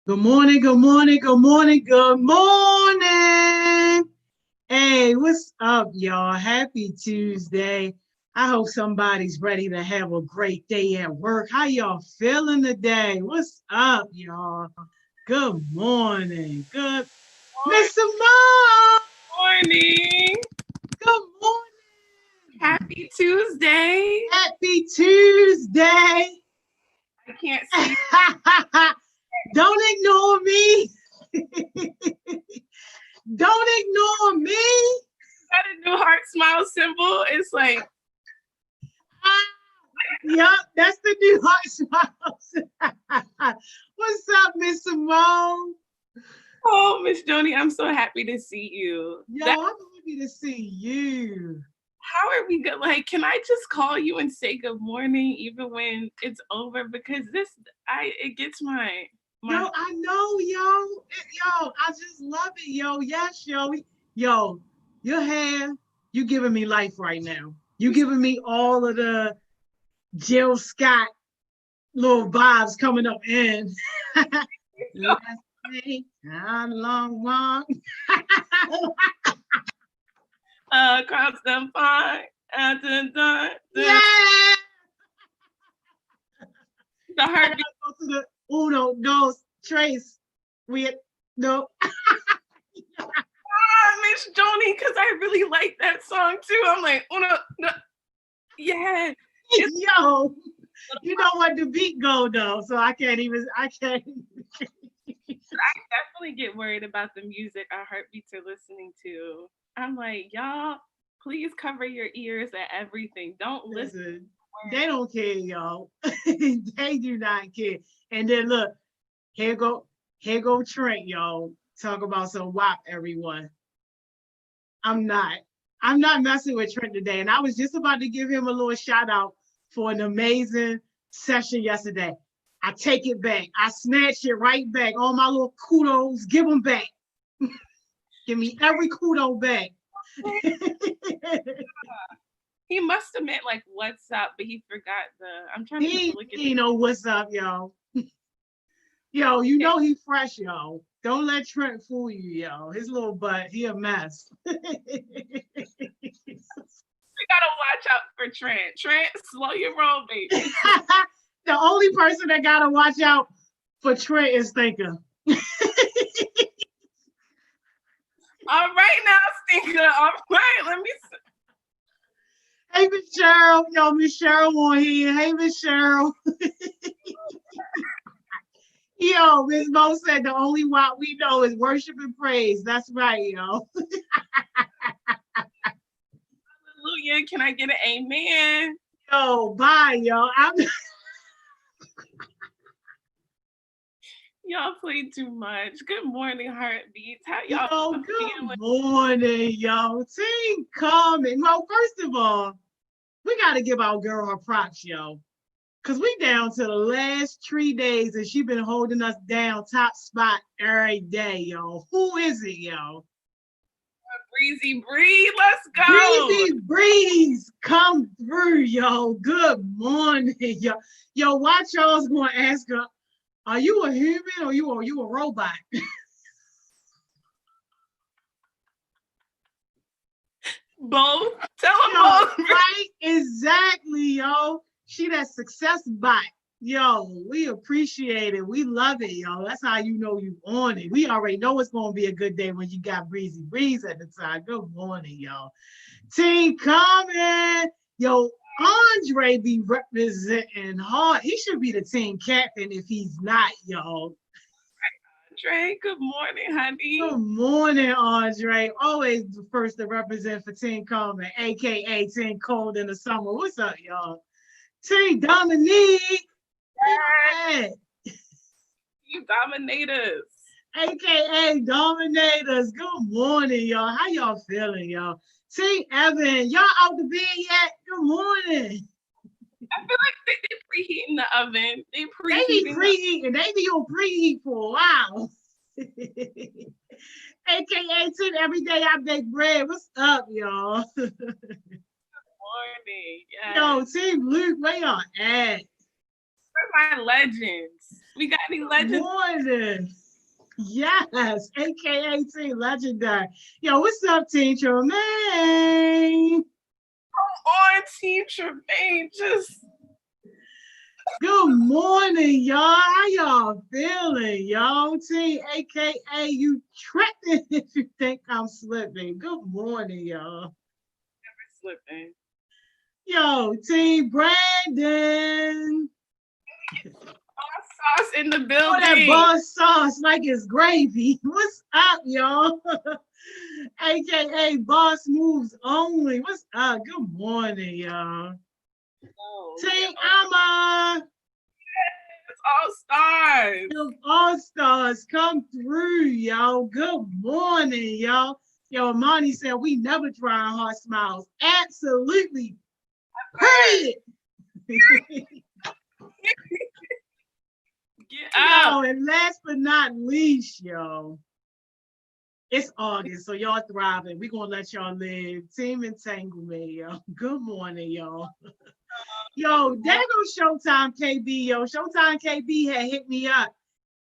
Good morning, good morning, good morning, good morning. Hey, what's up, y'all? Happy Tuesday. I hope somebody's ready to have a great day at work. How y'all feeling today? What's up, y'all? Good morning. Good Miss Simone. Morning. Good morning. Happy Tuesday. Happy Tuesday. I can't see. Don't ignore me. Don't ignore me. Got a new heart smile symbol. It's like, Yup, that's the new heart smiles. What's up, Miss Simone? oh, Miss Joni, I'm so happy to see you. Yo, I'm happy to see you. How are we good? Like, can I just call you and say good morning even when it's over? Because it gets my. Yo, I know, yo, I just love it, yo. Yes, yo, your hair, you giving me life right now. You giving me all of the Jill Scott little vibes coming up in. Let's see how long walk. Cross the pond. Yeah. The heartbeat. Go to the uno, dos, tres, with no. Miss Joni, because I really like that song too. I'm like, oh no, yeah. Yo, you know what the beat go though, so I can't. I definitely get worried about the music our heartbeats are listening to. I'm like, y'all, please cover your ears at everything. Don't listen. They don't care, y'all. They do not care. And then look, here go Trent, y'all. Talk about some WAP, everyone. I'm not messing with Trent today. And I was just about to give him a little shout out for an amazing session yesterday. I take it back. I snatch it right back. All my little kudos, give them back. Give me every kudo back. He must have meant like what's up, but he forgot I'm trying to look at He know what's up, yo. Yo, you know he fresh, yo. Don't let Trent fool you, yo. His little butt, he a mess. We gotta watch out for Trent. Trent, slow your roll, baby. The only person that gotta watch out for Trent is Thinker. All right now, Stinker. All right, let me see. Hey, Miss Cheryl. Yo, Miss Cheryl on here. Hey, Miss Cheryl. Yo, Miss Mo said the only what we know is worship and praise. That's right, yo. Hallelujah. Can I get an amen? Yo, bye, yo. Y'all play too much. Good morning, heartbeats. How y'all good morning, yo. Team coming. Well, first of all, we got to give our girl her props, yo. Because we down to the last 3 days and she been holding us down top spot every day, yo. Who is it, yo? Breezy Breeze, let's go. Breezy Breeze, come through, yo. Good morning, yo. Yo, watch y'all's going to ask her, are you a human or are you a robot? Both. Tell them both. Right? Exactly, yo. She that success bot. Yo, we appreciate it. We love it, yo. That's how you know you on it. We already know it's going to be a good day when you got Breezy Breeze at the time. Good morning, yo. Team coming. Yo, Andre be representing hard. He should be the team captain if he's not, yo. Andre, good morning, honey. Good morning, Andre. Always the first to represent for Team Coleman, aka Team Cold in the Summer. What's up, y'all? Team Dominique. Yeah. You Dominators. AKA Dominators. Good morning, y'all. How y'all feeling, y'all? Team Evan, y'all out the bed yet? Good morning. I feel like they preheating the oven. They be preheating. They be on preheat for a while. AKA Team Every Day I Bake Bread. What's up, y'all? Good morning. Yes. Yo, Team Luke, where y'all at? We're my legends. We got any legends? Morning. Yes, aka Team Legendary. Yo, what's up, Team Tremaine? On Team Tremaine, just Good morning, y'all. How y'all feeling, y'all? Team aka you tripping if you think I'm slipping. Good morning, y'all. slipping. Yo, Team Brandon. Sauce in the Oh, building. that boss sauce like it's gravy. What's up, y'all? AKA Boss Moves Only. What's up? Good morning, y'all. Team Amma. It's all stars. Those all-stars come through, y'all. Good morning, y'all. Yo, Amani said we never try HeartSmiles. Absolutely. Period. Get up. Yo, and last but not least, yo, it's August, so y'all thriving. We're gonna let y'all live. Team Entanglement, yo. Good morning, y'all. Yo, there goes Showtime KB, yo. Showtime KB had hit me up.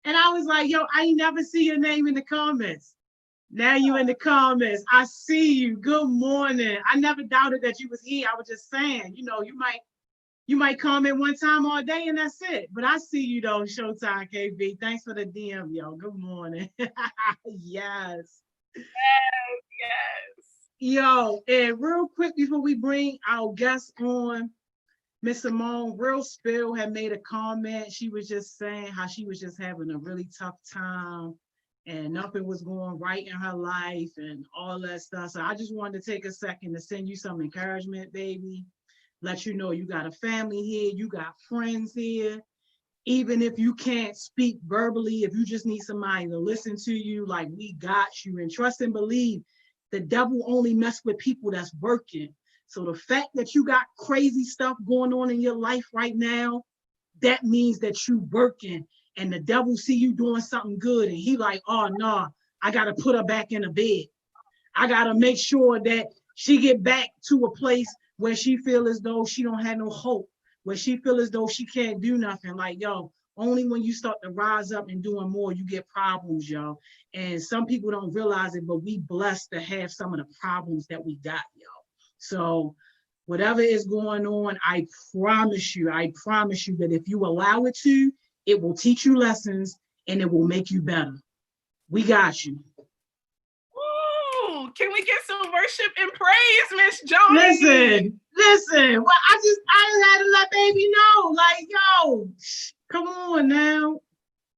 And I was like, yo, I ain't never see your name in the comments. Now you in the comments. I see you. Good morning. I never doubted that you was here. I was just saying, you know, you might comment one time all day and that's it. But I see you though, Showtime KB. Thanks for the DM, yo. Good morning. Yes. Yes. Yo, and real quick before we bring our guest on, Miss Simone Real Spill had made a comment. She was just saying how she was just having a really tough time and nothing was going right in her life and all that stuff. So I just wanted to take a second to send you some encouragement, baby. Let you know you got a family here, you got friends here. Even if you can't speak verbally, if you just need somebody to listen to you, like we got you. And trust and believe, the devil only mess with people that's working. So the fact that you got crazy stuff going on in your life right now, that means that you working and the devil see you doing something good and he like, oh no, I gotta put her back in the bed. I gotta make sure that she get back to a place where she feel as though she don't have no hope, where she feel as though she can't do nothing. Like, yo, only when you start to rise up and doing more, you get problems, yo. And some people don't realize it, but we blessed to have some of the problems that we got, yo. So whatever is going on, I promise you that if you allow it to, it will teach you lessons and it will make you better. We got you. Ooh, can we get some worship and praise, Miss Joni? Listen. Well, I had to let baby know, like, yo, come on now.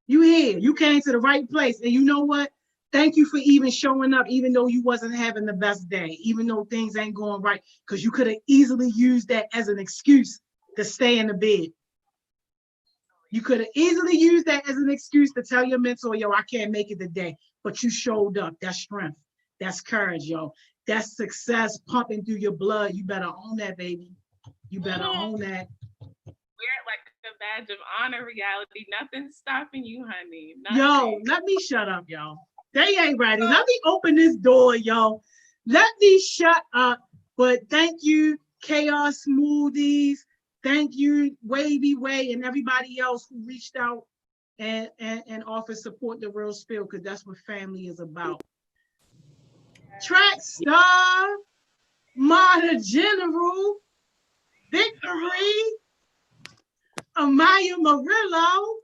You here, you came to the right place. And you know what? Thank you for even showing up, even though you wasn't having the best day, even though things ain't going right, because you could have easily used that as an excuse to stay in the bed. You could have easily used that as an excuse to tell your mentor, yo, I can't make it today, but you showed up. That's strength. That's courage, yo. That's success pumping through your blood. You better own that, baby. You better own that. Wear it like a badge of honor, reality. Nothing's stopping you, honey. Nothing. Yo, let me shut up, y'all. They ain't ready. Let me open this door, yo. Let me shut up. But thank you, Chaos Smoothies. Thank you, Wavy Way, and everybody else who reached out and offered support to Real Spill, because that's what family is about. Track star, Mata General, Victory, Amaya Murillo.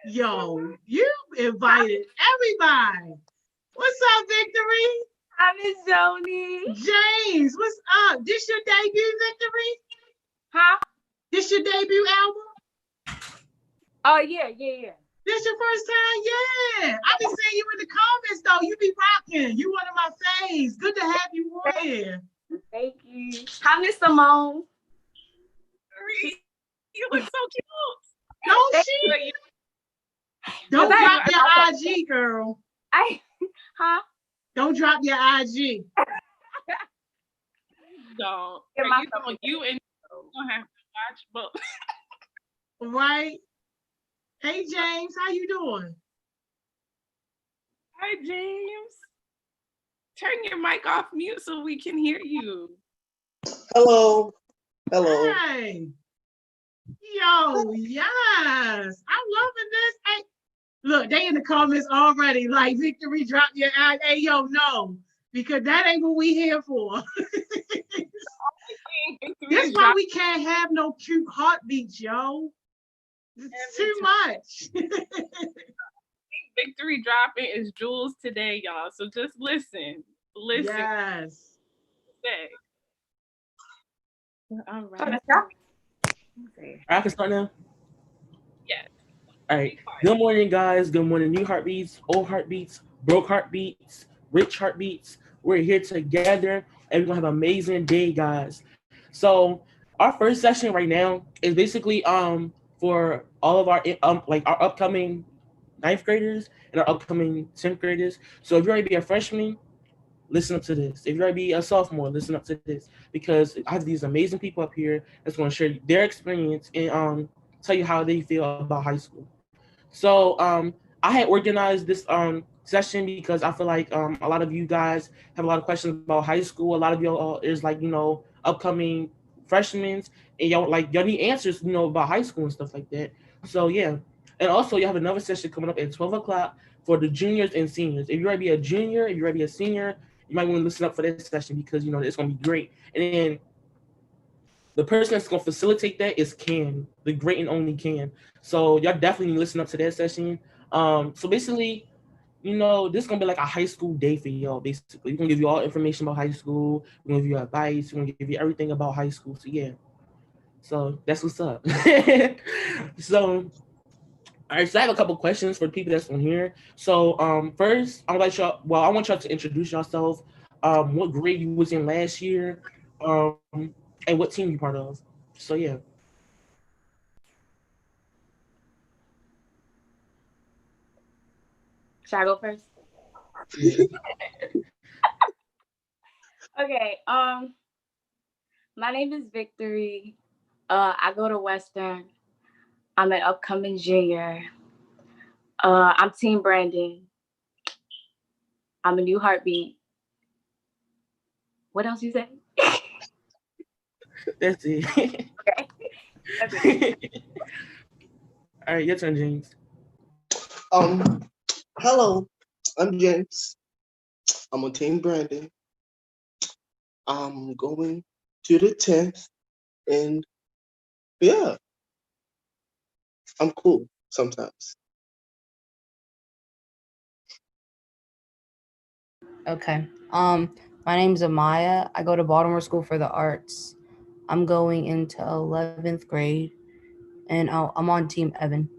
Yo, you invited everybody. What's up, Victory? Hi, Miss Joni. James, what's up? This your debut, Victory? Huh? This your debut album? Oh, yeah. This your first time? Yeah. I be seeing you in the comments, though. You be rocking. You one of my faves. Good to have you on here. Thank you. Hi, Miss Simone. You look so cute. Don't she? Don't drop your IG, girl. Huh? Don't drop your IG. Don't. You and gonna have to watch both. Right? Hey, James, how you doing? Hi, James. Turn your mic off mute so we can hear you. Hello. Hey. Yo, yes. I'm loving this. Hey, look, they in the comments already like Victory drop your ass. Hey, yo, no, because that ain't what we here for. That's why we can't have no cute heartbeats, yo. It's too much. Victory dropping is jewels today, y'all. So just listen. Listen. Yes. Say. All Oh, right. that's y'all. I can start now. Yes. All right. Good morning, guys. Good morning, new heartbeats, old heartbeats, broke heartbeats, rich heartbeats. We're here together, and we're gonna have an amazing day, guys. So our first session right now is basically for all of our like our upcoming ninth graders and our upcoming 10th graders. So if you're already a freshman, listen up to this. If you're going to be a sophomore, listen up to this, because I have these amazing people up here that's going to share their experience and tell you how they feel about high school. So I had organized this session because I feel like a lot of you guys have a lot of questions about high school. A lot of y'all is like, upcoming freshmen, and y'all need answers, about high school and stuff like that. So yeah. And also you have another session coming up at 12 o'clock for the juniors and seniors. If you're ready to be a junior, if you're ready to be a senior, you might want to listen up for this session because it's gonna be great. And then the person that's gonna facilitate that is Can, the great and only Can. So y'all definitely need to listen up to that session. So basically, this is gonna be like a high school day for y'all. Basically, we're gonna give you all information about high school. We're gonna give you advice. We're gonna give you everything about high school. So yeah, so that's what's up. So. All right, so I have a couple questions for the people that's on here. So, first, I want y'all to introduce yourself. What grade you was in last year, and what team you part of. So yeah. Should I go first? Yeah. Okay. My name is Victory. I go to Western. I'm an upcoming junior. I'm Team Brandon. I'm a new heartbeat. What else you say? That's it. Okay. That's it. All right, your turn, James. Hello, I'm James. I'm on Team Brandon. I'm going to the 10th, and yeah, I'm cool sometimes. Okay. My name's Amaya. I go to Baltimore School for the Arts. I'm going into 11th grade, and I'm on Team Evan.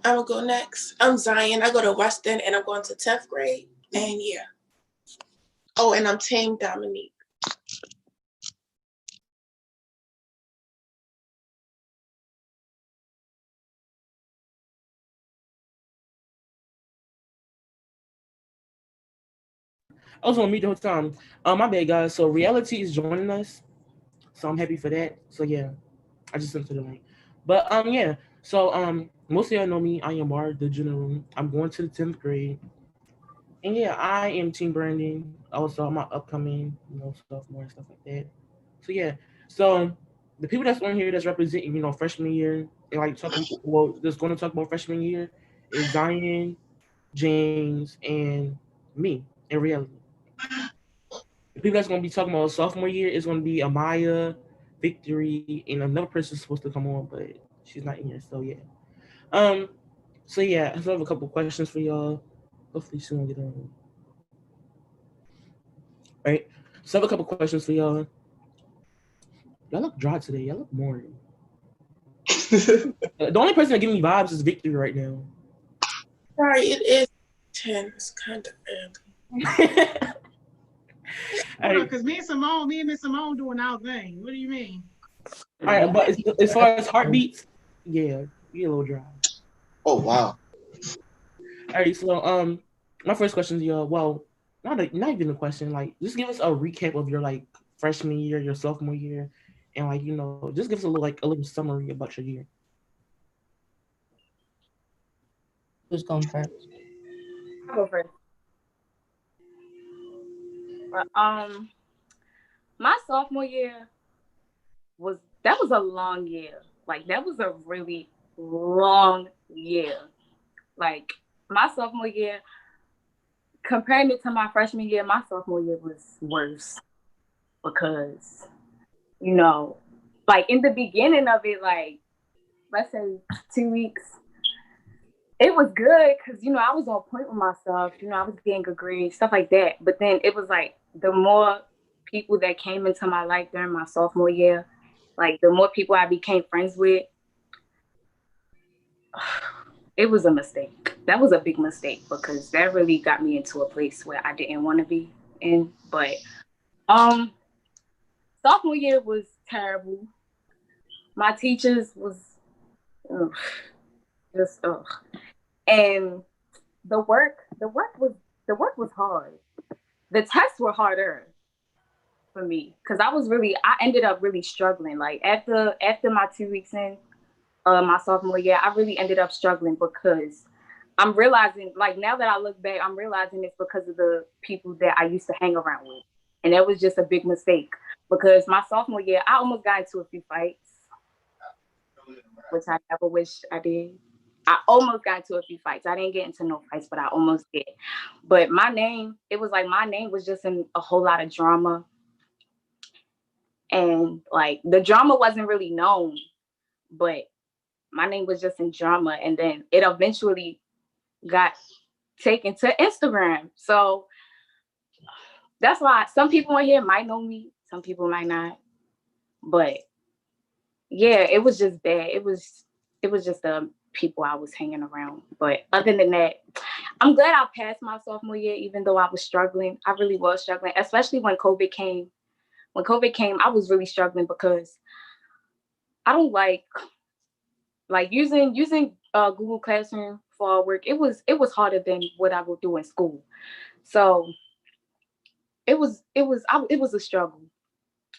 I will go next. I'm Zion. I go to Weston and I'm going to 10th grade. And yeah. Oh, and I'm Team Dominique. I was gonna meet the whole time. My bad, guys. So reality is joining us, so I'm happy for that. So yeah, I just sent to the link. But yeah. So most of y'all know me. I am Bar, the general. I'm going to the 10th grade. And yeah, I am Team Branding. Also, I'm upcoming, sophomore and stuff like that. So yeah, so the people that's on here that's representing, freshman year and like that's going to talk about freshman year is Zion, James, and me in reality. The people that's going to be talking about sophomore year is going to be Amaya, Victory, and another person's supposed to come on, but she's not in here. So yeah. Um. So yeah, I still have a couple questions for y'all. Hopefully, she won't get on. Right. So I have a couple questions for y'all. Y'all look dry today. Y'all look boring. The only person that giving me vibes is Victory right now. Sorry, it is 10. It's kind of early. Because me and Miss Simone doing our thing. What do you mean? All right, but as far as heartbeats, yeah, be a little dry. Oh wow. All right, so my first question to y'all. Well, not even a question. Like, just give us a recap of your like freshman year, your sophomore year, and like just give us a little summary about your year. Who's going first? I'll go first. Well, my sophomore year was a long year. Like that was a really long year. Like my sophomore year, comparing it to my freshman year, my sophomore year was worse because, you know, like in the beginning of it, like let's say 2 weeks, it was good because I was on point with myself. I was getting good grades, stuff like that. But then it was like the more people that came into my life during my sophomore year, like the more people I became friends with, it was a mistake. That was a big mistake because that really got me into a place where I didn't want to be in. But sophomore year was terrible. My teachers was ugh, just ugh. And the work was hard. The tests were harder for me because I ended up really struggling. Like after my 2 weeks in my sophomore year, I really ended up struggling because I'm realizing, like now that I look back, I'm realizing it's because of the people that I used to hang around with. And that was just a big mistake because my sophomore year, I almost got into a few fights, which I never wish I did. I almost got into a few fights. I didn't get into no fights, but I almost did. But it was like my name was just in a whole lot of drama. And like the drama wasn't really known, but my name was just in drama. And then it eventually got taken to Instagram. So that's why some people in here might know me, some people might not. But yeah, it was just bad. It was just the people I was hanging around. But other than that, I'm glad I passed my sophomore year, even though I was struggling. I really was struggling, especially when COVID came. When COVID came, I was really struggling because I don't like using Google Classroom for our work. It was harder than what I would do in school. So it was a struggle.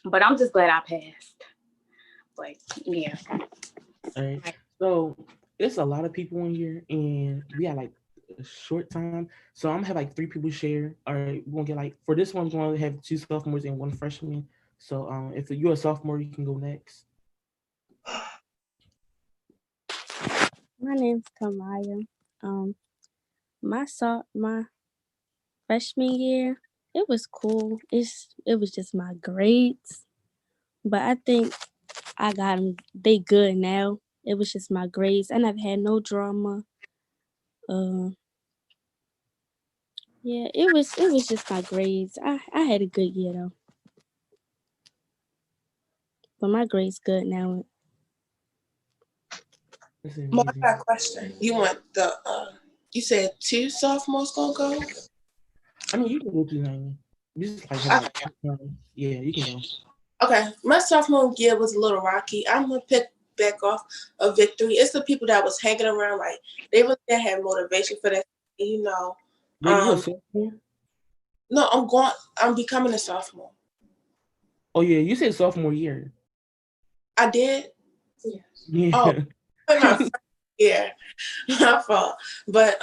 But I'm just glad I passed. Like, yeah. All right. So it's a lot of people in here, and we had like a short time. So I'm gonna have like three people share. All right, we're gonna get like for this one, we're gonna have two sophomores and one freshman. So if you're a sophomore, you can go next. My name's Kamaya. My freshman year, it was cool. It was just my grades, but I think I got them. They good now. It was just my grades. I never had no drama. Uh, yeah, it was just my grades. I had a good year though, but my grades good now. That's More, I amazing. got a question. You want you said two sophomores gonna go? I mean, you can go to 90. You just like have Uh, like yeah, you can go. Okay, my sophomore year was a little rocky. I'm gonna pick back off a victory. It's the people that was hanging around, like they really didn't have motivation for that. You know, Wait, you a um, sophomore? no, I'm becoming a sophomore. Oh yeah, you said sophomore year. I did. Oh, Yeah. my first year, my fault. But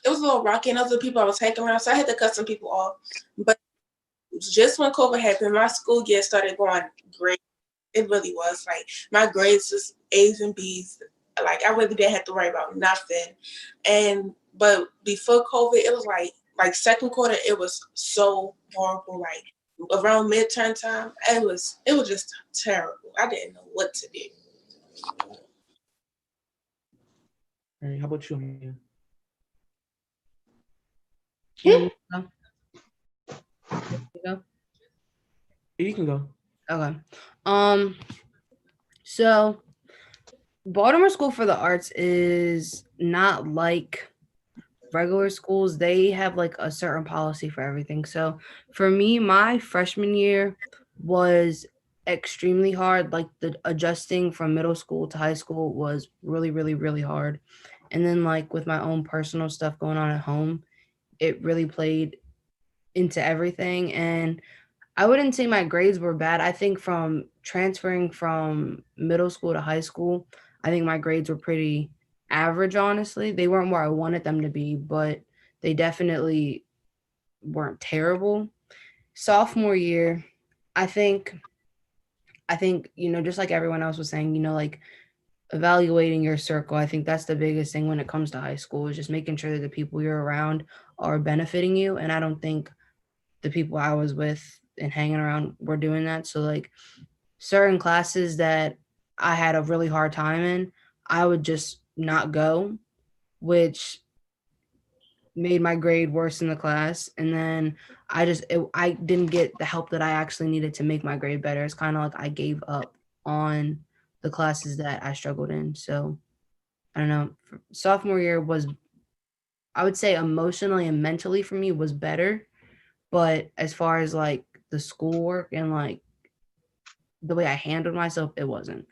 it was a little rocky, and those are the people I was hanging around, so I had to cut some people off. But just when COVID happened, my school year started going great. It really was. Like my grades was A's and B's. Like I really didn't have to worry about nothing. But before COVID, it was like second quarter, it was so horrible. Like around midterm time, it was just terrible. I didn't know what to do. All right, how about you, man? You want me to go? You can go. Okay. So Baltimore School for the Arts is not like regular schools. They have like a certain policy for everything. So for me, my freshman year was extremely hard. Like the adjusting from middle school to high school was really, really, really hard. And then like with my own personal stuff going on at home, it really played into everything. And I wouldn't say my grades were bad. I think from transferring from middle school to high school, I think my grades were pretty average, honestly. They weren't where I wanted them to be, but they definitely weren't terrible. Sophomore year, I think just like everyone else was saying, like evaluating your circle. I think that's the biggest thing when it comes to high school, is just making sure that the people you're around are benefiting you. And I don't think the people I was with and hanging around were doing that. So like certain classes that I had a really hard time in, I would just not go, which made my grade worse in the class. And then I didn't get the help that I actually needed to make my grade better. It's kind of like I gave up on the classes that I struggled in. So I don't know. Sophomore year was, I would say, emotionally and mentally for me was better. But as far as like the schoolwork and like the way I handled myself, it wasn't.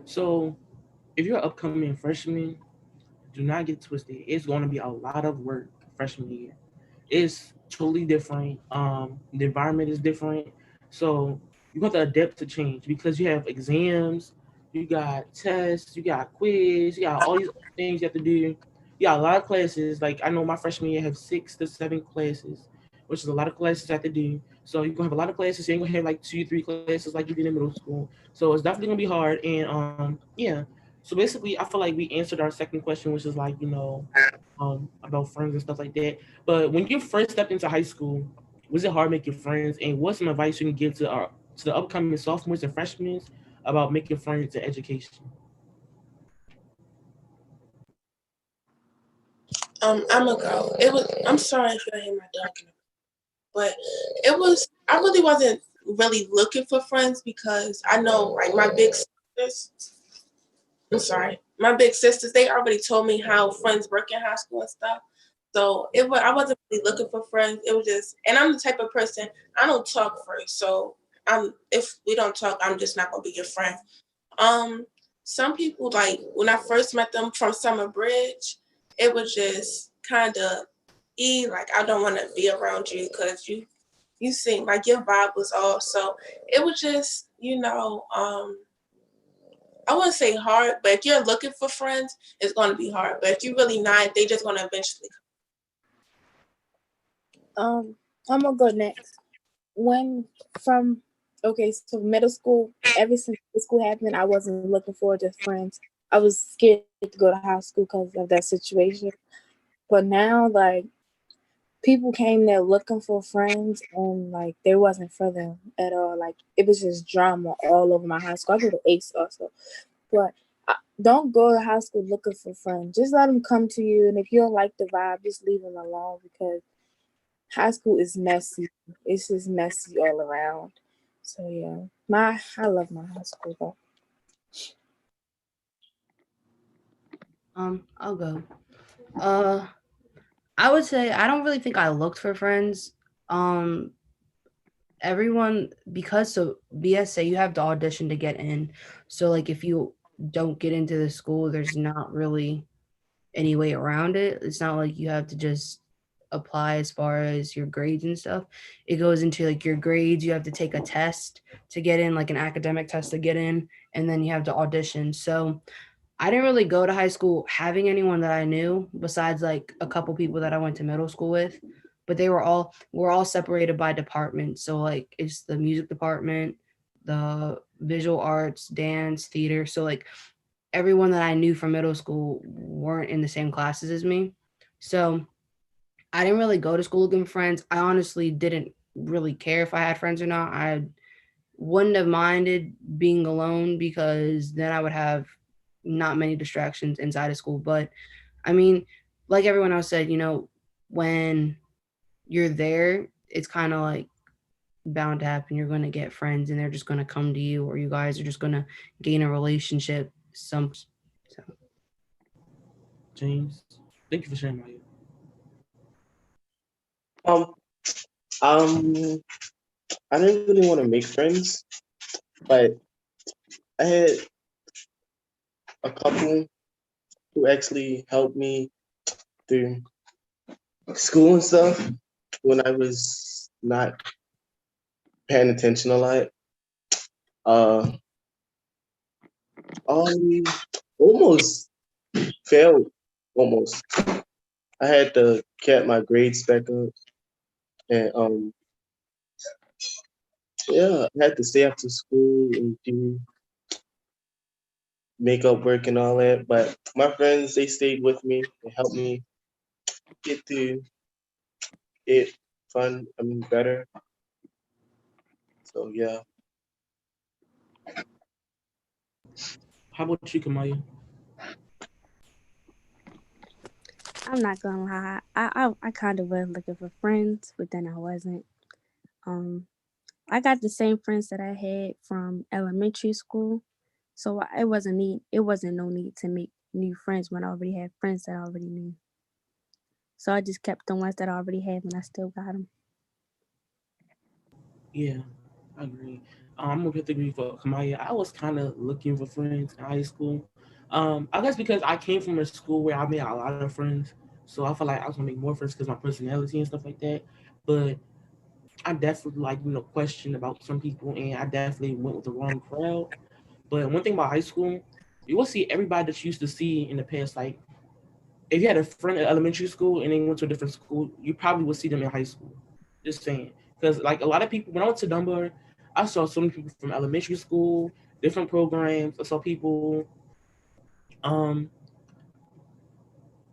So if you're an upcoming freshman, do not get twisted. It's going to be a lot of work freshman year. It's totally different. The environment is different. So you have to adapt to change because you have exams, you got tests, you got quiz, you got all these things you have to do. You got a lot of classes. Like I know my freshman year have 6 to 7 classes, which is a lot of classes I have to do. So you're gonna have a lot of classes. You ain't gonna have like 2, 3 classes like you did in middle school. So it's definitely gonna be hard. And yeah. So basically, I feel like we answered our second question, which is like about friends and stuff like that. But when you first stepped into high school, was it hard making friends? And what's some advice you can give to the upcoming sophomores and freshmen about making friends in education? I'm gonna go. It was. I'm sorry if you hear my dog, but it was. I really wasn't really looking for friends because I know, like my big sisters. I'm sorry, my big sisters. They already told me how friends work in high school and stuff. So it was. I wasn't really looking for friends. It was just, and I'm the type of person I don't talk first. So if we don't talk, I'm just not gonna be your friend. Um, some people like when I first met them from Summer Bridge, it was just kind of like I don't want to be around you because you seem like your vibe was off. So it was just I wouldn't say hard, but if you're looking for friends, it's going to be hard. But if you're really not, they just going to eventually. I'm gonna go next. When from okay, so middle school, ever since middle school happened, I wasn't looking forward to friends. I was scared to go to high school because of that situation. But now, like, people came there looking for friends, and like they wasn't for them at all. Like it was just drama all over my high school. I go to Ace also, but don't go to high school looking for friends. Just let them come to you, and if you don't like the vibe, just leave them alone because high school is messy. It's just messy all around. So yeah, I love my high school though. I'll go. Uh, I would say I don't really think I looked for friends. Um, everyone, because so BSA you have to audition to get in. So like if you don't get into the school, there's not really any way around it. It's not like you have to just apply as far as your grades and stuff. It goes into like your grades. You have to take a test to get in, like an academic test to get in, and then you have to audition. So I didn't really go to high school having anyone that I knew besides like a couple people that I went to middle school with, but we're all separated by department. So like it's the music department, the visual arts, dance, theater. So like everyone that I knew from middle school weren't in the same classes as me. So I didn't really go to school looking for friends. I honestly didn't really care if I had friends or not. I wouldn't have minded being alone because then I would have not many distractions inside of school. But I mean, like everyone else said, when you're there, it's kind of like bound to happen. You're going to get friends and they're just going to come to you, or you guys are just going to gain a relationship. So. James, thank you for sharing my. Um, um, I didn't really want to make friends, but I had a couple who actually helped me through school and stuff when I was not paying attention a lot. Uh, I almost failed. Almost. I had to get my grades back up. And yeah, I had to stay after school and do makeup work and all that. But my friends, they stayed with me and helped me get through it better. So yeah. How about you, Kamaya? I'm not gonna lie. I kind of was looking for friends, but then I wasn't. Um, I got the same friends that I had from elementary school, so it wasn't no need to make new friends when I already had friends that I already knew. So I just kept the ones that I already had, and I still got them. Yeah, I agree. I'm gonna have to agree for Kamaya. I was kind of looking for friends in high school. I guess because I came from a school where I made a lot of friends, so I felt like I was gonna make more friends because my personality and stuff like that. But I definitely questioned about some people, and I definitely went with the wrong crowd. But one thing about high school, you will see everybody that you used to see in the past. Like if you had a friend at elementary school and they went to a different school, you probably would see them in high school. Just saying, because like a lot of people, when I went to Dunbar, I saw so many people from elementary school, different programs. I saw people um,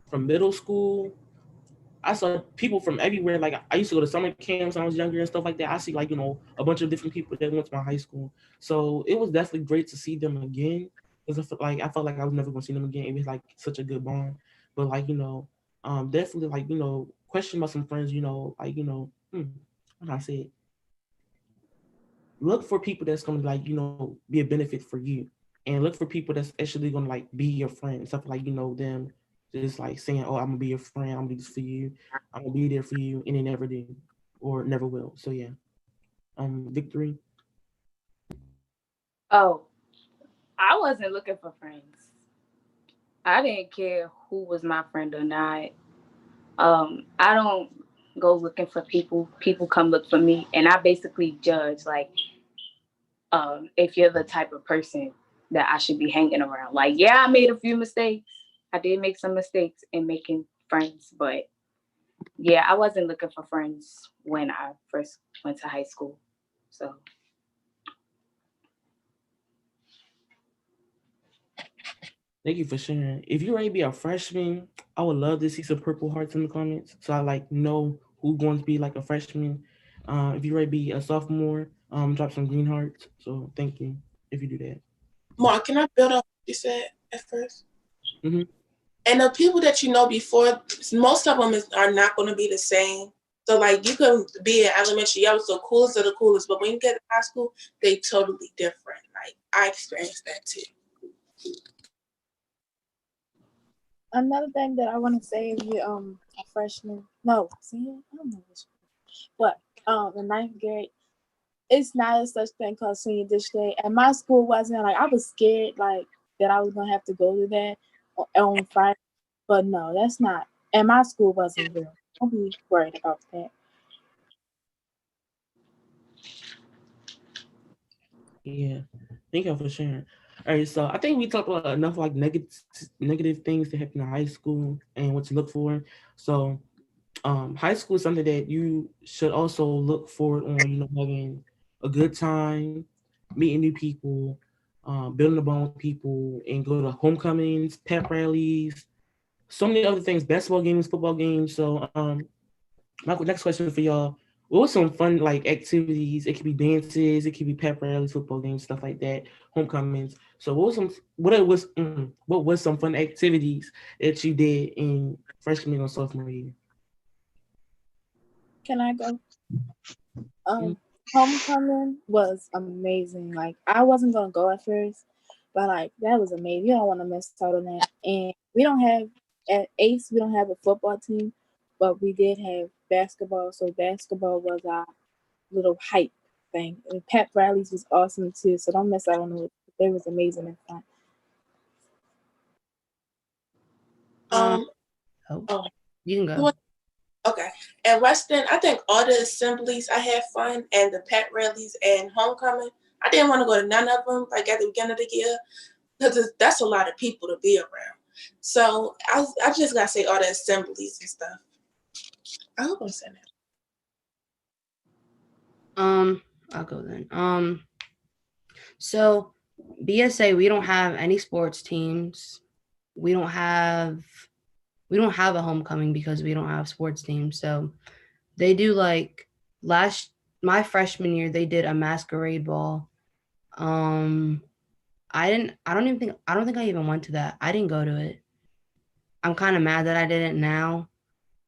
from middle school. I saw people from everywhere. Like I used to go to summer camps when I was younger and stuff like that. I see like a bunch of different people that went to my high school. So it was definitely great to see them again. Because I felt like I was never gonna see them again. It was like such a good bond. But like definitely like question about some friends. How do I say it? Look for people that's gonna like be a benefit for you, and look for people that's actually gonna like be your friend. Stuff like them just like saying, "Oh, I'm gonna be your friend. I'm gonna do this for you. I'm gonna be there for you," and they never do or never will. So yeah, Victory. Oh, I wasn't looking for friends. I didn't care who was my friend or not. I don't go looking for people. People come look for me, and I basically judge like if you're the type of person that I should be hanging around. Like, yeah, I made a few mistakes. I did make some mistakes in making friends, but yeah, I wasn't looking for friends when I first went to high school. So Thank you for sharing. If you're ready to be a freshman, I would love to see some purple hearts in the comments, so I like know who's going to be like a freshman. If you're ready to be a sophomore, drop some green hearts. So thank you if you do that. Mark, can I build up what you said at first? Mm-hmm. And the people that you know before, most of them are not going to be the same. So like you could be in elementary, y'all was the coolest of the coolest, but when you get to high school, they totally different. Like I experienced that too. Another thing that I want to say is you a freshman, no, senior, I don't know which, but in ninth grade, it's not a such thing called senior dish day. And my school wasn't like I was scared like that I was gonna have to go to that on Friday, but no, that's not. And my school wasn't real. Don't be worried about that. Yeah, thank you for sharing. All right, so I think we talked about enough like negative things that happen in high school and what to look for. So, high school is something that you should also look forward on. Having a good time, meeting new people, building a bond with people, and go to homecomings, pep rallies, so many other things, basketball games, football games. So, my next question for y'all: what was some fun like activities? It could be dances, it could be pep rallies, football games, stuff like that, homecomings. So what was some fun activities that you did in freshman or sophomore year? Can I go? Mm. Um, Homecoming was amazing. Like I wasn't gonna go at first, but like that was amazing. You don't want to miss out on that. And we don't have at Ace. We don't have a football team, but we did have basketball. So basketball was our little hype thing. And pep rallies was awesome too. So don't miss out on it. They was amazing and fun. Um, Oh, oh, you can go. what? Okay. At Weston, I think all the assemblies I had fun and the pet rallies and homecoming. I didn't want to go to none of them like at the beginning of the year because that's a lot of people to be around. So I just gotta say all the assemblies and stuff. I hope I'm saying that. I'll go then. So BSA, we don't have any sports teams. We don't have we don't have a homecoming because we don't have sports teams. So they do like last my freshman year they did a masquerade ball. Um I don't think I even went to that. I didn't go to it. I'm kind of mad that I didn't now,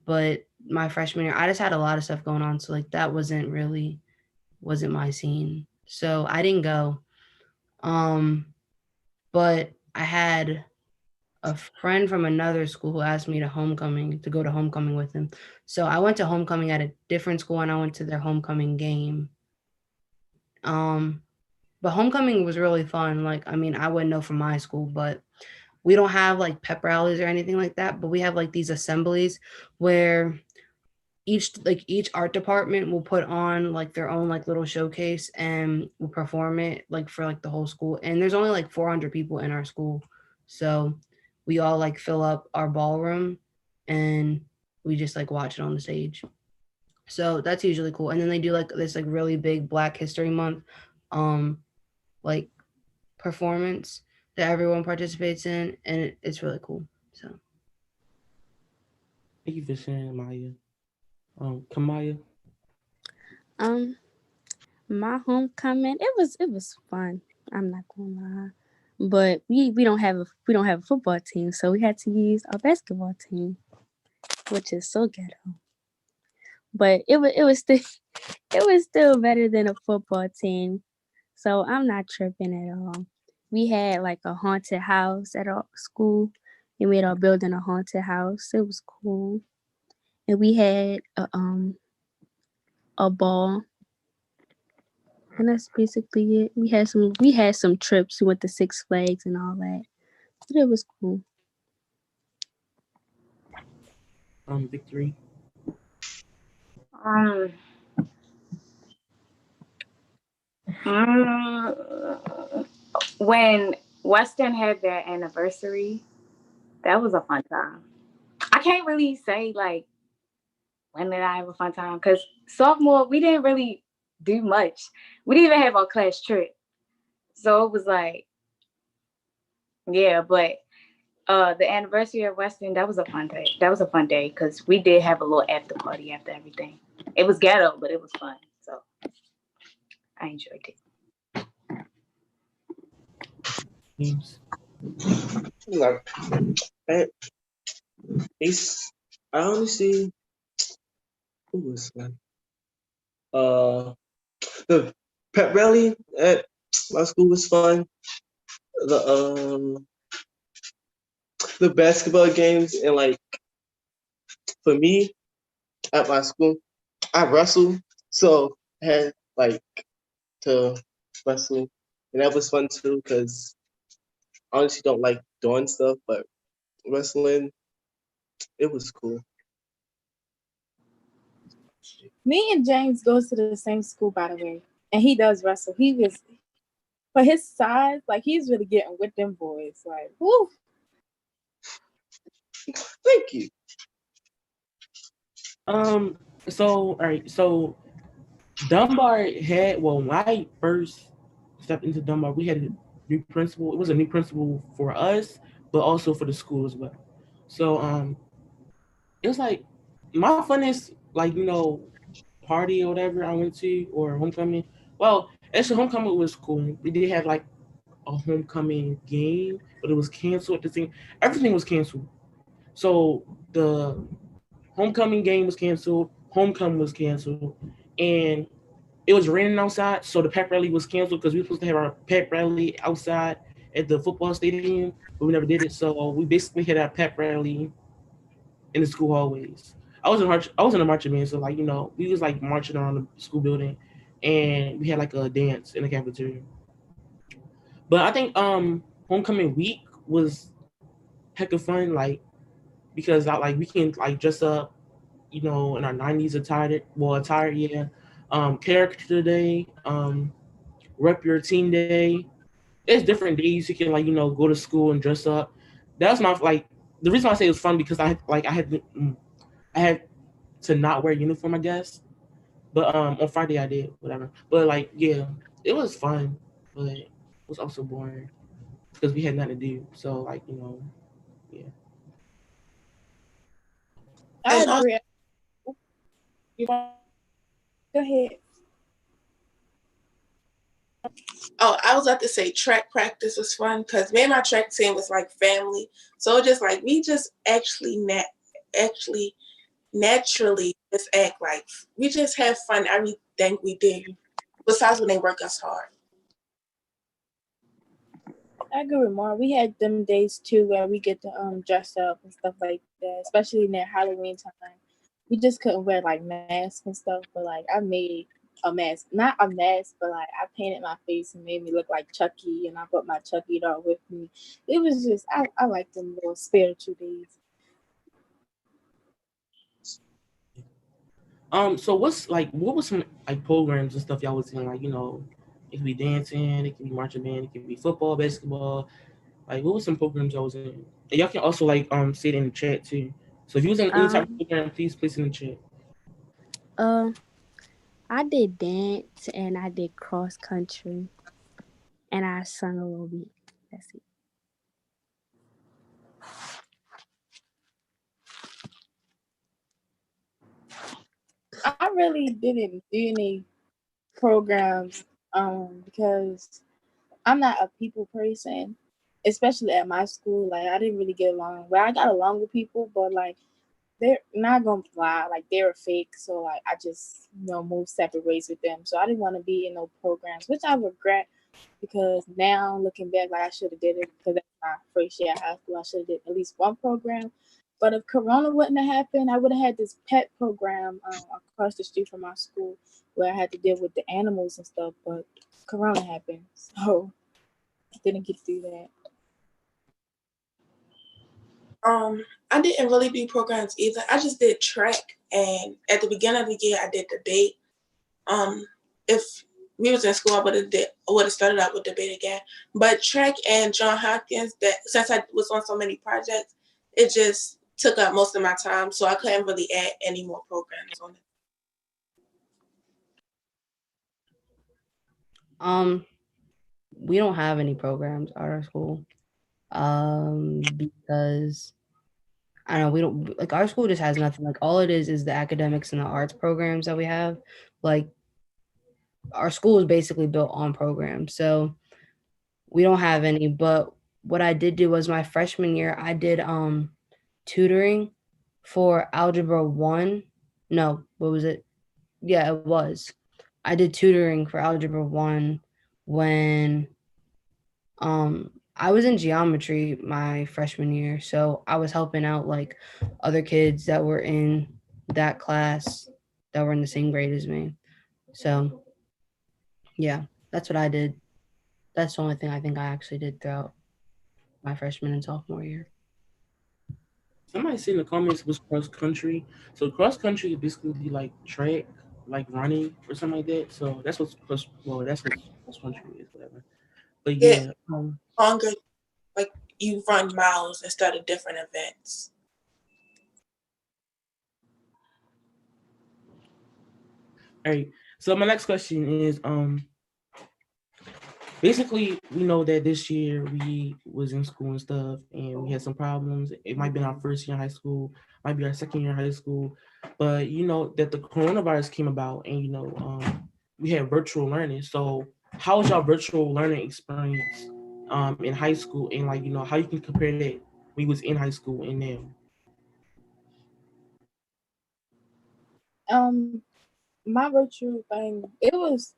but my freshman year I just had a lot of stuff going on, so like that wasn't my scene. So I didn't go. Um but I had a friend from another school who asked me to go to homecoming with him. So I went to homecoming at a different school and I went to their homecoming game. Um, but homecoming was really fun. Like, I mean, I wouldn't know from my school, but we don't have like pep rallies or anything like that. But we have like these assemblies where each art department will put on like their own like little showcase and will perform it like for like the whole school. And there's only like 400 people in our school, so we all like fill up our ballroom and we just like watch it on the stage. So that's usually cool. And then they do like this like really big Black History Month um like performance that everyone participates in, and it's really cool. So Thank you for sharing, Maya. Kamaya. Um, my homecoming, it was fun. I'm not gonna lie, but we don't have a football team, so we had to use our basketball team, which is so ghetto. But it was still it was still better than a football team, so I'm not tripping at all. We had like a haunted house at our school, and we had our building a haunted house. It was cool, and we had a ball. And that's basically it. We had some trips. We went to Six Flags and all that. But it was cool. Victory. Um, mm, when Western had their anniversary, that was a fun time. I can't really say like when did I have a fun time because sophomore we didn't really do much. We didn't even have our class trip, so it was like yeah. But the anniversary of Western, that was a fun day. That was a fun day because we did have a little after party after everything. It was ghetto, but it was fun. So I enjoyed it. Games. Like, I, it's, I honestly, who was that? The pep rally at my school was fun. The the basketball games and like for me at my school, I wrestle, so I had like to wrestle, and that was fun too because I honestly don't like doing stuff, but wrestling it was cool. Me and James goes to the same school, by the way, and he does wrestle. He was for his size, like he's really getting with them boys. Like, woo. Thank you. So all right. So Dunbar had when I first stepped into Dunbar, we had a new principal. It was a new principal for us, but also for the school as well. So it was like my funnest like party or whatever I went to or homecoming. Well, actually homecoming was cool. We did have like a homecoming game, but it was canceled. Everything was canceled. So the homecoming game was canceled. Homecoming was canceled, and it was raining outside. So the pep rally was canceled because we were supposed to have our pep rally outside at the football stadium, but we never did it. So we basically had our pep rally in the school hallways. I was in a marching band, so like we was like marching around the school building, and we had like a dance in the cafeteria. But I think homecoming week was heck of fun, like because like we can like dress up, in our '90s attire, yeah. Character day, rep your team day. It's different days you can like go to school and dress up. That's my like the reason why I say it was fun because I had to not wear a uniform, I guess. But on Friday I did whatever. But like yeah, it was fun, but it was also boring because we had nothing to do. So like yeah. I And also, agree. You want go ahead. oh, I was about to say track practice was fun because me and my track team was like family. So just like we just actually naturally just act like we just have fun everything we do. Besides when they work us hard. I agree with more. We had them days too where we get to dress up and stuff like that, especially in that Halloween time. We just couldn't wear like masks and stuff, but like I made a mask, not a mask, but like I painted my face and made me look like Chucky, and I brought my Chucky doll with me. It was just I like them little spiritual days. So what was some like programs and stuff y'all was in? Like it could be dancing, it could be marching band, it could be football, basketball. Like what was some programs y'all was in? And y'all can also like say it in the chat too. So if you was in any type of Um, program, please place it in the chat. uh, I did dance and I did cross country and I sung a little bit. That's it. I really didn't do any programs because I'm not a people person, especially at my school. Like I didn't really get along. Well, I got along with people, but like they're not gonna fly. Like they were fake, so like I just moved separate ways with them. So I didn't want to be in no programs, which I regret because now looking back, like I should have did it because that's my first year of high school. I should have did at least one program. But if Corona wouldn't have happened, I would have had this pet program across the street from my school where I had to deal with the animals and stuff. But Corona happened, so I didn't get to do that. I didn't really do programs either. I just did track, and at the beginning of the year, I did debate. If we was in school, I would have started out with debate again. But track and John Hopkins, that since I was on so many projects, it just took up most of my time, so I couldn't really add any more programs on it. Um, we don't have any programs at our school. Because I don't know, we don't like our school just has nothing. Like all it is the academics and the arts programs that we have. Like our school is basically built on programs. So we don't have any, but what I did do was my freshman year I did tutoring for algebra 1. No, what was it? Yeah, it was. I did tutoring for algebra 1 when I was in geometry my freshman year, so I was helping out like other kids that were in that class that were in the same grade as me. So yeah, that's what I did. That's the only thing I think I actually did throughout my freshman and sophomore year. Somebody said in the comments was cross country. So cross country is basically like track, like running or something like that. So that's what cross country is, whatever. But Yeah, yeah, longer, like you run miles instead of different events. all right. So my next question is basically we know that this year we was in school and stuff and we had some problems. It might be our first year in high school, might be our second year in high school, but that the coronavirus came about and we had virtual learning. So how was your virtual learning experience in high school, and like how you can compare that we was in high school and now? Um, my virtual thing, it was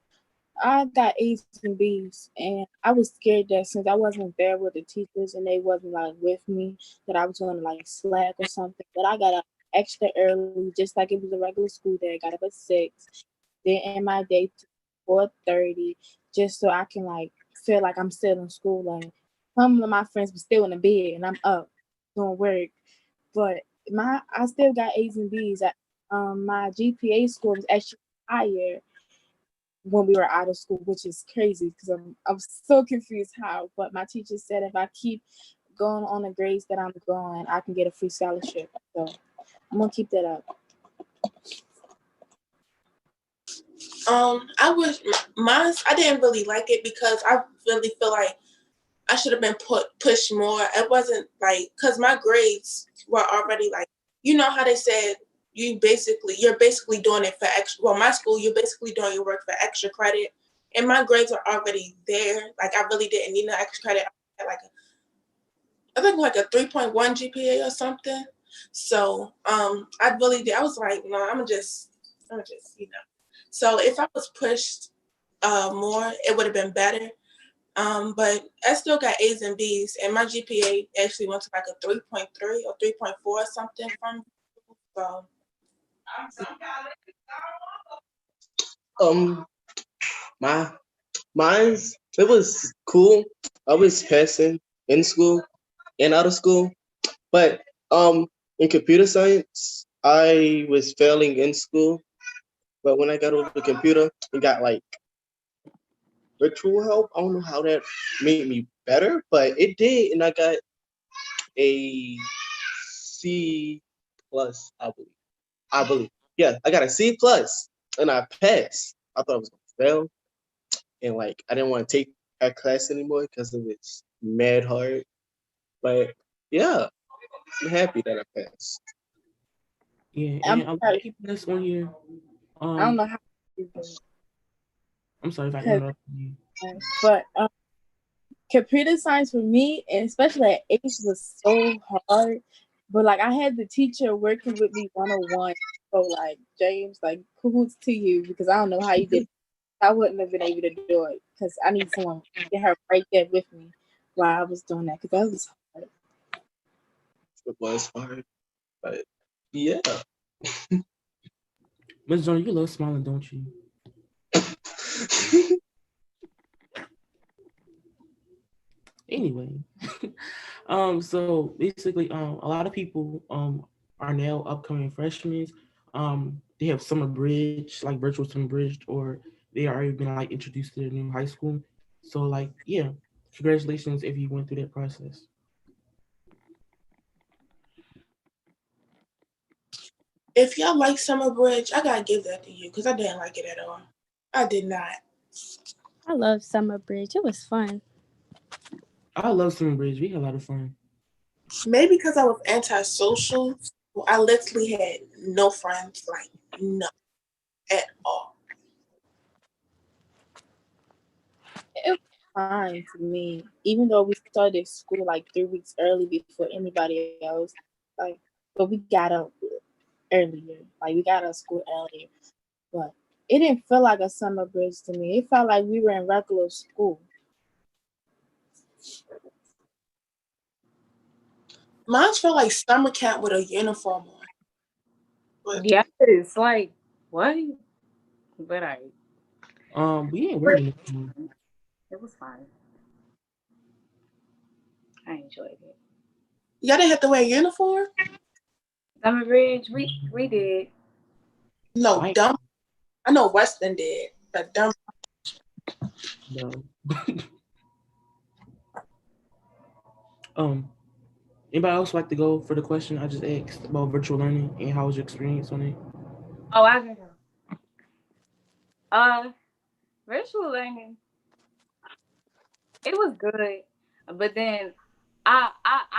I got A's and B's, and I was scared that since I wasn't there with the teachers and they wasn't like with me, that I was gonna like slack or something. But I got up extra early, just like it was a regular school day. I got up at 6, then end my day to 4:30, just so I can like feel like I'm still in school. Like some of my friends were still in the bed and I'm up doing work, but I still got A's and B's. My GPA score was actually higher when we were out of school, which is crazy because I'm so confused how. But my teacher said if I keep going on the grades that I'm going, I can get a free scholarship. So I'm gonna keep that up. I wish mine. I didn't really like it because I really feel like I should have been pushed more. It wasn't like because my grades were already like, you know how they said you're basically doing it for extra. Well, my school, you're basically doing your work for extra credit, and my grades are already there. Like I really didn't need no extra credit. I had I think like a 3.1 GPA or something. So I really did. I was like, no, I'm just So if I was pushed more, it would have been better. But I still got A's and B's, and my GPA actually went to like a 3.3 or 3.4 or something from. So Um, my mine's it was cool. I was passing in school and out of school, but in computer science, I was failing in school. But when I got over the computer and got like virtual help, I don't know how that made me better, but it did, and I got a C plus, I believe. Yeah, I got a C plus, and I passed. I thought I was gonna fail, and like I didn't want to take that class anymore because it was mad hard. But yeah, I'm happy that I passed. Yeah, I'm and a lot of sorry. people that's on here. I don't Um, know how to do it, I'm sorry if I 'cause, interrupted you. but computer science for me, and especially at age, was so hard. But like I had the teacher working with me 101. So like James, like kudos to you because I don't know how you did it. I wouldn't have been able to do it because I need someone to get her right there with me while I was doing that because that was hard. It was hard, but yeah. Miss Jones, you love smiling, don't you? Anyway, so basically, a lot of people are now upcoming freshmen. They have summer bridge, like virtual summer bridge, or they already been like introduced to their new high school. So like, yeah, congratulations if you went through that process. if y'all like Summer Bridge, I gotta give that to you because I didn't like it at all. I did not. I love Summer Bridge. It was fun. I love summer bridge. We had a lot of fun. Maybe because I was antisocial. Well, I literally had no friends, like no at all. It was fine to me, even though we started school like 3 weeks early before anybody else. Like, but we got up earlier. Like we got out of school earlier, but it didn't feel like a summer bridge to me. It felt like we were in regular school. Mine felt like summer camp with a uniform on. But Yeah, it's like what? But We ain't wearing it. it was fine. I enjoyed it. y'all didn't have to wear a uniform? Summer Bridge, we did. No, I ain't, dumb. I know Weston did, but dumb. no. um, Anybody else like to go for the question I just asked about virtual learning and how was your experience on it? Oh, I can go. Uh, virtual learning, it was good, but then I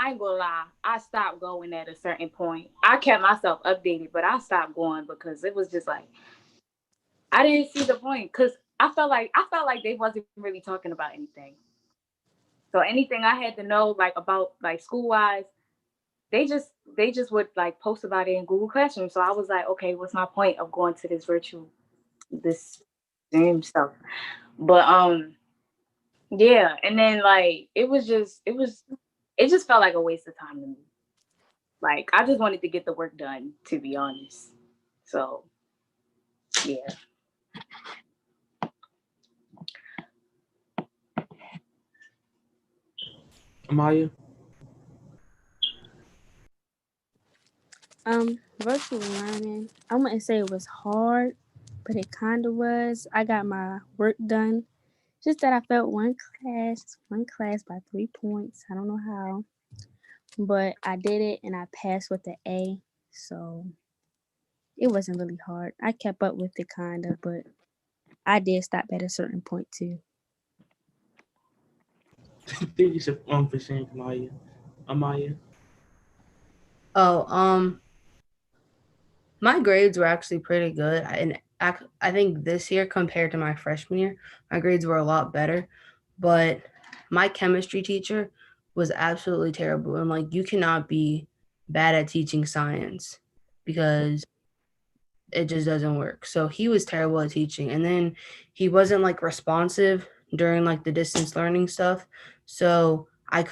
ain't gonna lie, I stopped going at a certain point. I kept myself updated, but I stopped going because it was just like I didn't see the point because I felt like they wasn't really talking about anything. So anything I had to know like about like school wise, they just would like post about it in Google Classroom. So I was like, okay, what's my point of going to this Zoom stuff? But yeah, and then like it just felt like a waste of time to me. Like I just wanted to get the work done, to be honest. So yeah. Amaya? Virtual learning. I wouldn't say it was hard, but it kind of was. I got my work done. Just that I felt one class by 3 points. I don't know how, but I did it and I passed with the A. So it wasn't really hard. I kept up with it kind of, but I did stop at a certain point too. Thank you for sharing, Maya. Amaya. Oh, my grades were actually pretty good. I think this year compared to my freshman year, my grades were a lot better. But my chemistry teacher was absolutely terrible. And like, you cannot be bad at teaching science because it just doesn't work. So he was terrible at teaching. And then he wasn't like responsive during like the distance learning stuff. So I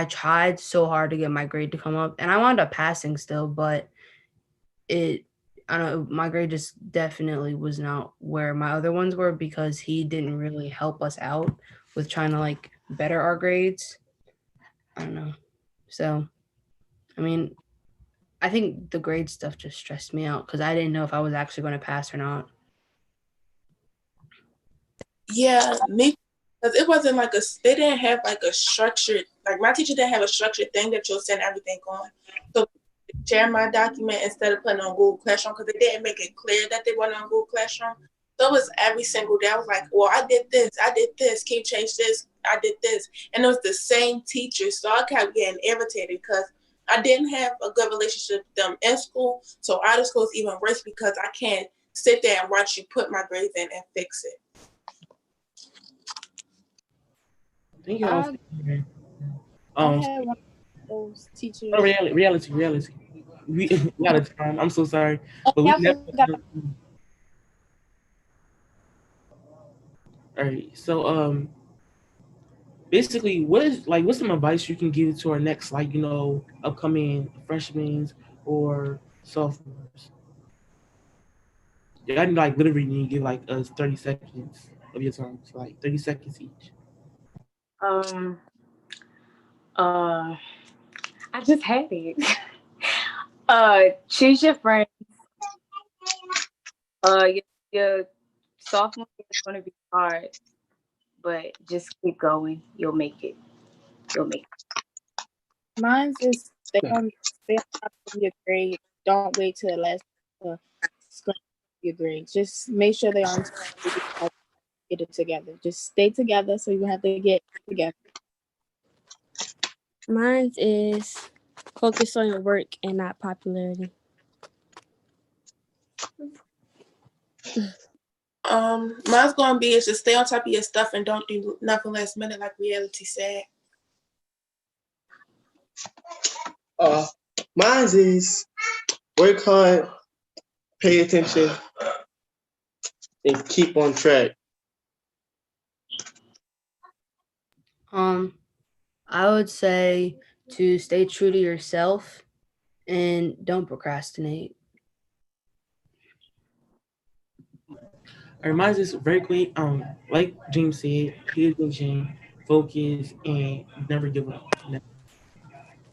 tried so hard to get my grade to come up and I wound up passing still, but it I don't know, my grade just definitely was not where my other ones were because he didn't really help us out with trying to like better our grades. I don't know. So, I mean, I think the grade stuff just stressed me out because I didn't know if I was actually going to pass or not. Yeah, me, because it wasn't like they didn't have like a structured, like my teacher didn't have a structured thing that you'll send everything on. So share my document instead of putting on Google Classroom because they didn't make it clear that they weren't on Google Classroom. So it was every single day. I was like, well, I did this, can you change this? I did this. And it was the same teacher. So I kept getting irritated because I didn't have a good relationship with them in school. So out of school is even worse because I can't sit there and watch you put my grades in and fix it. Thank you all for sharing. I had one of those teachers. Oh, reality. We out of time. I'm so sorry, but we I never. forgot. All right. So basically, what's some advice you can give to our next upcoming freshmen or sophomores? Yeah, I like literally need to give like us 30 seconds of your time. So like 30 seconds each. Um, uh, I just had it. Choose your friends. Your sophomore year is going to be hard, but just keep going. You'll make it. Mine is stay on top of your grade. Don't wait till the last to scratch your grades. Just make sure they're on time so you can get it together. Just stay together so you have to get together. Mine is focus on your work and not popularity. Mine's gonna be is to stay on top of your stuff and don't do nothing last minute, like reality said. Mine is work hard, pay attention, and keep on track. I would say to stay true to yourself and don't procrastinate. It reminds us very quick. Like James said, pay attention, focus, and never give up.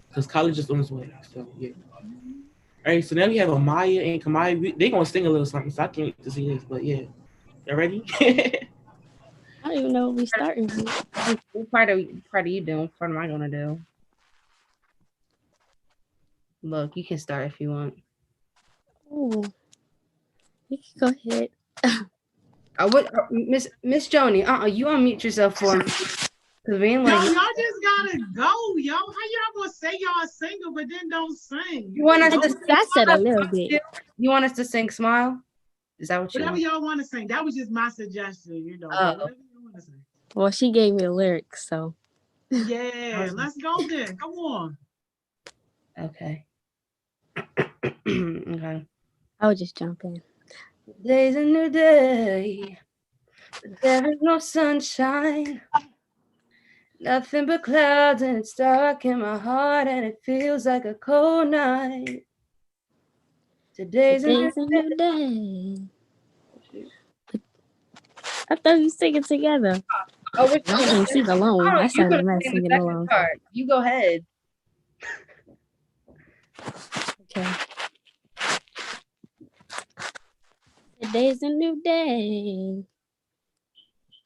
Because college is on its way. So yeah. All right. So now we have Amaya and Kamaya. They gonna sing a little something. So I can't wait to see this. But yeah, y'all ready? I don't even know what we starting with. What part are you doing? What part am I gonna do? Look, you can start if you want. Oh, you can go ahead. What, Miss Joni? You unmute yourself for me. Cause we ain't Yo, like, y'all just gotta go, yo. How y'all gonna say y'all single but then don't sing? you want us Go to sing. I said a little bit. You want us to sing "Smile"? Is that what you Whatever want? y'all want to sing. That was just my suggestion, you know. Oh. Whatever you want to sing. Well, she gave me the lyrics, so. Yeah, let's go then. Come on. Okay. Okay. I would just jump in. Today's a new day. But there is no sunshine. Nothing but clouds, and it's dark in my heart, and it feels like a cold night. Today's a new day. I thought we singing together. Oh, we're I can't sing alone. I started singing alone. You go ahead. Okay. Today's a new day.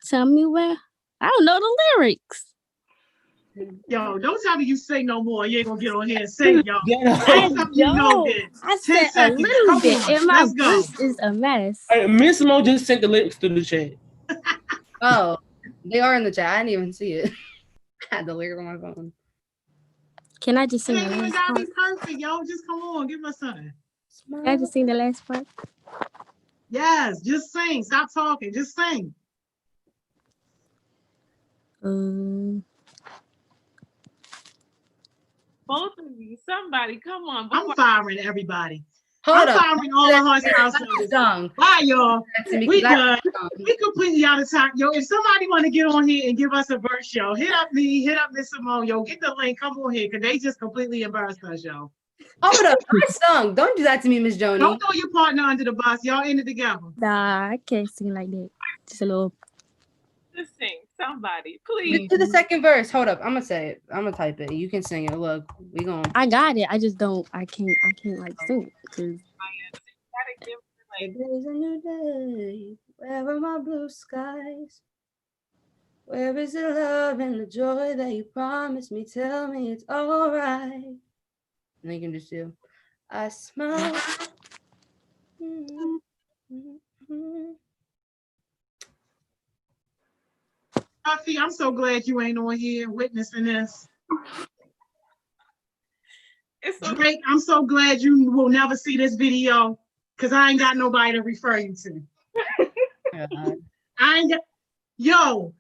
Tell me where. I don't know the lyrics. Yo, don't tell me you sing no more. You ain't gonna get on here and sing, y'all. Yeah. Say I something you know don't. then. I 10 said a seconds. little Come bit, on. and my Let's go. voice is a mess. All right, Miss Mo just sent the lyrics to the chat. Oh, they are in the chat. I didn't even see it. I had the lyric on my phone. Can I just It sing the ain't even last gotta part? be perfect, yo. Just come on, give us something. Can I just sing the last part? Yes, just sing. Stop talking. Just sing. Both of you, somebody, come on. I'm firing everybody. Hold I'm up. firing all the HeartSmiles members. Song. Bye, y'all. We Because good. We completely out of time. Yo, if somebody want to get on here and give us a verse, yo, hit up me, hit up Miss Simone, yo, get the link. Come on here, because they just completely embarrassed us, yo. Hold up. I sung. Don't do that to me, Miss Joni. Don't throw your partner under the bus. Y'all in it together. Nah, I can't sing like that. Just a little. Just sing, somebody, please. Do the second verse. Hold up. I'm gonna say it. I'm gonna type it. You can sing it. Look, we gonna. I got it. I just don't. I can't like sing it because. Gotta give her, like, There's a new day. Where are my blue skies? Where is the love and the joy that you promised me? Tell me it's all right. And then you can just do, I smile. Puffy, I'm so glad you ain't on here witnessing this. it's so Drake, I'm so glad you will never see this video because I ain't got nobody to refer you to. I ain't got, yo,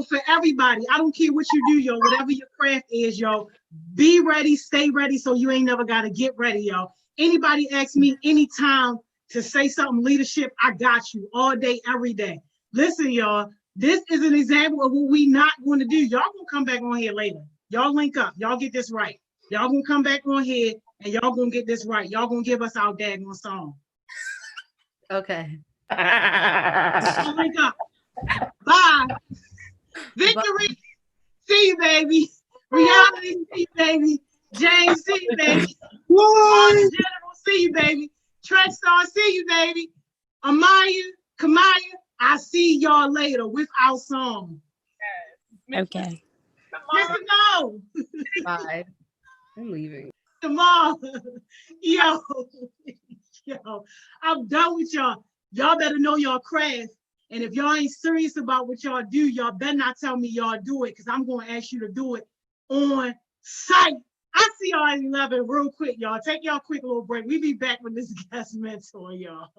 for everybody, I don't care what you do, yo, whatever your craft is, yo, be ready, stay ready, so you ain't never got to get ready, yo. Anybody ask me anytime to say something leadership, I got you all day, every day. Listen, y'all, this is an example of what we not going to do. Y'all gonna come back on here later. Y'all link up. Y'all get this right. Y'all gonna come back on here and y'all gonna get this right. Y'all gonna give us our daggone song. Okay. Y'all link up. Bye. Victory. See you, baby. Reality. See you, baby. James. See you, baby. General. See you, baby. Trek Star. See you, baby. Amaya. Kamaya. I see y'all later with our song. Okay. Mr. No. Bye. I'm leaving. Tomorrow. Yo. Yo. I'm done with y'all. Y'all better know your craft. And if y'all ain't serious about what y'all do, y'all better not tell me y'all do it, because I'm going to ask you to do it on site. I see y'all at 11 real quick, y'all. Take y'all quick little break. We be back with this guest mentor, y'all.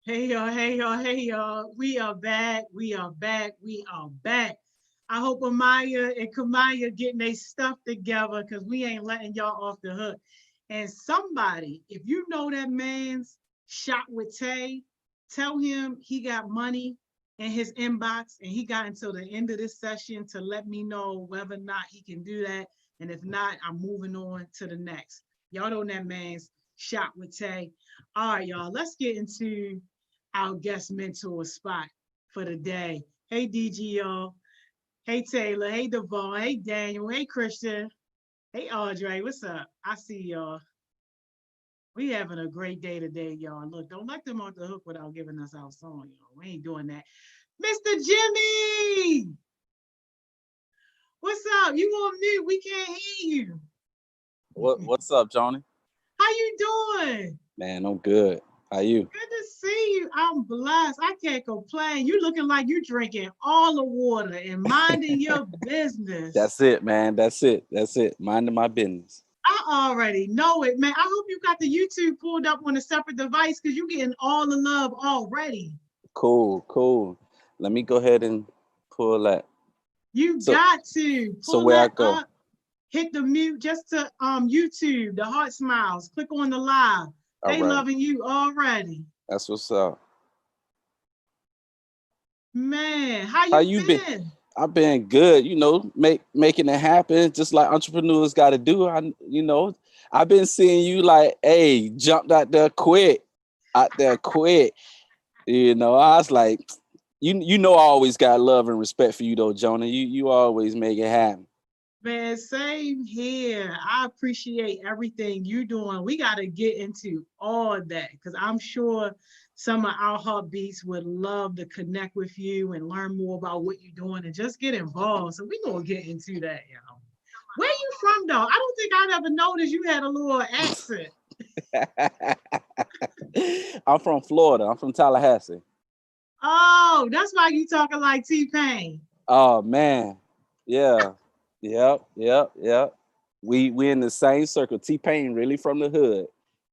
Hey y'all, hey y'all, hey y'all. We are back. We are back. We are back. I hope Amaya and Kamaya getting their stuff together because we ain't letting y'all off the hook. And somebody, if you know that man's shot with Tay, tell him he got money in his inbox and he got until the end of this session to let me know whether or not he can do that. And if not, I'm moving on to the next. Y'all know that man's shot with Tay. All right, y'all, let's get into our guest mentor spot for the day. Hey, DGO. Hey, Taylor. Hey, Devon. Hey, Daniel. Hey, Christian. Hey, Audrey. What's up? I see y'all. We having a great day today, y'all. Look, don't let them off the hook without giving us our song, y'all. We ain't doing that. Mr. Jimmy, what's up? You on mute? We can't hear you. What's up, Johnny? How you doing? Man, I'm good. How you? Good to see you. I'm blessed. I can't complain. You looking like you drinking all the water and minding your business. That's it, man. That's it. Minding my business. I already know it, man. I hope you got the YouTube pulled up on a separate device because you're getting all the love already. Cool. Let me go ahead and pull that. You got to pull where that I go? up. Hit the mute just to YouTube, the HeartSmiles. Click on the live. They loving you already. That's what's up. Man, how you been? I've been good, making it happen, just like entrepreneurs got to do. I've been seeing you like, hey, jumped out there quick. I was like, I always got love and respect for you though, Jonah. You always make it happen. Man, same here. I appreciate everything you doing. We got to get into all that because I'm sure some of our heartbeats would love to connect with you and learn more about what you're doing and just get involved. So we're going to get into that, y'all. Where you from, though? I don't think I'd ever noticed you had a little accent. I'm from Florida. I'm from Tallahassee. Oh, that's why you talking like T-Pain. Oh, man. Yeah. Yep. We in the same circle. T-Pain really from the hood.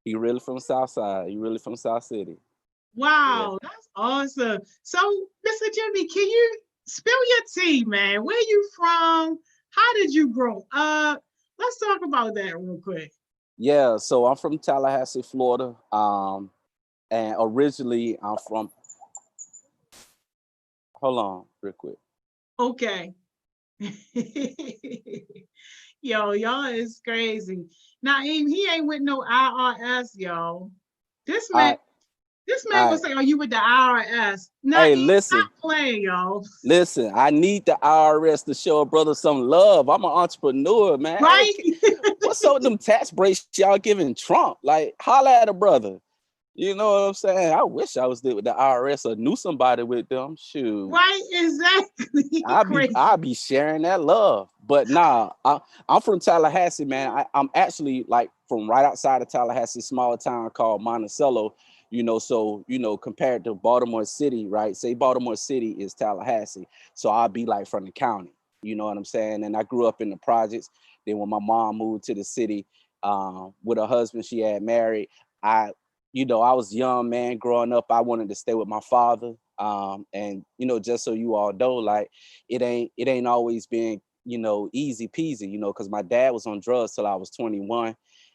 He really from South Side. He really from South City. Wow, yeah. That's awesome. So, Mr. Jimmy, can you spill your tea, man? Where you from? How did you grow up? Let's talk about that real quick. Yeah, so I'm from Tallahassee, Florida. And originally I'm from, hold on real quick. Okay. Yo, y'all is crazy. Now, he ain't with no IRS, y'all. This man will say, "Are you with the IRS?" Now, hey, listen, stop playing, y'all. Listen, I need the IRS to show a brother some love. I'm an entrepreneur, man. Right? Hey, what's up with them tax breaks y'all giving Trump? Like, holla at a brother. You know what I'm saying? I wish I was there with the IRS or knew somebody with them. Shoot. Right, exactly. I'll be sharing that love. But nah, I'm from Tallahassee, man. I'm actually like from right outside of Tallahassee, small town called Monticello. So compared to Baltimore City, right? Say Baltimore City is Tallahassee. So I'll be like from the county. You know what I'm saying? And I grew up in the projects. Then when my mom moved to the city with her husband, she had married. I was young, man, growing up. I wanted to stay with my father. And just so you all know, like it ain't always been, easy peasy, because my dad was on drugs till I was 21.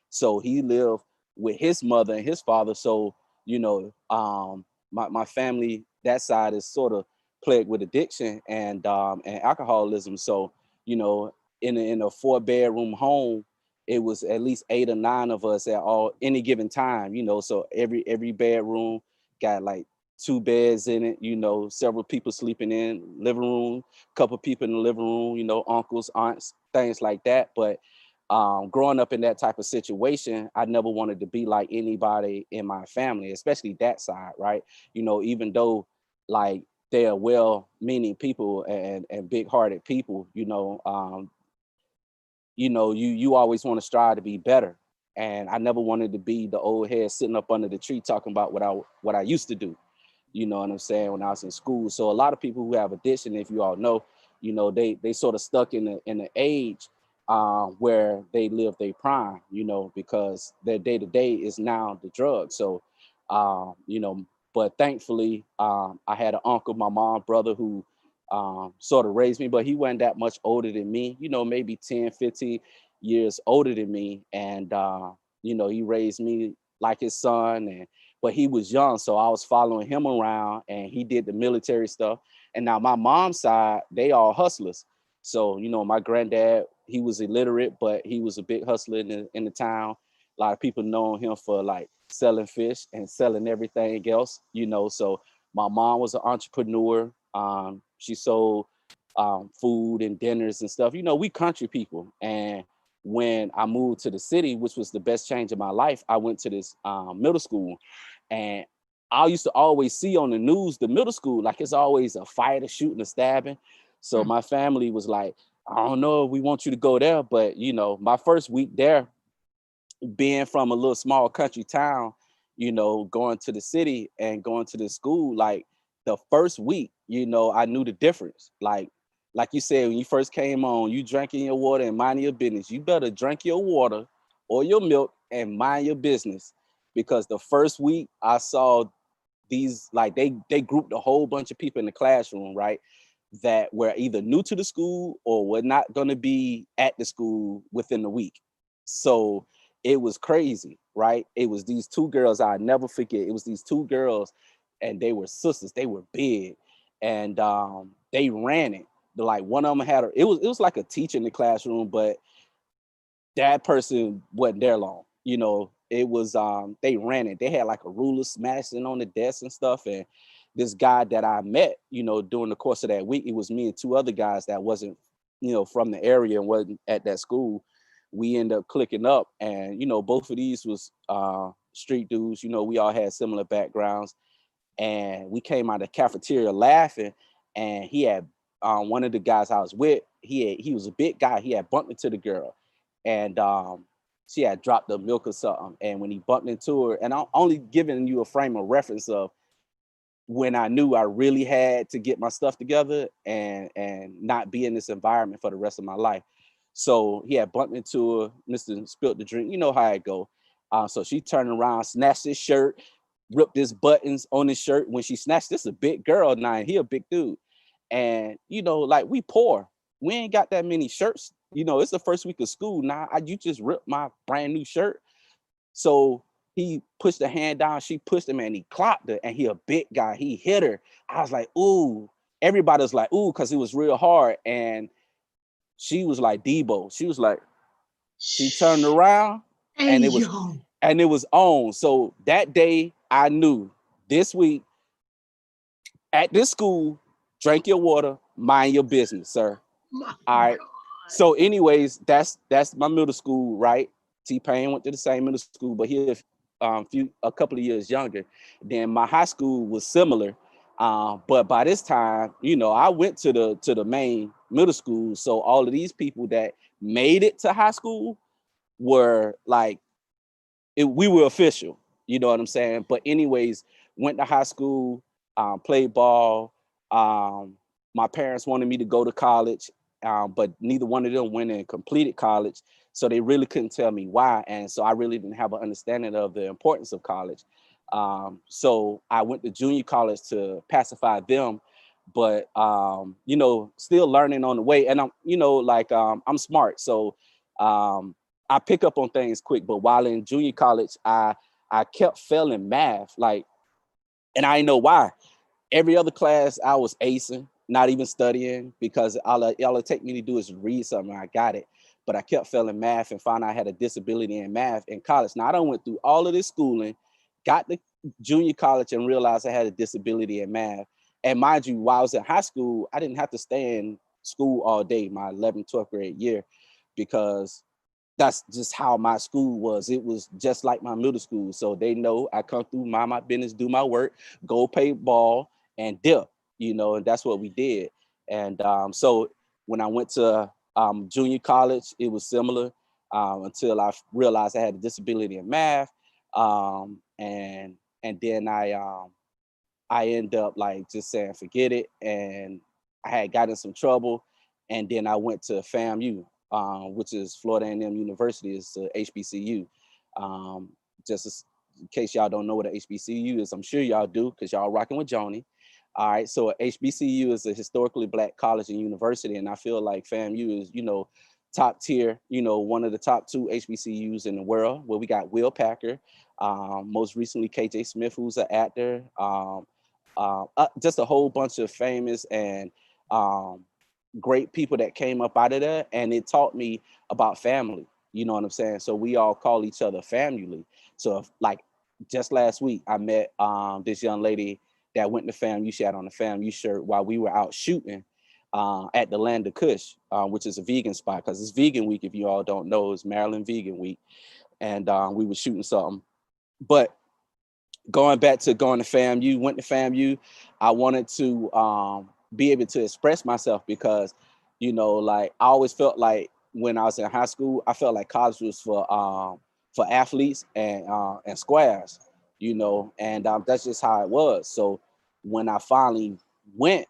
So he lived with his mother and his father. So, my family, that side is sort of plagued with addiction and alcoholism. So, in a 4-bedroom home, it was at least 8 or 9 of us at any given time, so every bedroom got like 2 beds in it, several people sleeping in living room, couple people in the living room, uncles, aunts, things like that. But growing up in that type of situation, I never wanted to be like anybody in my family, especially that side, right? Even though like they are well-meaning people and big-hearted people, you always want to strive to be better. And I never wanted to be the old head sitting up under the tree talking about what I used to do. You know what I'm saying? When I was in school. So a lot of people who have addiction, if you all know, they sort of stuck in the age where they live their prime, because their day-to-day is now the drug. So, But thankfully, I had an uncle, my mom, brother who sort of raised me, but he wasn't that much older than me, maybe 10, 15 years older than me. And, he raised me like his son. But he was young, so I was following him around, and he did the military stuff. And now my mom's side, they all hustlers. So, my granddad, he was illiterate, but he was a big hustler in the town. A lot of people know him for like selling fish and selling everything else, So my mom was an entrepreneur. She sold food and dinners and stuff. We country people. And when I moved to the city, which was the best change of my life, I went to this middle school. And I used to always see on the news, the middle school, like it's always a fight, a shooting, a stabbing. So my family was like, I don't know if we want you to go there. But, my first week there, being from a little small country town, going to the city and going to the school, like the first week, I knew the difference. Like you said, when you first came on, you drinking your water and minding your business. You better drink your water or your milk and mind your business. Because the first week I saw these, like they grouped a whole bunch of people in the classroom, right? That were either new to the school or were not going to be at the school within the week. So it was crazy, right? It was these two girls I'll never forget. It was these two girls, and they were sisters. They were big, and they ran it. Like one of them had it was like a teacher in the classroom, but that person wasn't there long. It was they ran it. They had like a ruler smashing on the desk and stuff. And this guy that I met, during the course of that week, it was me and two other guys that wasn't, from the area and wasn't at that school. We ended up clicking up, and both of these was street dudes. We all had similar backgrounds, and we came out of the cafeteria laughing. And he had one of the guys I was with, he was a big guy. He had bumped into the girl, and she had dropped the milk or something. And when he bumped into her, and I'm only giving you a frame of reference of when I knew I really had to get my stuff together and not be in this environment for the rest of my life. So he had bumped into her, Mr. Spilt the drink. You know how it go. So she turned around, snatched his shirt, ripped his buttons on his shirt. When she snatched, this is a big girl now, and he a big dude. And like we poor. We ain't got that many shirts. It's the first week of school. Now you just ripped my brand new shirt. So he pushed the hand down, she pushed him, and he clocked her. And he a big guy. He hit her. I was like, ooh. Everybody was like, ooh, because it was real hard. And she was like Debo. She was like, she turned around, Hey, and yo. it was on. So that day I knew this week at this school, drink your water, mind your business, sir. My All right. God. So, anyways, that's my middle school, right? T-Pain went to the same middle school, but he a couple of years younger. Then my high school was similar, but by this time, I went to the main middle school. So all of these people that made it to high school were like, we were official. You know what I'm saying? But anyways, went to high school, played ball. My parents wanted me to go to college, but neither one of them went and completed college. So they really couldn't tell me why. And so I really didn't have an understanding of the importance of college. So I went to junior college to pacify them, but still learning on the way. And I'm smart. So I pick up on things quick. But while in junior college, I kept failing math, and I didn't know why. Every other class I was acing, not even studying, because all it take me to do is read something. I got it. But I kept failing math and found out I had a disability in math in college. Now I done went through all of this schooling, got to junior college and realized I had a disability in math. And mind you, while I was in high school, I didn't have to stay in school all day, my 11th, 12th grade year, because that's just how my school was. It was just like my middle school. So they know I come through, mind my business, do my work, go play ball and dip, and that's what we did. And so when I went to junior college, it was similar until I realized I had a disability in math. And then I end up like just saying, forget it. And I had gotten some trouble. And then I went to FAMU, which is Florida A&M University, is HBCU. Just in case y'all don't know what a HBCU is, I'm sure y'all do because y'all rocking with Joni. All right, so HBCU is a historically Black college and university, and I feel like FAMU is, top tier, one of the top 2 HBCUs in the world, where we got Will Packer, most recently KJ Smith, who's an actor, just a whole bunch of famous and great people that came up out of there, and it taught me about family. You know what I'm saying? So we all call each other family. So if, like just last week, I met this young lady that went to FAMU. She had on a FAMU shirt while we were out shooting at the Land of Kush, which is a vegan spot, because it's vegan week. If you all don't know, it's Maryland Vegan Week, and we were shooting something. But going back to going to FAMU, went to FAMU, I wanted to be able to express myself because, like I always felt like when I was in high school, I felt like college was for athletes and squares, and that's just how it was. So when I finally went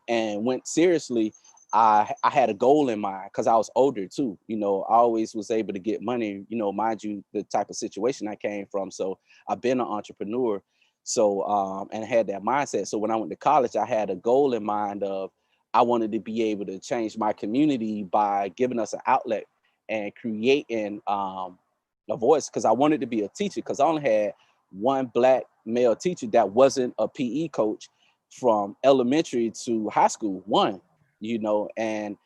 seriously, I had a goal in mind because I was older too. I always was able to get money, mind you, the type of situation I came from. So I've been an entrepreneur. So, and had that mindset. So when I went to college, I had a goal in mind of, I wanted to be able to change my community by giving us an outlet and creating a voice. Cause I wanted to be a teacher, cause I only had one Black male teacher that wasn't a PE coach from elementary to high school, and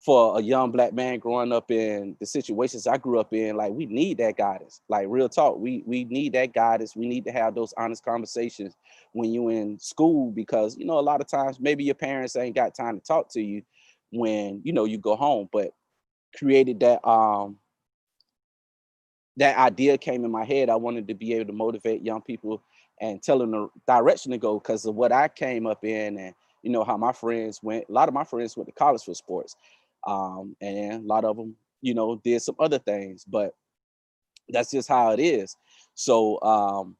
for a young Black man growing up in the situations I grew up in, like we need that guidance. Like real talk, we need that guidance. We need to have those honest conversations when you're in school, because a lot of times maybe your parents ain't got time to talk to you when you go home. But created that idea came in my head. I wanted to be able to motivate young people and tell them the direction to go because of what I came up in, and how my friends went. A lot of my friends went to college for sports, and a lot of them, did some other things. But that's just how it is. So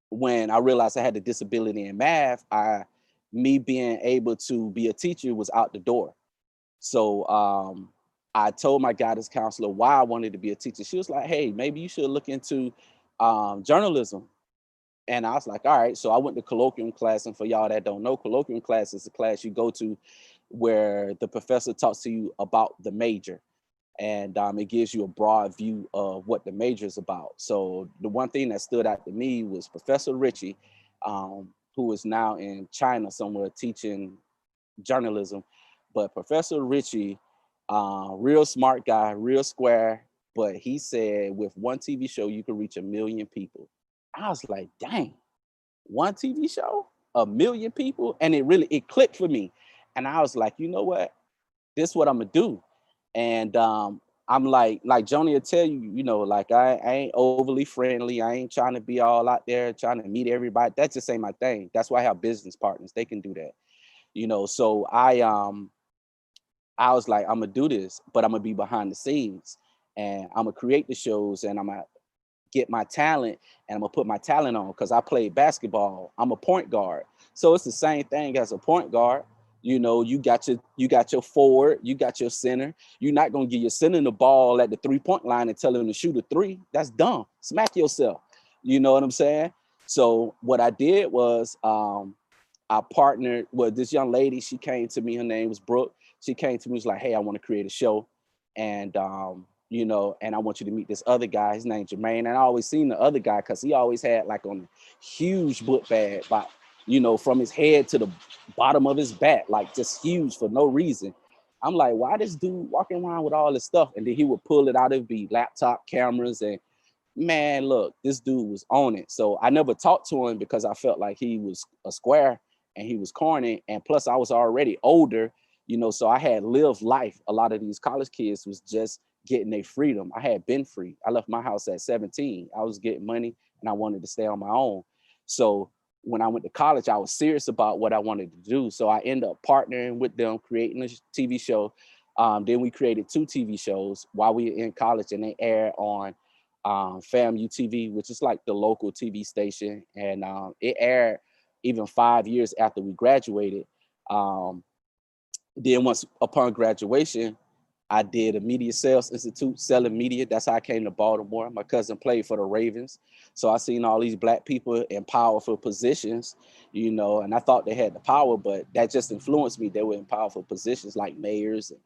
when I realized I had a disability in math, me being able to be a teacher was out the door. So I told my guidance counselor why I wanted to be a teacher. She was like, hey, maybe you should look into journalism. And I was like, all right. So I went to colloquium class. And for y'all that don't know, colloquium class is a class you go to where the professor talks to you about the major. And it gives you a broad view of what the major is about. So the one thing that stood out to me was Professor Ritchie, who is now in China somewhere teaching journalism. But Professor Ritchie, real smart guy, real square, but he said with one TV show, you can reach 1 million people. I was like, dang, one TV show, 1 million people? And it clicked for me. And I was like, you know what? This is what I'm gonna do. And I'm like Joni will tell you, like I ain't overly friendly. I ain't trying to be all out there trying to meet everybody. That just ain't my thing. That's why I have business partners. They can do that. So I was like, I'm gonna do this, but I'm gonna be behind the scenes and I'm gonna create the shows and I'm gonna get my talent and I'm gonna put my talent on because I played basketball. I'm a point guard. So it's the same thing as a point guard. You got your forward, you got your center. You're not gonna give your center the ball at the 3-point line and tell him to shoot a 3. That's dumb. Smack yourself. You know what I'm saying? So what I did was I partnered with this young lady. She came to me, her name was Brooke. She came to me, was like, hey, I want to create a show. And and I want you to meet this other guy. His name's Jermaine. And I always seen the other guy because he always had like on a huge book bag, but from his head to the bottom of his back, like just huge for no reason. I'm like, why this dude walking around with all this stuff? And then he would pull it out. It'd be laptop cameras. And man, look, this dude was on it. So I never talked to him because I felt like he was a square and he was corny. And plus I was already older, so I had lived life. A lot of these college kids was just getting their freedom. I had been free. I left my house at 17. I was getting money and I wanted to stay on my own. So when I went to college, I was serious about what I wanted to do. So I ended up partnering with them, creating a TV show. Then we created 2 TV shows while we were in college, and they aired on FAMU TV, which is like the local TV station. And it aired even 5 years after we graduated. Then once upon graduation, I did a media sales institute selling media. That's how I came to Baltimore. My cousin played for the Ravens. So I seen all these black people in powerful positions, you know, and I thought they had the power, but that just influenced me. They were in powerful positions like mayors and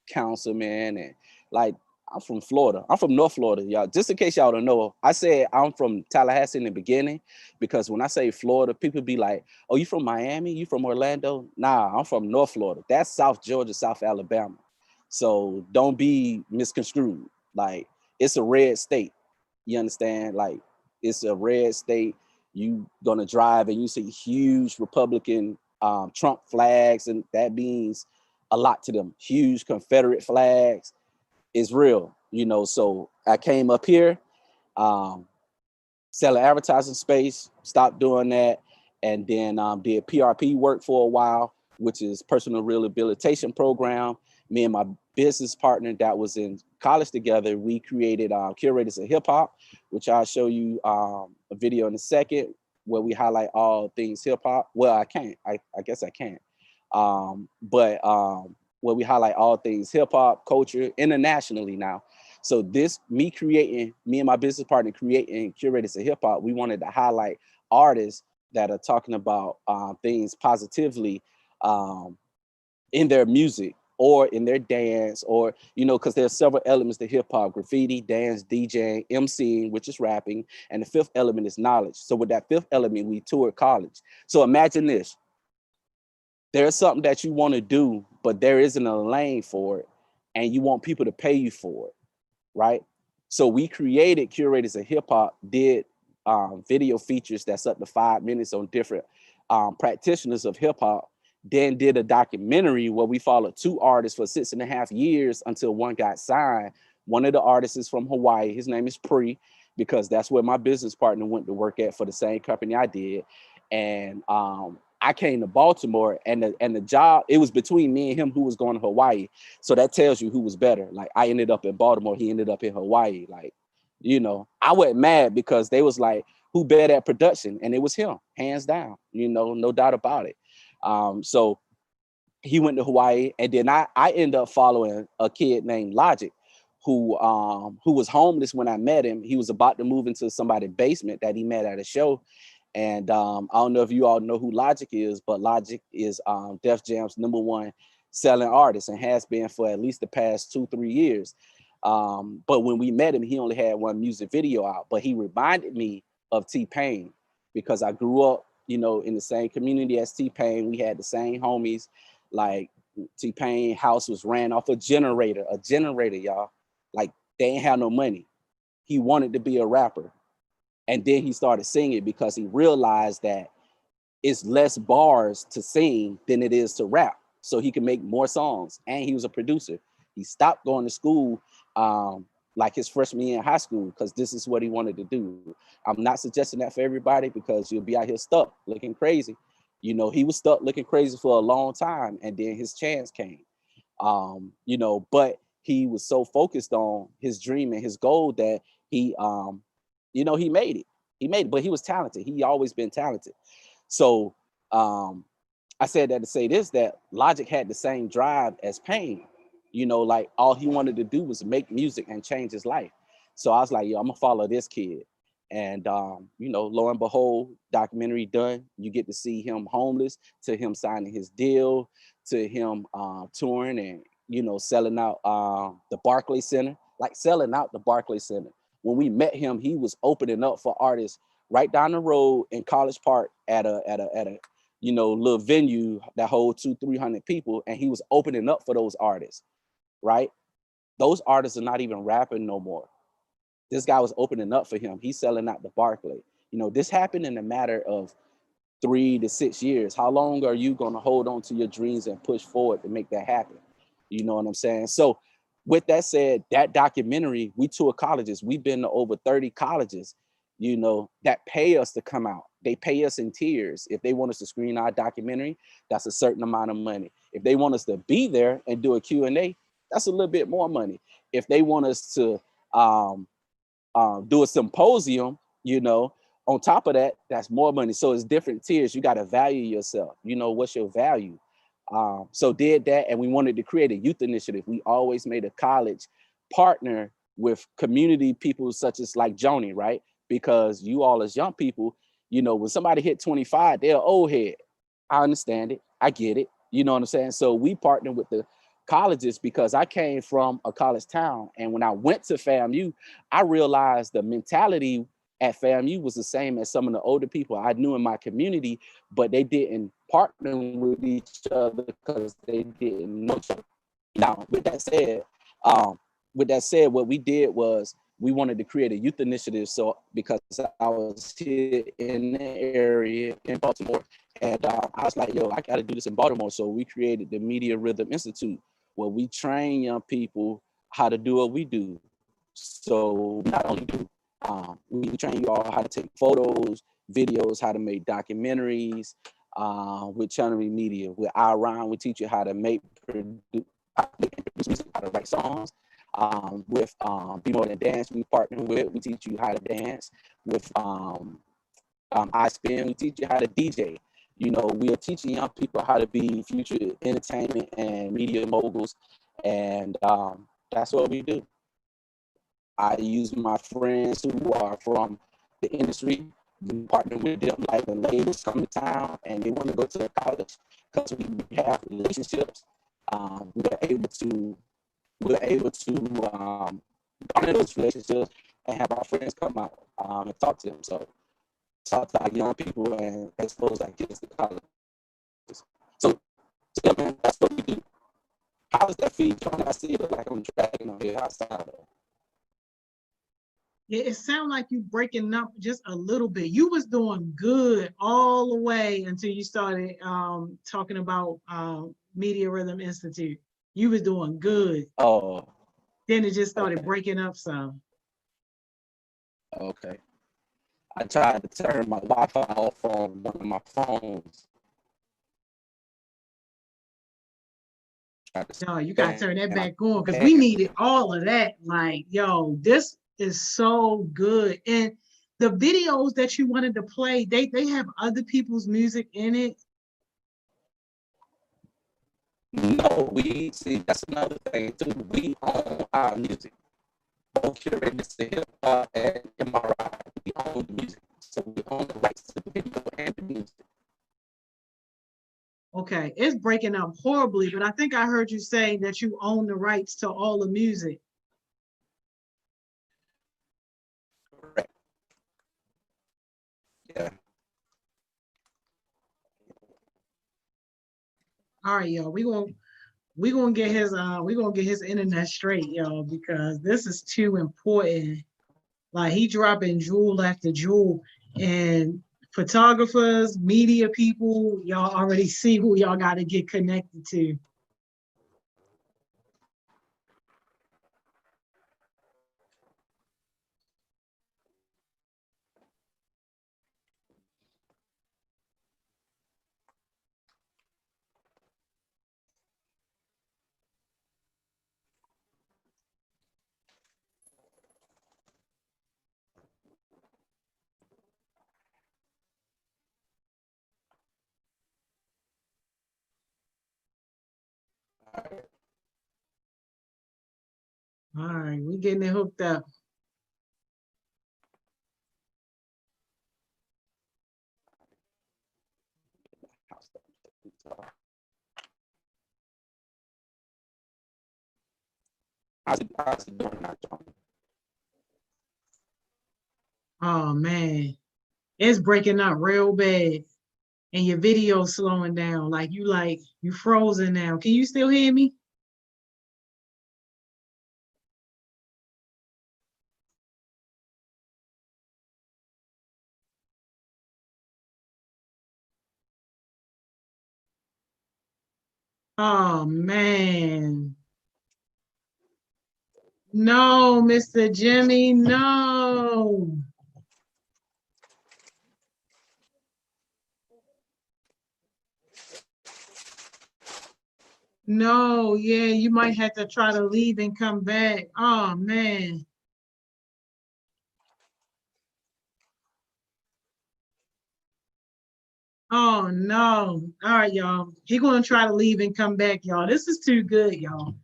councilmen and like I'm from Florida. I'm from North Florida, y'all. Just in case y'all don't know, I said I'm from Tallahassee in the beginning because when I say Florida, people be like, oh, you from Miami? You from Orlando? Nah, I'm from North Florida. That's South Georgia, South Alabama. So don't be misconstrued. Like it's a red state. You understand? Like it's a red state. You gonna drive and you see huge Republican Trump flags, and that means a lot to them. Huge Confederate flags is real, you know. So I came up here, selling advertising space, stopped doing that, and then did PRP work for a while, which is personal rehabilitation program. Me and my business partner that was in college together, we created Curators of Hip Hop, which I'll show you a video in a second where we highlight all things hip hop. Well, I can't. I guess I can't. But where we highlight all things hip hop culture internationally now. So this, me and my business partner creating Curators of Hip Hop, we wanted to highlight artists that are talking about things positively in their music or in their dance, or, you know, because there's several elements to hip hop: graffiti, dance, DJing, MCing, which is rapping, and the fifth element is knowledge. So with that fifth element, we toured college. So imagine this. There's something that you want to do, but there isn't a lane for it, and you want people to pay you for it, right? So we created Curators of Hip Hop, did video features that's up to 5 minutes on different practitioners of hip hop, then did a documentary where we followed 2 artists for 6.5 years until one got signed. One of the artists is from Hawaii. His name is Pre, because that's where my business partner went to work at for the same company I did. And I came to Baltimore, and the job, it was between me and him who was going to Hawaii. So that tells you who was better. Like I ended up in Baltimore, he ended up in Hawaii. Like, you know, I wasn't mad because they was like, who better at production? And it was him, hands down, you know, no doubt about it. So he went to Hawaii, and then I ended up following a kid named Logic, who was homeless when I met him. He was about to move into somebody's basement that he met at a show. And I don't know if you all know who Logic is, but Logic is Def Jam's #1 selling artist and has been for at least the past 2-3 years. But when we met him, he only had one music video out, but he reminded me of T-Pain because I grew up, you know, in the same community as T-Pain. We had the same homies. Like T-Pain house was ran off a generator, y'all. Like they ain't have no money. He wanted to be a rapper. And then he started singing because he realized that it's less bars to sing than it is to rap. So he can make more songs. And he was a producer. He stopped going to school like his freshman year in high school because this is what he wanted to do. I'm not suggesting that for everybody because you'll be out here stuck looking crazy. You know, he was stuck looking crazy for a long time, and then his chance came. You know, but he was so focused on his dream and his goal that he you know, he made it. He made it, but he was talented. He always been talented. So I said that to say this, that Logic had the same drive as Pain. You know, like all he wanted to do was make music and change his life. So I was like, yo, I'm gonna follow this kid. And you know, lo and behold, documentary done. You get to see him homeless, to him signing his deal, to him touring and, you know, selling out the Barclays Center, like selling out the Barclays Center. When we met him, he was opening up for artists right down the road in College Park at a you know, little venue that holds 200-300 people, and he was opening up for those artists, right? Those artists are not even rapping no more. This guy was opening up for him. He's selling out the Barclay. You know, this happened in a matter of 3 to 6 years. How long are you going to hold on to your dreams and push forward to make that happen? You know what I'm saying? So with that said, that documentary, we tour colleges. We've been to over 30 colleges, you know, that pay us to come out. They pay us in tiers. If they want us to screen our documentary, that's a certain amount of money. If they want us to be there and do a Q&A, that's a little bit more money. If they want us to do a symposium, you know, on top of that, that's more money. So it's different tiers. You got to value yourself. You know, what's your value? So did that, and we wanted to create a youth initiative. We always made a college partner with community people such as like Joni, right? Because you all as young people, you know, when somebody hit 25, they're old head. I understand it. I get it. You know what I'm saying? So we partnered with the colleges because I came from a college town. And when I went to FAMU, I realized the mentality at FAMU was the same as some of the older people I knew in my community, but they didn't partner with each other because they didn't know each other. Now, with that said, what we did was we wanted to create a youth initiative. So because I was here in the area in Baltimore, and I was like, yo, I got to do this in Baltimore. So we created the Media Rhythm Institute, where we train young people how to do what we do. So we not only do, we train you all how to take photos, videos, how to make documentaries, with Channel Media. With Iron, we teach you how to produce music, how to write songs. With Be More Than Dance, we partner with, we teach you how to dance. With I Spin, we teach you how to DJ. You know, we are teaching young people how to be future entertainment and media moguls, and that's what we do. I use my friends who are from the industry, we partner with them, like the ladies come to town and they want to go to the college because we have relationships. We're able to honor those relationships and have our friends come out and talk to them. So talk to our young people and expose our kids to college. So yeah, man, that's what we do. How does that feel? I see it like I'm dragging on here outside. Yeah, it sounds like you breaking up just a little bit. You was doing good all the way until you started talking about Media Rhythm Institute. You was doing good. Oh. Then it just started breaking up some. Okay. I tried to turn my Wi-Fi off on one of my phones. No, you gotta turn that back on because we needed all of that. Like, yo, this is so good. And the videos that you wanted to play, they have other people's music in it. No, we see that's another thing too. We own our music. Both curators to hip hop and MRI. We own the music. So we own the rights to the video and the music. Okay, it's breaking up horribly, but I think I heard you say that you own the rights to all the music. Correct. Yeah. All right, y'all. We gonna get his internet straight, y'all, because this is too important. Like he dropping jewel after jewel, and photographers, media people, y'all already see who y'all got to get connected to. All right, we getting it hooked up. Oh man, it's breaking up real bad, and your video slowing down. Like you frozen now. Can you still hear me? Oh man. No, Mr. Jimmy, no. No, yeah, you might have to try to leave and come back. Oh man. Oh no. All right, y'all. He gonna try to leave and come back, y'all. This is too good, y'all.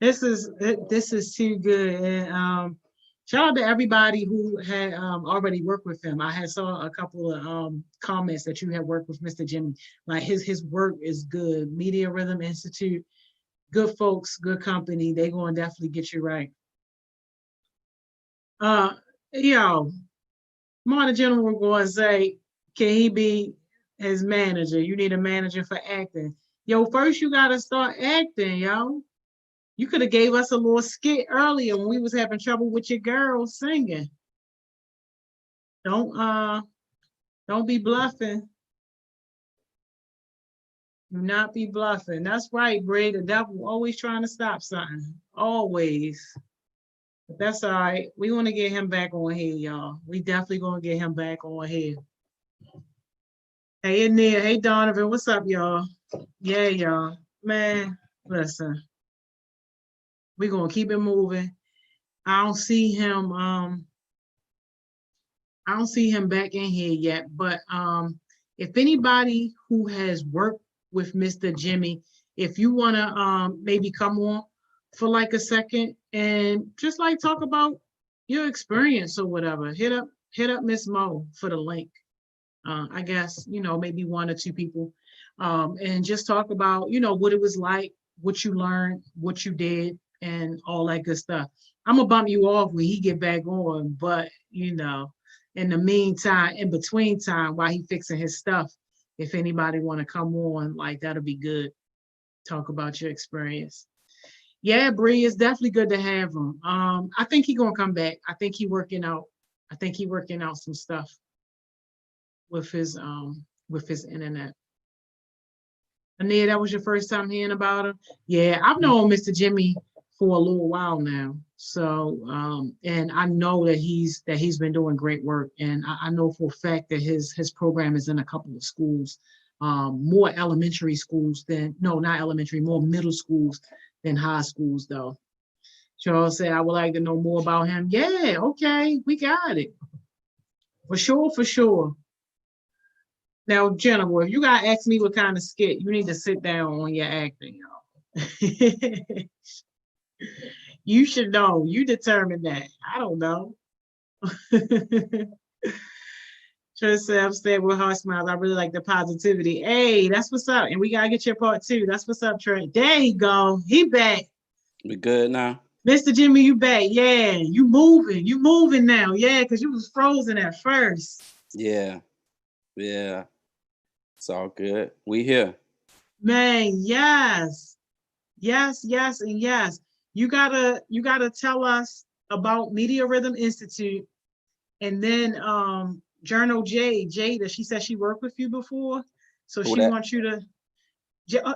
This is too good. And shout out to everybody who had already worked with him. I had saw a couple of comments that you had worked with Mr. Jimmy. Like his work is good. Media Rhythm Institute, good folks, good company. They gonna definitely get you right. Uh yo, Marta General going to say, can he be his manager? You need a manager for acting. Yo, first you gotta start acting, yo. You could have gave us a little skit earlier when we was having trouble with your girls singing. Don't don't be bluffing. Do not be bluffing. That's right, Bray. The devil always trying to stop something. Always. But that's all right. We want to get him back on here, y'all. We definitely gonna get him back on here. Hey, Nia. Hey, Donovan. What's up, y'all? Yeah, y'all. Man, listen. We're gonna keep it moving. I don't see him. I don't see him back in here yet. But if anybody who has worked with Mr. Jimmy, if you wanna maybe come on for like a second and just like talk about your experience or whatever, hit up Miss Mo for the link. I guess, maybe one or two people, and just talk about, what it was like, what you learned, what you did, and all that good stuff. I'm gonna bump you off when he get back on, but in the meantime, in between time, while he fixing his stuff, if anybody want to come on, like that'll be good. Talk about your experience. Yeah, Bree, it's definitely good to have him. I think he gonna come back. I think he working out. I think he working out some stuff with his internet. Anita, that was your first time hearing about him? Yeah, I've known Mr. Jimmy for a little while now. So and I know that he's been doing great work. And I know for a fact that his program is in a couple of schools, more elementary schools than not elementary, more middle schools than high schools though. Charles said, I would like to know more about him. Yeah, okay, we got it. For sure, for sure. Now, Jennifer, if you gotta ask me what kind of skit, you need to sit down on your acting, y'all. You should know. You determine that. I don't know. Just say I'm staying with HeartSmiles. I really like the positivity. Hey, that's what's up. And we gotta get your part two. That's what's up, Trey. There you go. He back. We good now? Mr. Jimmy, you back. Yeah, you moving. You moving now. Yeah, because you was frozen at first. Yeah. Yeah. It's all good. We here. Man, yes. Yes, yes, and yes. You gotta tell us about Media Rhythm Institute, and then Journal Jada. She said she worked with you before, so Who she that? wants you to.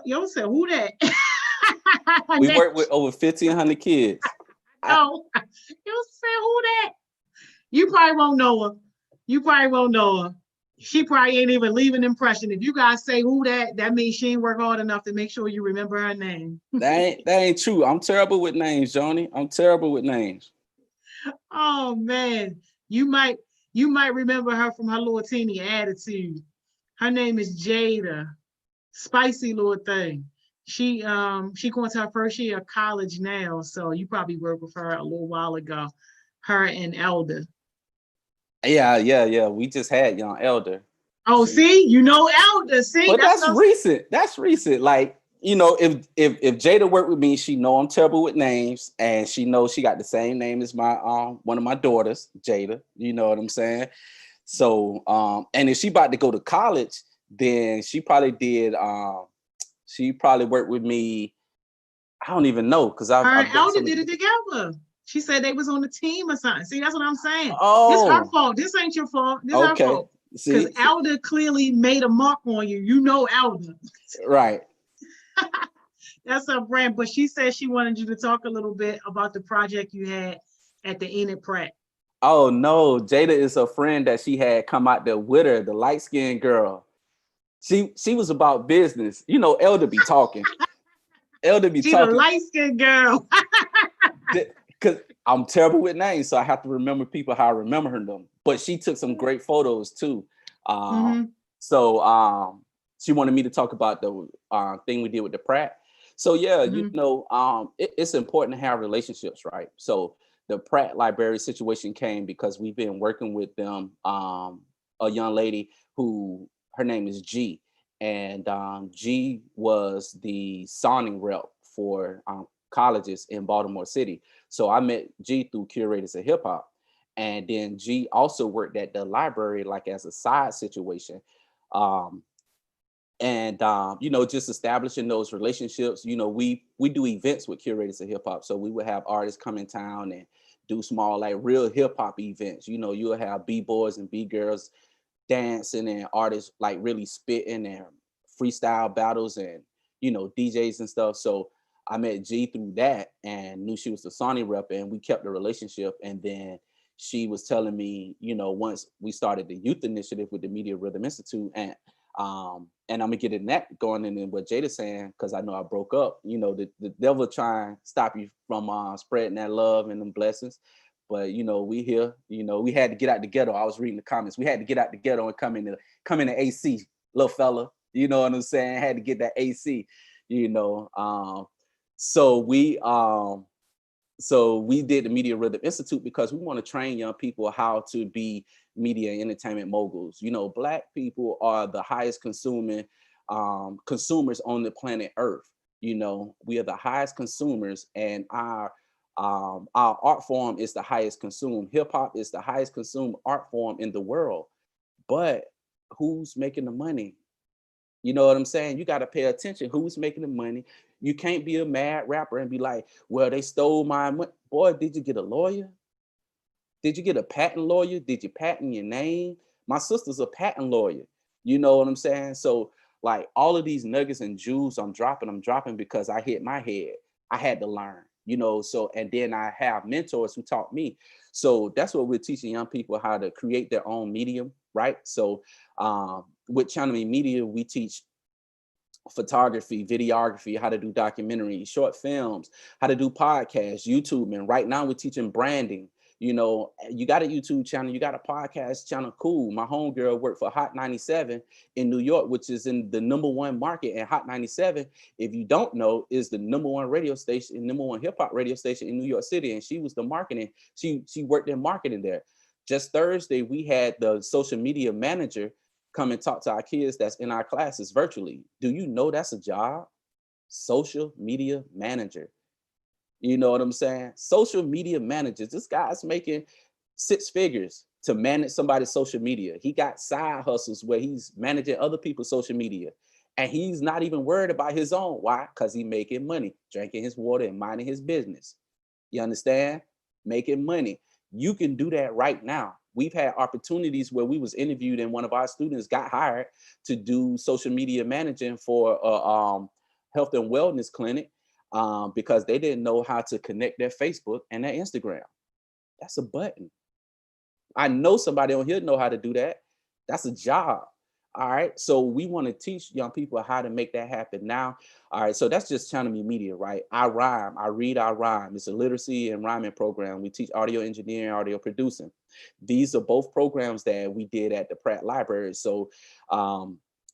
Yo said, who that? We work with over 1,500 kids. No, you said who that? You probably won't know her. You probably won't know her. She probably ain't even leave an impression. If you guys say who that means she ain't work hard enough to make sure you remember her name. That ain't true. I'm terrible with names, Johnny. I'm terrible with names. Oh man, you might remember her from her little teeny attitude. Her name is Jada. Spicy little thing. She going to her first year of college now, so you probably worked with her a little while ago. Her and Elder. Yeah. We just had young Elder. Oh, see, you know Elder. See, but that's recent. That's recent. Like, if Jada worked with me, she know I'm terrible with names, and she knows she got the same name as my one of my daughters, Jada. You know what I'm saying? So and if she about to go to college, then she probably did. She probably worked with me. I don't even know because her and Elder did it together. She said they was on the team or something. See, that's what I'm saying. Oh, this her fault. This ain't your fault. This her fault. Because Elder clearly made a mark on you. You know Elder. Right. That's her brand. But she said she wanted you to talk a little bit about the project you had at the Enid Pratt. Oh no, Jada is a friend that she had come out there with her, the light-skinned girl. She was about business. Elder be talking. Elder be talking. She's a light-skinned girl. Because I'm terrible with names, so I have to remember people how I remember them. But she took some great photos too. So she wanted me to talk about the thing we did with the Pratt. So yeah, you know, it's important to have relationships, right? So the Pratt Library situation came because we've been working with them, a young lady who her name is G, and G was the signing rep for colleges in Baltimore City. So I met G through Curators of Hip Hop, and then G also worked at the library like as a side situation. Um, and you know, just establishing those relationships. You know, we do events with Curators of Hip Hop, so we would have artists come in town and do small like real hip hop events. You know, you'll have b-boys and b-girls dancing and artists like really spitting and freestyle battles and, you know, DJs and stuff. So I met G through that and knew she was the Sony rep, and we kept the relationship. And then she was telling me, you know, once we started the youth initiative with the Media Rhythm Institute, and I'm gonna get in that going in what Jada's saying, because I know I broke up. You know, the devil try and stop you from spreading that love and them blessings. But you know, we here, you know, we had to get out the ghetto. I was reading the comments. We had to get out the ghetto and come into AC, little fella. You know what I'm saying? Had to get that AC, you know. So we did the Media Rhythm Institute because we want to train young people how to be media and entertainment moguls. You know, Black people are the highest consumers on the planet Earth. You know, we are the highest consumers, and our art form is the highest consumed. Hip hop is the highest consumed art form in the world. But who's making the money? You know what I'm saying? You got to pay attention. Who's making the money? You can't be a mad rapper and be like, well, they stole my money. Boy, did you get a lawyer? Did you get a patent lawyer? Did you patent your name? My sister's a patent lawyer. You know what I'm saying? So like all of these nuggets and jewels I'm dropping because I hit my head. I had to learn, you know, so, and then I have mentors who taught me. So that's what we're teaching young people, how to create their own medium, right? So with Channel Me Media, we teach photography, videography, how to do documentaries, short films, how to do podcasts, YouTube. And right now we're teaching branding. You know, you got a YouTube channel, you got a podcast channel, cool. My homegirl worked for Hot 97 in New York, which is in the #1 market. And Hot 97, if you don't know, is the #1 radio station, #1 hip hop radio station in New York City. And she was the marketing, she worked in marketing there. Just Thursday, we had the social media manager come and talk to our kids that's in our classes virtually. Do you know that's a job? Social media manager. You know what I'm saying? Social media managers. This guy's making 6 figures to manage somebody's social media. He got side hustles where he's managing other people's social media. And he's not even worried about his own. Why? Because he's making money, drinking his water and minding his business. You understand? Making money. You can do that right now. We've had opportunities where we was interviewed and one of our students got hired to do social media managing for a health and wellness clinic because they didn't know how to connect their Facebook and their Instagram. That's a button. I know somebody on here know how to do that. That's a job. All right. So we want to teach young people how to make that happen now. All right. So that's just Channel Me Media, right? I rhyme. I read, I rhyme. It's a literacy and rhyming program. We teach audio engineering, audio producing. These are both programs that we did at the Pratt Library. So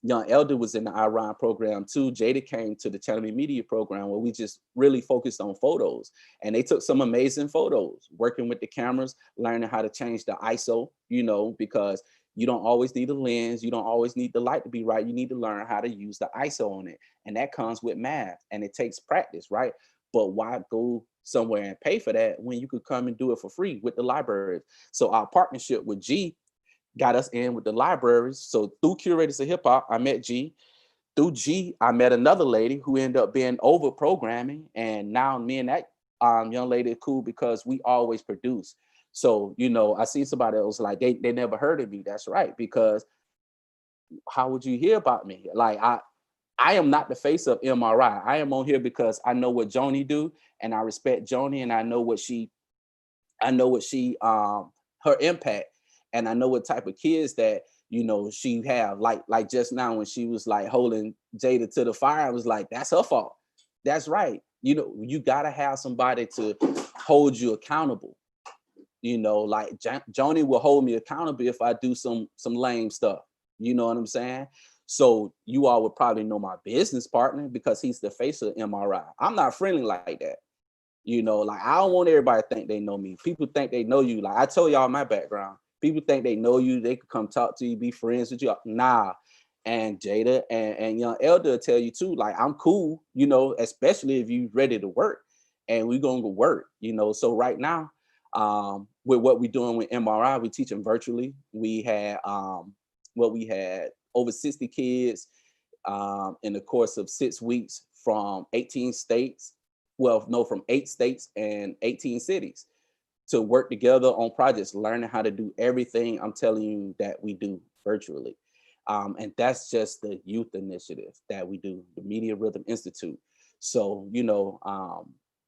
Young Elder was in the I Rhyme program too. Jada came to the Channel Me Media program where we just really focused on photos. And they took some amazing photos, working with the cameras, learning how to change the ISO, you know, because you don't always need a lens. You don't always need the light to be right. You need to learn how to use the ISO on it. And that comes with math and it takes practice, right? But why go somewhere and pay for that when you could come and do it for free with the libraries? So our partnership with G got us in with the libraries. So through Curators of Hip Hop, I met G. Through G, I met another lady who ended up being over programming. And now me and that young lady are cool because we always produce. So, you know, I see somebody else like they never heard of me. That's right. Because how would you hear about me? Like I am not the face of MRI. I am on here because I know what Joni do and I respect Joni and I know what she her impact. And I know what type of kids that, you know, she have, like just now when she was like holding Jada to the fire, I was like, that's her fault. That's right. You know, you gotta have somebody to hold you accountable. You know, like Joni will hold me accountable if I do some lame stuff. You know what I'm saying? So you all would probably know my business partner because he's the face of MRI. I'm not friendly like that. You know, like I don't want everybody to think they know me. People think they know you. Like I told y'all my background. People think they know you. They could come talk to you, be friends with you. Nah. And Jada and young Elder tell you too, like I'm cool, you know, especially if you ready to work and we gonna go work, you know. So right now, with what we're doing with MRI, we teaching virtually. We had we had over 60 kids in the course of 6 weeks from 18 states. Well, no, from 8 states and 18 cities to work together on projects, learning how to do everything I'm telling you that we do virtually. And that's just the youth initiative that we do, the Media Rhythm Institute. So, you know,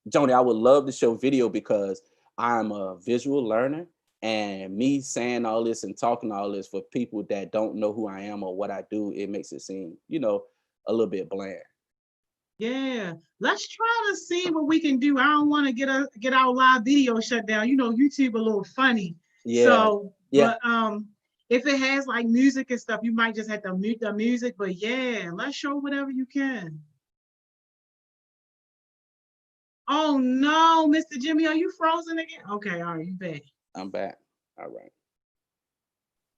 Joni, I would love to show video because I'm a visual learner, and me saying all this and talking all this for people that don't know who I am or what I do, it makes it seem, you know, a little bit bland. Yeah, let's try to see what we can do. I don't want to get our live video shut down. You know, YouTube a little funny. Yeah. So, Yeah. but if it has like music and stuff, you might just have to mute the music. But yeah, let's show whatever you can. Oh no, Mr. Jimmy, are you frozen again? Okay, all right, you back. I'm back. All right.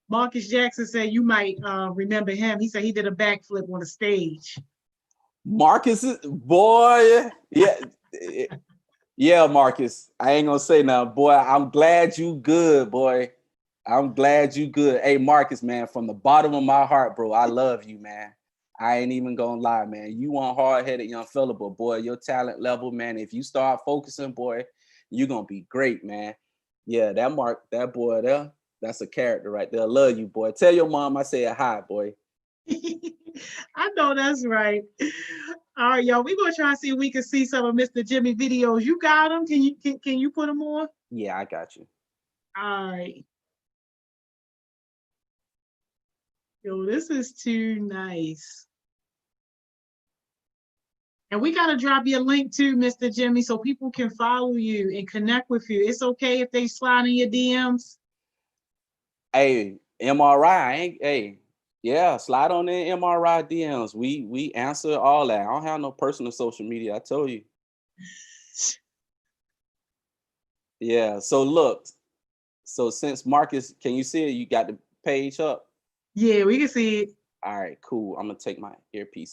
Marcus Jackson said you might remember him. He said he did a backflip on the stage. Marcus, boy, yeah, Marcus. I ain't gonna say nothing, boy. I'm glad you good, boy. I'm glad you good. Hey, Marcus, man, from the bottom of my heart, bro, I love you, man. I ain't even gonna lie, man. You one hard-headed young fella, but boy, your talent level, man, if you start focusing, boy, you're gonna be great, man. Yeah, that boy there, that's a character right there. Love you, boy. Tell your mom I said hi, boy. I know that's right. All right, y'all. We're gonna try and see if we can see some of Mr. Jimmy videos. You got them? Can you put them on? Yeah, I got you. All right. Yo, this is too nice. And we gotta drop your link too, Mr. Jimmy, so people can follow you and connect with you. It's okay if they slide in your DMs. Hey, MRI, hey, yeah, slide on in MRI DMs. We answer all that. I don't have no personal social media. I told you. Yeah. So look. So since Marcus, can you see it? You got the page up? Yeah, we can see it. All right, cool. I'm gonna take my earpiece.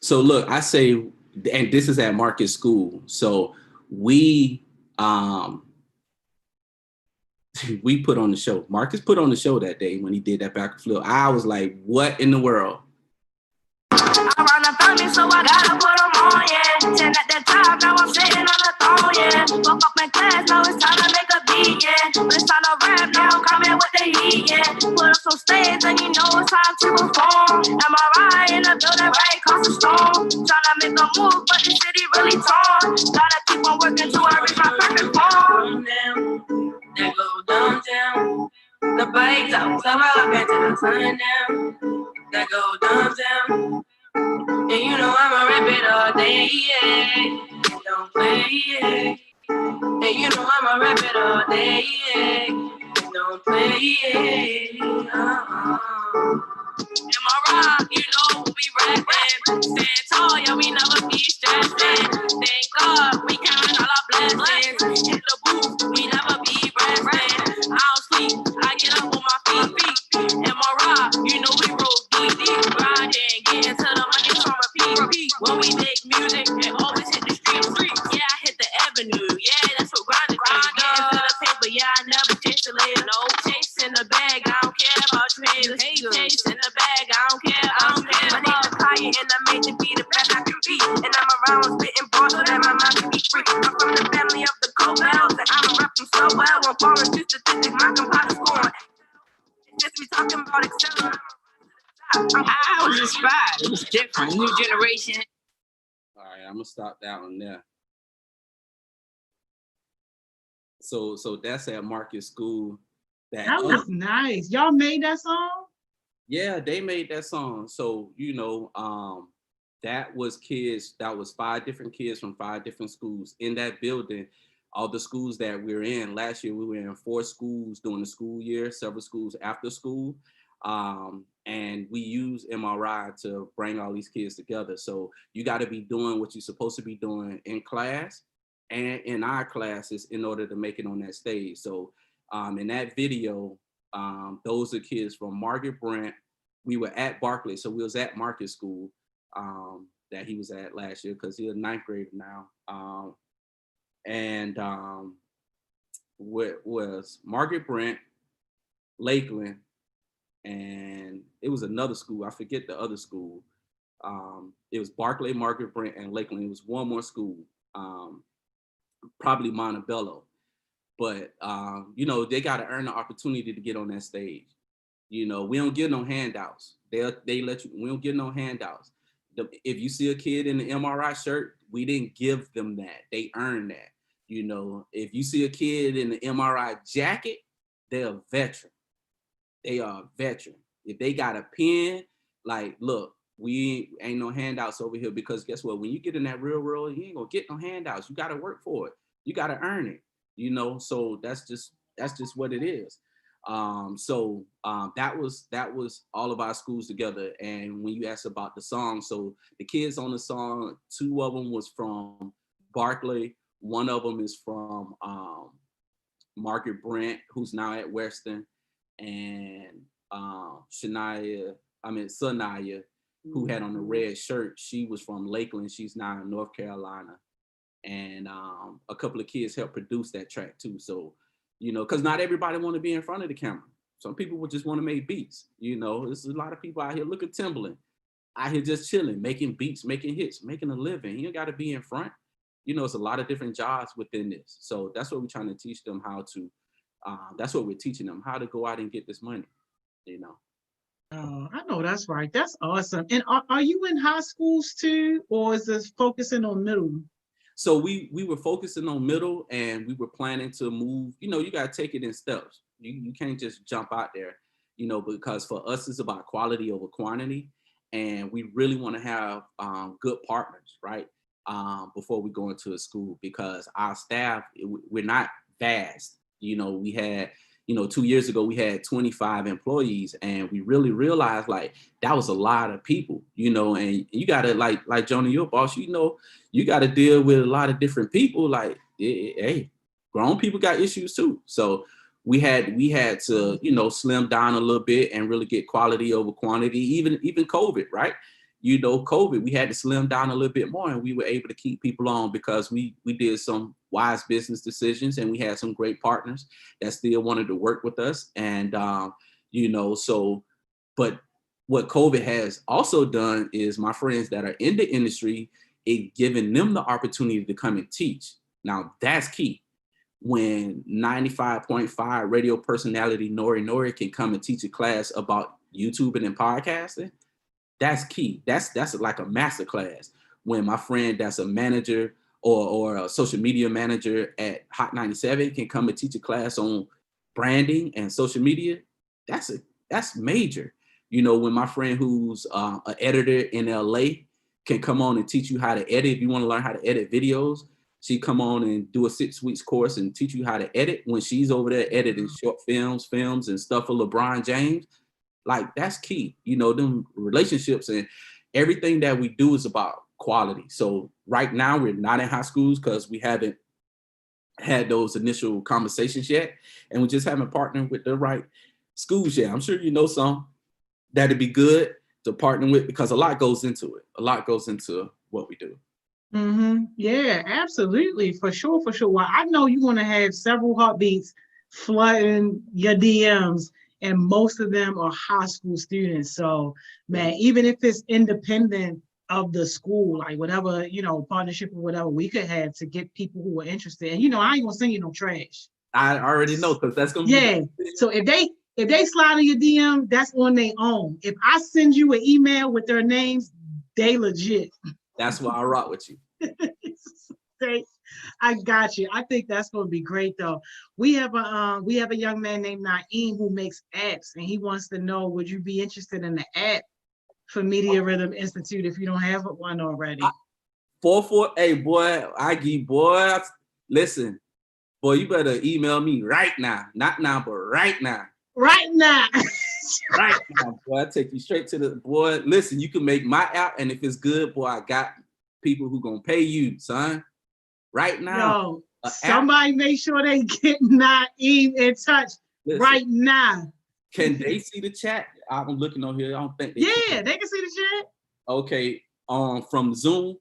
So look, I say, and this is at Marcus School. So we we put on the show. Marcus put on the show that day when he did that backflip. I was like, what in the world? I run up on me, so I gotta put them on, yeah. 10 at the top, now I'm sitting on the throne, yeah. Woke up in class, now it's time to make a beat, yeah. But it's time to rap, now I'm coming with the heat, yeah. Put up some stage, and you know it's time to perform. MRI in the building right across the storm. Tryna make a move, but the city really torn. Gotta keep on working till I reach my perfect form. They go downtown. The bikes out, so I up into the sun down. That go downtown. And you know I'ma rap it all day, yeah. Don't play, yeah. And you know I'ma rap it all day, yeah. Don't play, yeah. MRI, you know we rapping. Stand tall, yeah, we never be stressing. Thank God we counting all our blessings. Hit the booth, we never be resting. I don't sleep, I get up on my feet. MRI, you know we roll deep. Riding, getting to the money from repeat. When we make music, it always hit the street. Yeah, I hit the avenue. Yeah, that's what grinding is. Getting to the paper, yeah, I never chase the later. No chase in the bag, I don't care about you haters. Chase in the bag, I don't care. My name is Kaya, and I made to be the best I can be. And I'm around spitting bars so that my mind can be free. I'm from the family of the Cobells, and I'm rap them so well. I'm falling through statistics, my compiler's scoring. It's just me talking about excelling. I was inspired. It was different, new generation. All right, I'm gonna stop that one there. So that's at Marcus School. That was nice. Y'all made that song? Yeah, they made that song. So, you know, that was 5 different kids from 5 different schools in that building. all the schools that we're in. Last year we were in 4 schools during the school year, several schools after school. And we use MRI to bring all these kids together. So you got to be doing what you're supposed to be doing in class and in our classes in order to make it on that stage. So in that video, those are kids from Margaret Brent. We were at Barclay, so we was at Market School that he was at last year because he's a 9th grader now. Was Margaret Brent, Lakeland, and it was another school. I forget the other school. It was Barclay, Margaret Brent, and Lakeland. It was one more school, probably Montebello. But, you know, they got to earn the opportunity to get on that stage. You know, we don't get no handouts. They let you, we don't get no handouts. If you see a kid in the MRI shirt, we didn't give them that. They earned that. You know, if you see a kid in the MRI jacket, they're a veteran. They are a veteran. If they got a pen, like, look, we ain't no handouts over here, because guess what? When you get in that real world, you ain't gonna get no handouts. You got to work for it. You got to earn it. You know, so that's just what it is. That was all of our schools together. And when you asked about the song, so the kids on the song, 2 of them was from Barclay. One of them is from Margaret Brent, who's now at Western, and Sanaya, who had on the red shirt. She was from Lakeland. She's now in North Carolina. And a couple of kids helped produce that track too. So, you know, because not everybody want to be in front of the camera. Some people would just want to make beats. You know, there's a lot of people out here. Look at Timbaland, out here just chilling, making beats, making hits, making a living. You got to be in front. You know, it's a lot of different jobs within this. So that's what we're trying to teach them how to. That's what we're teaching them, how to go out and get this money. You know. Oh, I know that's right. That's awesome. And are you in high schools too, or is this focusing on middle? So we were focusing on middle, and we were planning to move. You know, you got to take it in steps. You can't just jump out there, you know, because for us, it's about quality over quantity. And we really want to have good partners, right? Before we go into a school, because our staff, we're not vast. You know, we had, you know, 2 years ago, we had 25 employees, and we really realized like that was a lot of people, you know, and you got to like Joni, your boss, you know, you got to deal with a lot of different people. Like, hey, grown people got issues too. So we had to, you know, slim down a little bit and really get quality over quantity, even COVID, right? You know, COVID, we had to slim down a little bit more, and we were able to keep people on because we did some wise business decisions, and we had some great partners that still wanted to work with us. And, you know, so, but what COVID has also done is my friends that are in the industry, it giving them the opportunity to come and teach. Now that's key. When 95.5 radio personality Nori can come and teach a class about YouTubing and podcasting, that's key. That's like a master class. When my friend that's a manager or a social media manager at Hot 97 can come and teach a class on branding and social media, that's major. You know, when my friend who's an editor in LA can come on and teach you how to edit. If you want to learn how to edit videos, she come on and do a 6 weeks course and teach you how to edit when she's over there editing short films and stuff for LeBron James. Like, that's key. You know, them relationships and everything that we do is about quality. So right now we're not in high schools because we haven't had those initial conversations yet. And we just haven't partnered with the right schools yet. I'm sure you know some that'd be good to partner with, because a lot goes into it. A lot goes into what we do. Mm-hmm. Yeah, absolutely. For sure. Well, I know you want to have several heartbeats flooding your DMs, and most of them are high school students. So, man, even if it's independent of the school, like whatever, you know, partnership or whatever we could have to get people who are interested. And, you know, I ain't gonna send you no trash. I already know, because that's gonna be. Yeah. So if they slide in your DM, that's on their own. If I send you an email with their names, they legit. That's why I rock with you. I got you. I think that's going to be great, though. We have a young man named Naeem who makes apps, and he wants to know, would you be interested in the app for Media Rhythm Institute if you don't have one already? 44, hey boy, I give boy. Listen, Boy, you better email me right now. Not now, but right now. Right now. Right now, boy. I take you straight to the boy. Listen, you can make my app, and if it's good, boy, I got people who gonna pay you, son. Right now. Yo, somebody make sure they get Naeem in touch. Listen, right now. Can they see the chat? I'm looking on here. I don't think they can. They can see the chat. Okay. From Zoom.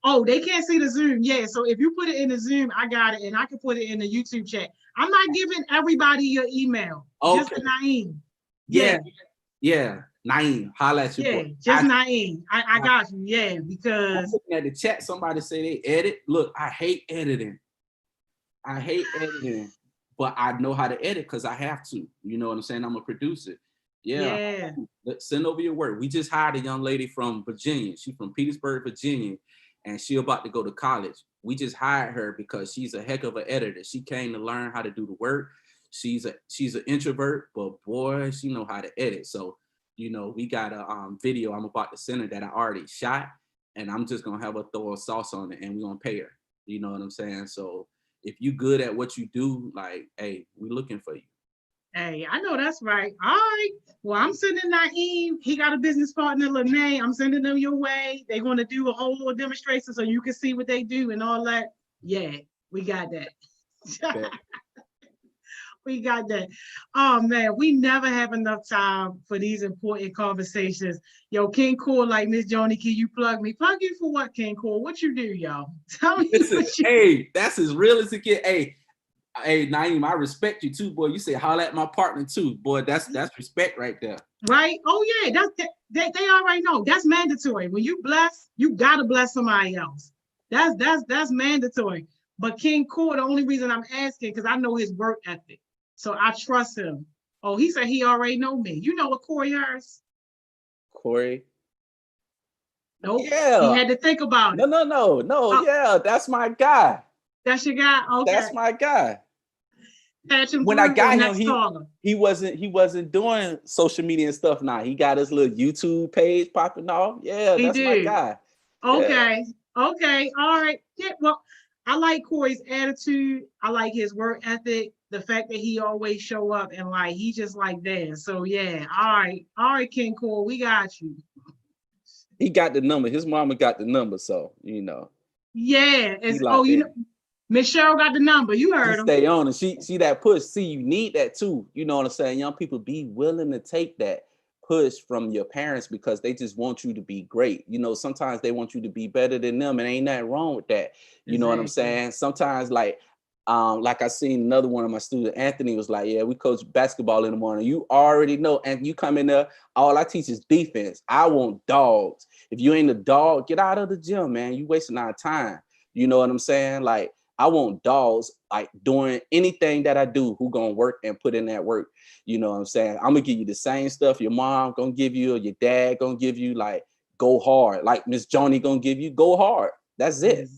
Oh, they can't see the Zoom. Yeah. So if you put it in the Zoom, I got it, and I can put it in the YouTube chat. I'm not giving everybody your email. Okay. Just Naeem. Yeah. Yeah. Naeem. Holla at your boy. Just Naeem. I got you. Yeah, because I'm looking at the chat, somebody say they edit. Look, I hate editing. But I know how to edit because I have to. You know what I'm saying? I'm a producer. Yeah. Send over your work. We just hired a young lady from Virginia. She's from Petersburg, Virginia, and she's about to go to college. We just hired her because she's a heck of an editor. She came to learn how to do the work. She's an introvert, but boy, she know how to edit. So, you know, we got a video I'm about to send her that I already shot, and I'm just gonna have her throw a sauce on it, and we're gonna pay her. You know what I'm saying? So if you good at what you do, like, hey, we looking for you. Hey, I know that's right. All right. Well, I'm sending Naeem. He got a business partner, Lene. I'm sending them your way. They're going to do a whole little demonstration so you can see what they do and all that. Yeah, we got that. Okay. We got that. Oh, man, we never have enough time for these important conversations. Yo, King Core, like Miss Joni, can you plug me? Plug you for what, King Core? What you do, y'all? Tell me. Listen, hey, that's as real as it get. Hey, Naeem, I respect you too, boy. You say holla at my partner too, boy. That's respect right there. Right? Oh yeah, they already know. That's mandatory. When you bless, you gotta bless somebody else. That's mandatory. But King Core, the only reason I'm asking because I know his work ethic, so I trust him. Oh, he said he already know me. You know what Corey Harris? Corey. Nope. Yeah. He had to think about it. No. Yeah, that's my guy. That's your guy. Okay. That's my guy. When I got him, he wasn't doing social media and stuff now. He got his little YouTube page popping off. Yeah, that's my guy. Okay. Yeah. Okay. All right. Yeah. Well, I like Corey's attitude. I like his work ethic. The fact that he always show up and like he just like that. So yeah. All right, King Corey, we got you. He got the number. His mama got the number, so you know. Yeah. You know. Michelle got the number. You heard him. Stay on and she that push. See, you need that too. You know what I'm saying? Young people, be willing to take that push from your parents because they just want you to be great. You know, sometimes they want you to be better than them, and ain't nothing wrong with that. You know what I'm saying? Sometimes like I seen another one of my students, Anthony, was like, yeah, we coach basketball in the morning. You already know, and you come in there, all I teach is defense. I want dogs. If you ain't a dog, get out of the gym, man. You wasting our time. You know what I'm saying? Like, I want dogs like doing anything that I do who gonna work and put in that work. You know what I'm saying? I'm gonna give you the same stuff your mom gonna give you or your dad gonna give you, like go hard. Like Miss Joni gonna give you, go hard. That's it.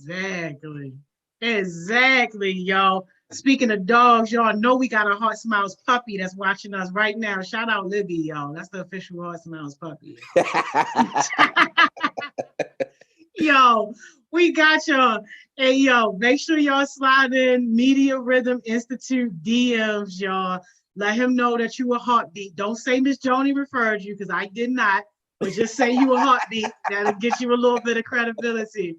Exactly, y'all. Speaking of dogs, y'all know we got a HeartSmiles puppy that's watching us right now. Shout out Libby, y'all. That's the official HeartSmiles puppy. Yo, we got y'all. Hey, yo, make sure y'all slide in Media Rhythm Institute DMs, y'all. Let him know that you a heartbeat. Don't say Miss Joni referred you, because I did not. But just say you a heartbeat. That'll get you a little bit of credibility.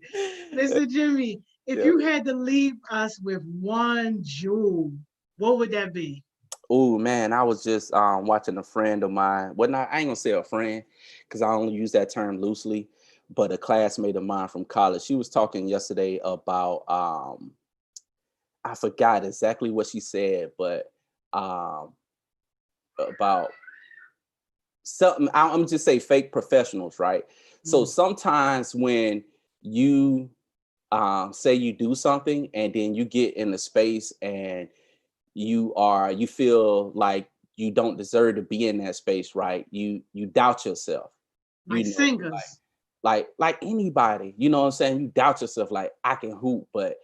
Mr. Jimmy, if you had to leave us with one jewel, what would that be? Oh, man, I was just watching a friend of mine. Well, I ain't going to say a friend because I only use that term loosely. But a classmate of mine from college, she was talking yesterday about, I forgot exactly what she said, but about something, I'm just say fake professionals, right? So sometimes when you say you do something and then you get in the space and you feel like you don't deserve to be in that space, right? You doubt yourself. Like singers. Like anybody, you know what I'm saying? You doubt yourself, like I can hoop, but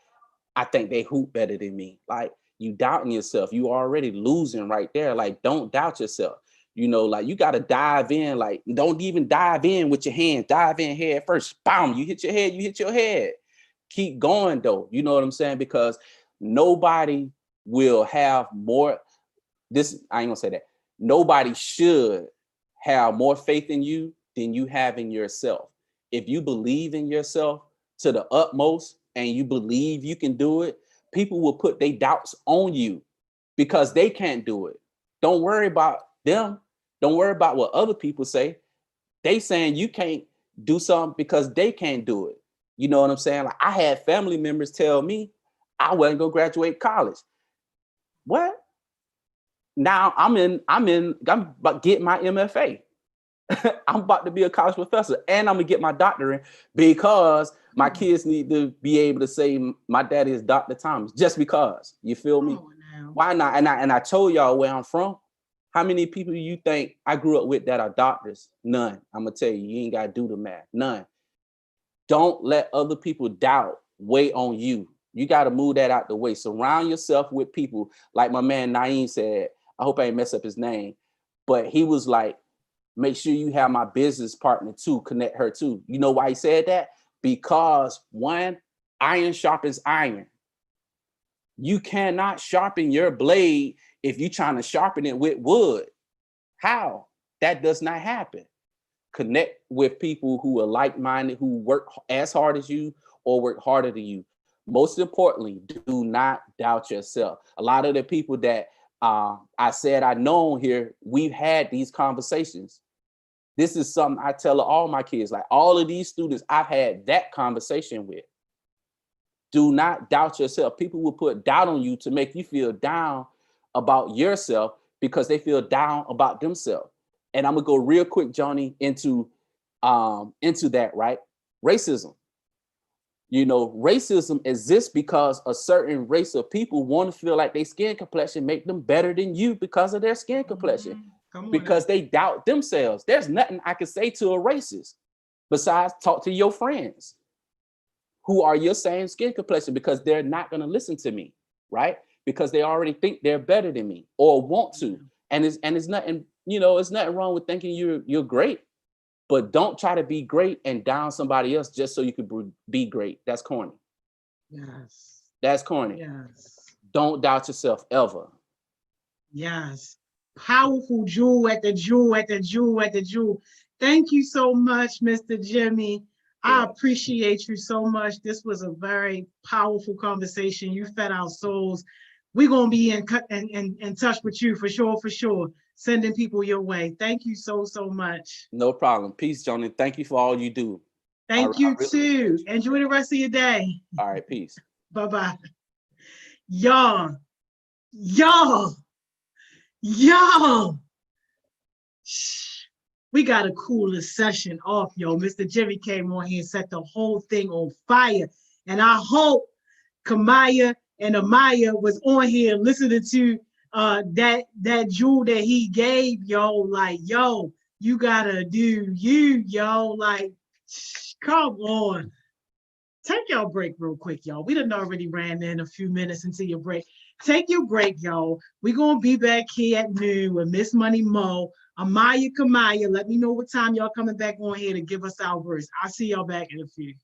I think they hoop better than me. Like you doubting yourself, you already losing right there. Like don't doubt yourself. You know, like you got to dive in, like don't even dive in with your hands, dive in head first. Bam, you hit your head, you hit your head. Keep going though. You know what I'm saying? Because nobody will have more. This, I ain't gonna say that. Nobody should have more faith in you than you have in yourself. If you believe in yourself to the utmost and you believe you can do it, people will put their doubts on you because they can't do it. Don't worry about them. Don't worry about what other people say. They saying you can't do something because they can't do it. You know what I'm saying? Like, I had family members tell me I wasn't gonna graduate college. What? Now I'm about to get my MFA. I'm about to be a college professor and I'm gonna get my doctorate because my kids need to be able to say my daddy is Dr. Thomas, just because. You feel me? Why not? And I told y'all where I'm from. How many people do you think I grew up with that are doctors? None. I'm gonna tell you, you ain't gotta do the math. None. Don't let other people doubt weigh on you. You got to move that out the way. Surround yourself with people like my man Naeem said. I hope I ain't mess up his name, but he was like, make sure you have my business partner too, connect her too. You know why he said that? Because one, iron sharpens iron. You cannot sharpen your blade if you're trying to sharpen it with wood. How? That does not happen. Connect with people who are like-minded, who work as hard as you or work harder than you. Most importantly, do not doubt yourself. A lot of the people that I said I know here, we've had these conversations. This is something I tell all my kids, like all of these students I've had that conversation with. Do not doubt yourself. People will put doubt on you to make you feel down about yourself because they feel down about themselves. And I'm gonna go real quick, Johnny, into that, right? Racism. You know, racism exists because a certain race of people want to feel like their skin complexion make them better than you because of their skin complexion. Because they doubt themselves. There's nothing I can say to a racist besides talk to your friends who are your same skin complexion, because they're not going to listen to me, right? Because they already think they're better than me or want to. And it's nothing, you know, it's nothing wrong with thinking you're great, but don't try to be great and down somebody else just so you could be great. That's corny. Yes. That's corny. Yes. Don't doubt yourself ever. Yes. Powerful jewel at the jewel at the jewel at the jewel. Thank you so much, Mr. Jimmy. I appreciate you so much. This was a very powerful conversation. You fed our souls. We're going to be in touch with you for sure, sending people your way. Thank you so much. No problem. Peace, Johnny. Thank you for all you do. Thank you too. Enjoy the rest of your day. All right, peace. Bye-bye. Y'all. We got a cooler session off, yo. Mr. Jimmy came on here and set the whole thing on fire. And I hope Kamaya and Amaya was on here listening to that jewel that he gave, yo. Like, yo, you gotta do you, yo. Like, come on. Take your break real quick, y'all. We done already ran in a few minutes into your break. Take your break, y'all. We're going to be back here at noon with Miss Money Mo, Amaya Kamaya. Let me know what time y'all coming back on here to give us our verse. I'll see y'all back in a few.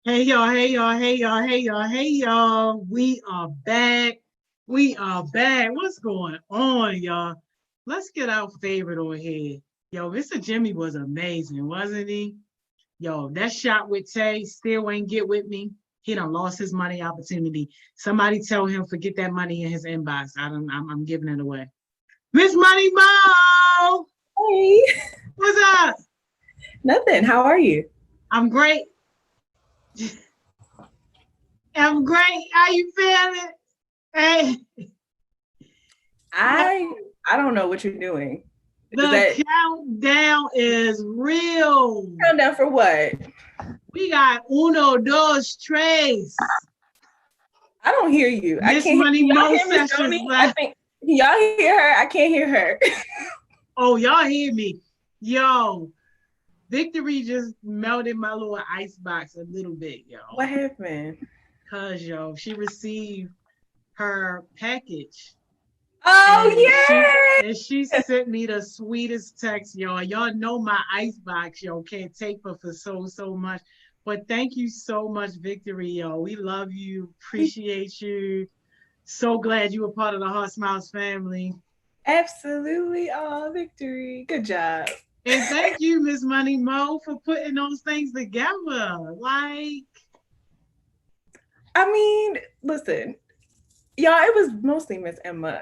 Hey y'all, hey y'all, hey y'all, hey y'all, hey y'all. We are back. We are back. What's going on, y'all? Let's get our favorite on here. Yo, Mr. Jimmy was amazing, wasn't he? Yo, that shot with Tay still ain't get with me. He done lost his money opportunity. Somebody tell him forget that money in his inbox. I'm giving it away. Miss Money Mo! Hey, What's up? nothing. How are you? I'm great. I'm great. How you feeling? Hey, I don't know what you're doing. the Is that countdown is real. countdown for what? We got uno, dos, tres. I don't hear you. I Miss can't Money hear, y'all Mo hear Miss sessions Joni? left. Can y'all hear her? I can't hear her. Oh, y'all hear me? Yo, Victory just melted my little ice box a little bit, yo. What happened? Cause yo, she received her package. Oh yeah. And she sent me the sweetest text, yo. Y'all know my ice box, yo, can't take her for so much. But thank you so much, Victory, yo. We love you, appreciate you. So glad you were part of the HeartSmiles family. Absolutely. Oh, Victory. Good job. And thank you, Miss Money Mo, for putting those things together. Like, I mean, listen, y'all, it was mostly Miss Emma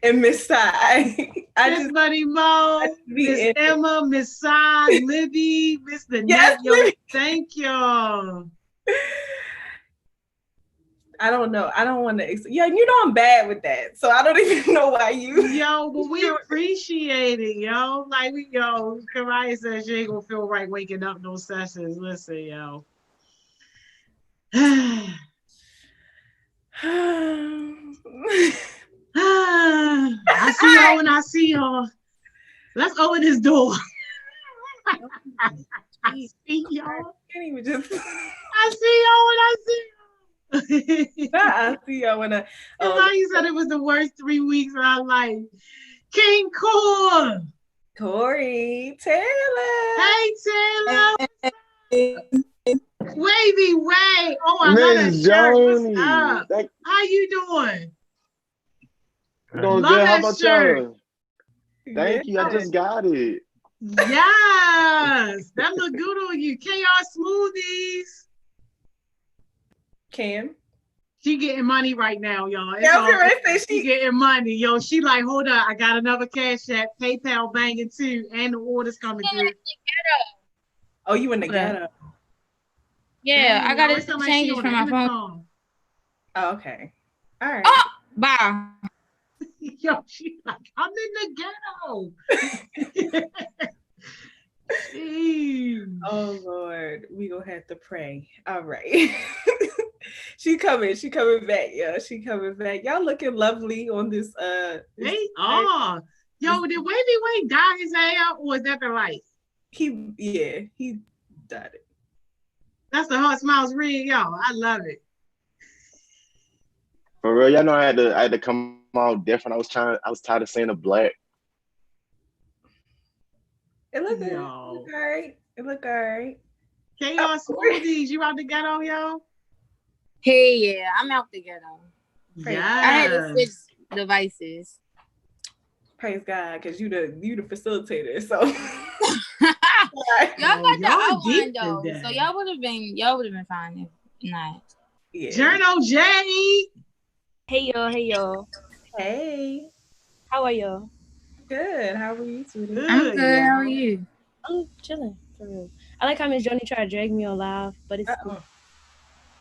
and Miss Sai. Miss Money Mo, Miss Emma, Miss Sai, Libby, Miss Danette, Yes, yo, Libby. thank y'all. I don't know. I don't want to. Yeah, you know I'm bad with that, so I don't even know why you. Yo, but we appreciate it, yo. Like yo, Karaya says she ain't gonna feel right waking up no sessions. Listen, yo. I see y'all when I see y'all. Let's open this door. I see y'all. Can't even just. I see y'all when I see y'all. I see y'all when I. You said it was the worst 3 weeks of our life. King Core. Corey Taylor. Hey Taylor. Wavy Way. Oh, I love that Miss shirt. What's Joni. up? How you doing? Doing Love good. How that about shirt. y'all? Thank you. I just got it. Yes, that look good on you. KR Smoothies. Cam. She getting money right now, y'all. Yeah, I was gonna say she getting money, yo. She like, hold up, I got another cash app, PayPal banging too, and the orders coming through. Oh, you in the ghetto? Yeah, Dang, I got yo, to it sound like change she it on from the my phone. intercom. Oh, okay. All right. Oh, bye. Yo, she like, I'm in the ghetto. Oh Lord, we gonna have to pray. All right. She coming back, yeah. She coming back. Y'all looking lovely on this They are. Yo, did Wavy Way dye his hair or is that the light? He dyed it. That's the HeartSmiles rig, y'all. I love it. For real, y'all know I had to come out different. I was tired of saying the black. It look good. It look all right. It look all right. KR Smoothies, you out the ghetto, yo? Hey, yeah, I'm out the ghetto. Yes. I had to switch devices. Praise God, because you the facilitator. So y'all got the outline though, so y'all would have been fine if not. Yeah. Journal J. Hey y'all. Hey. How are y'all? Good. How are you, sweetie? I'm good. How are you? I'm chilling for real. I like how Miss Joni tried to drag me on live, but it's cool.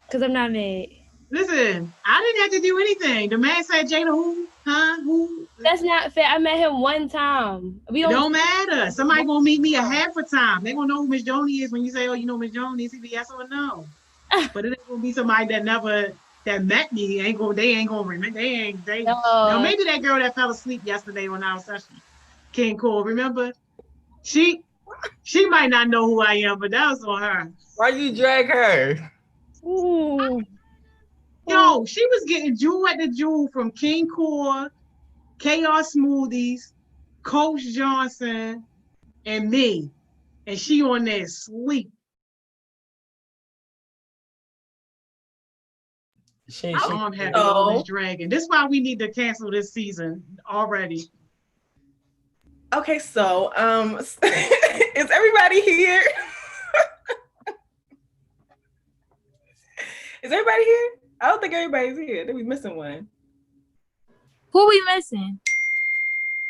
Cause I'm not mad. Listen, I didn't have to do anything. The man said, Jada, who? Huh? Who? That's not fair. I met him one time. It don't matter. Somebody gonna meet me a half a time. They gonna know who Miss Joni is when you say, oh, you know Miss Joni. It's either yes or no. But it ain't gonna be somebody that met me. They ain't gonna remember. No, maybe that girl that fell asleep yesterday on our session. King Cole, remember? She might not know who I am, but that was on her. Why you drag her? Ooh. Yo, she was getting jewel at the jewel from King Core, KR Smoothies, Coach Johnson, and me. And she on there sleep. I'm happy all this dragging. This is why we need to cancel this season already. Okay, so is everybody here? Is everybody here? I don't think everybody's here. I think we missing one. Who we missing?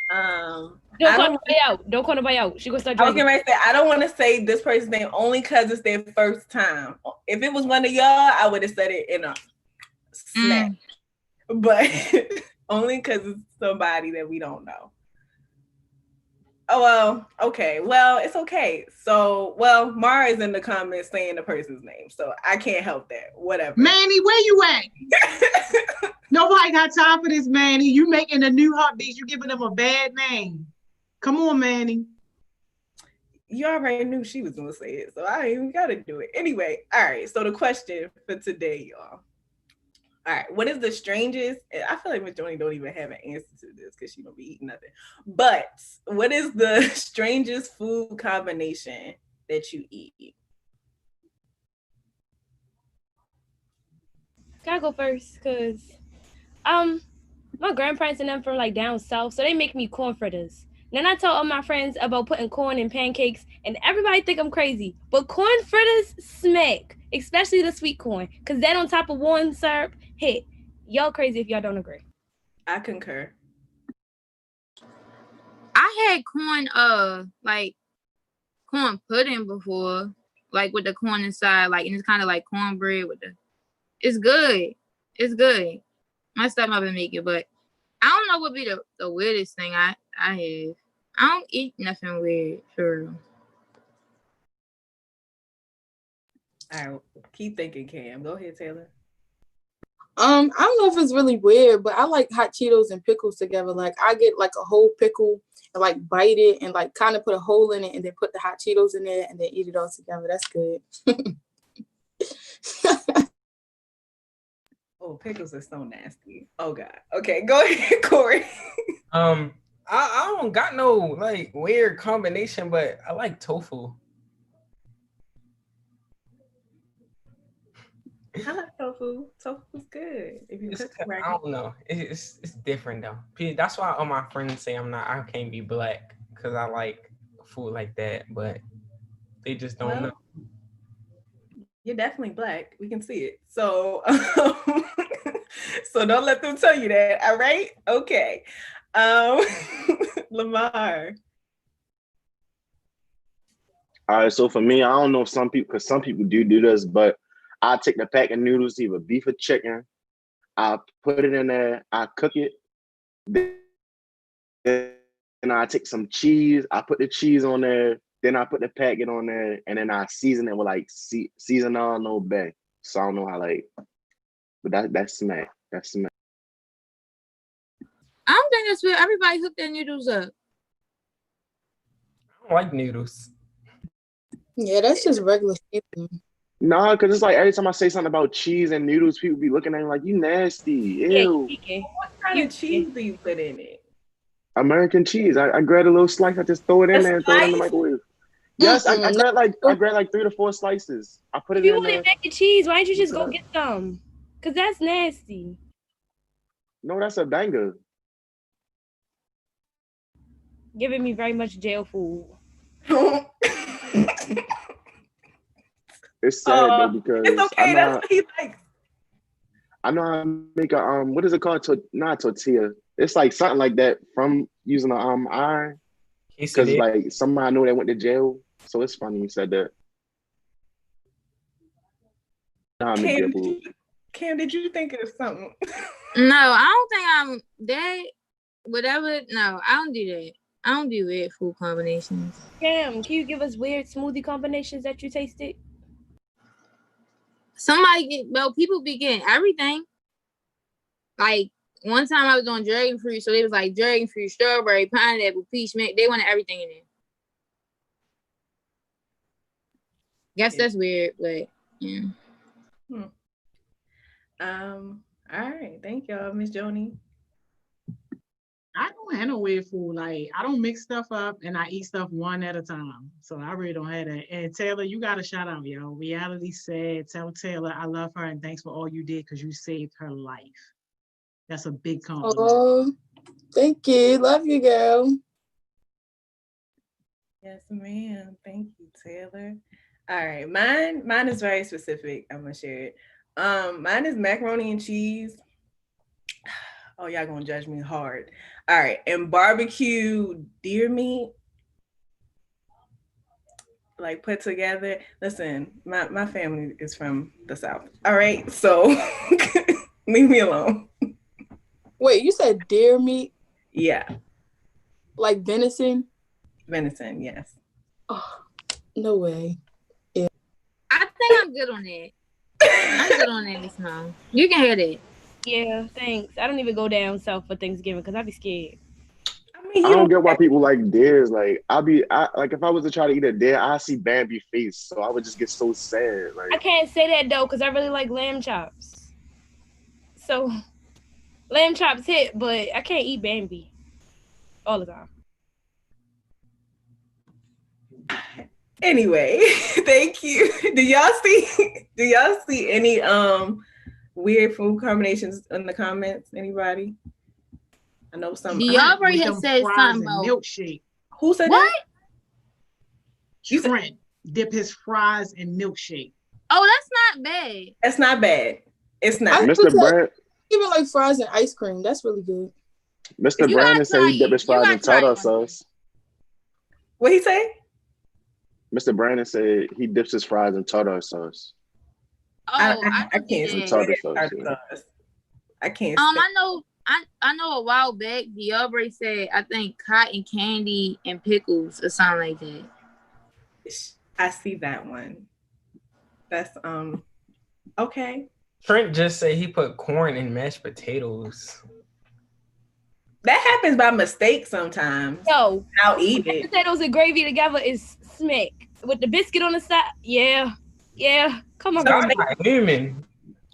Don't call nobody out. Don't call nobody out. She gonna start I was dragging. gonna say I don't want to say this person's name only because it's their first time. If it was one of y'all, I would have said it in a snap. But only because it's somebody that we don't know. Oh well, okay. Well, it's okay. So, well, Mara is in the comments saying the person's name, so I can't help that. Whatever. Manny, where you at? Nobody got time for this, Manny. You making a new heartbeats. You giving them a bad name. Come on, Manny. You already knew she was gonna say it, so I ain't even gotta do it. Anyway, all right. So the question for today, y'all. All right, what is the strangest? I feel like Miss Joni don't even have an answer to this because she don't be eating nothing. But what is the strangest food combination that you eat? Gotta go first, because my grandparents and them from like down south, so they make me corn fritters. Then I tell all my friends about putting corn in pancakes, and everybody think I'm crazy. But corn fritters smack, especially the sweet corn, because that on top of warm syrup hit. Y'all crazy if y'all don't agree. I concur. I had corn, like corn pudding before, like with the corn inside, like, and it's kind of like cornbread with the. It's good. It's good. My stepmother make it, but I don't know what be the weirdest thing I have. I don't eat nothing weird for real. All right, keep thinking, Cam. Go ahead, Taylor. I don't know if it's really weird, but I like hot Cheetos and pickles together. Like I get like a whole pickle and like bite it and like kind of put a hole in it and then put the hot Cheetos in there and then eat it all together. That's good. Oh, pickles are so nasty. Oh God. Okay, go ahead, Corey. I don't got no like weird combination, but I like tofu. I like tofu. Tofu's good. If you cook it right. I don't know. It's different though. That's why all my friends say I can't be black because I like food like that, but they just don't know. You're definitely black. We can see it. So, so don't let them tell you that. All right. Okay. Lamar. All right, so for me, I don't know if some people, because some people do this, but I take the pack of noodles, either beef or chicken. I put it in there, I cook it, then I take some cheese, I put the cheese on there, then I put the packet on there, and then I season it with like seasoning no bay. So I don't know how but that's smack. That's smack. I don't think that's weird. Everybody hook their noodles up. I don't like noodles. Yeah, that's just regular seasoning. No, because it's like every time I say something about cheese and noodles, people be looking at me like, you nasty. Ew. Yeah, what kind of cheese do you put in it? American cheese. I grab a little slice, I just throw it in there and throw it in the microwave. Yes, I grab like 3 to 4 slices. I put it If you in wanted there. mac and cheese, why don't you just go get some? Because that's nasty. No, that's a banger. Giving me very much jail food. It's sad though because it's okay. That's what he likes. I know how to make a what is it called? Not tortilla. It's like something like that from using an iron. Because like somebody I know that went to jail, so it's funny you said that. Cam, did you think of something? No, I don't think I'm that. Whatever. No, I don't do that. I don't do weird food combinations. Cam, can you give us weird smoothie combinations that you tasted? People be getting everything. Like one time I was on dragon fruit, so they was like dragon fruit, strawberry, pineapple, peach, mint. They wanted everything in there. Guess that's weird, but yeah. All right. Thank y'all, Miss Joni. I don't have no weird food. Like I don't mix stuff up and I eat stuff one at a time. So I really don't have that. And Taylor, you got a shout out, yo. Reality said, tell Taylor I love her and thanks for all you did because you saved her life. That's a big compliment. Oh, thank you. Love you, girl. Yes, ma'am. Thank you, Taylor. All right, mine is very specific. I'm gonna share it. Mine is macaroni and cheese. Oh, y'all gonna judge me hard. All right, and barbecue deer meat, like put together. Listen, my family is from the South. All right, so leave me alone. Wait, you said deer meat? Yeah, Like venison? venison. Yes. Oh, no way. I think I'm good on that. I'm good on that, Miss Mom. You can have it. Yeah, thanks. I don't even go down south for Thanksgiving because I'd be scared. I don't get why people like deers. Like like if I was to try to eat a deer, I see Bambi face, so I would just get so sad. I Like can't say that though because I really like lamb chops. So lamb chops hit, but I can't eat Bambi all the time. Anyway, thank you. Do y'all see any weird food combinations in the comments? Anybody? I know some. Diabri has said something about milkshake. Who said what? that? Trent dip his fries in milkshake. Oh, that's not bad. That's not bad. It's not. Mr. Brand, Even like fries and ice cream. That's really good. Mr. Brandon said he dipped his fries in tartar sauce. What he say? Mr. Brandon said he dips his fries in tartar sauce. Oh, I can't Some say tartar that. sauce. Yeah. I can't. I know a while back Diabri said I think cotton candy and pickles or something like that. I see that one. That's okay. Trent just said he put corn in mashed potatoes. That happens by mistake sometimes. No, I'll eat it. Potatoes and gravy together is smack with the biscuit on the side. Yeah, come on, So human.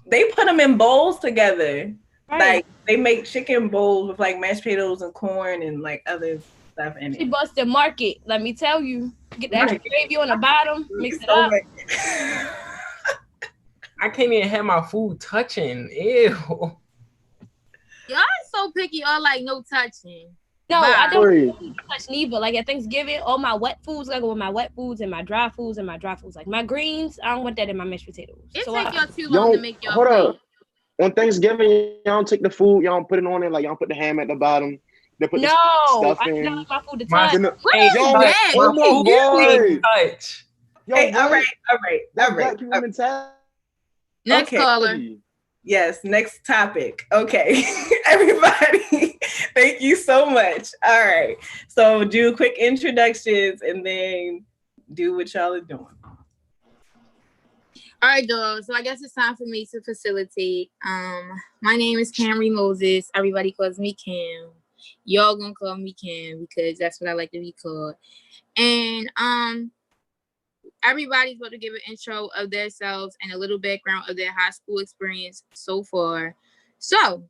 They put them in bowls together. Right. Like they make chicken bowls with like mashed potatoes and corn and like other stuff in She it. busted market. Let me tell you, get the extra gravy on the bottom, mix it So up. I can't even have my food touching. Ew. Y'all so picky. Y'all like no touching. No, Bye. I don't touch neither. Like at Thanksgiving, all my wet foods gotta go with my wet foods and my dry foods and my dry foods. Like my greens, I don't want that in my mashed potatoes. It So take y'all too long to make y'all Hold plate. up. On Thanksgiving, y'all don't take the food, y'all don't put it on it, like y'all don't put the ham at the bottom. They put the I stuffing. don't my food to My- touch. What is Yo, that? oh my God. Touch. Yo, Hey, all what? right. That's black people mentality. Next caller. Yes, next topic. Okay. Everybody, thank you so much. All right. So do quick introductions and then do what y'all are doing. All right, dog. So I guess it's time for me to facilitate. My name is Camry Moses. Everybody calls me Cam. Y'all gonna call me Cam because that's what I like to be called. And everybody's about to give an intro of themselves and a little background of their high school experience so far. So,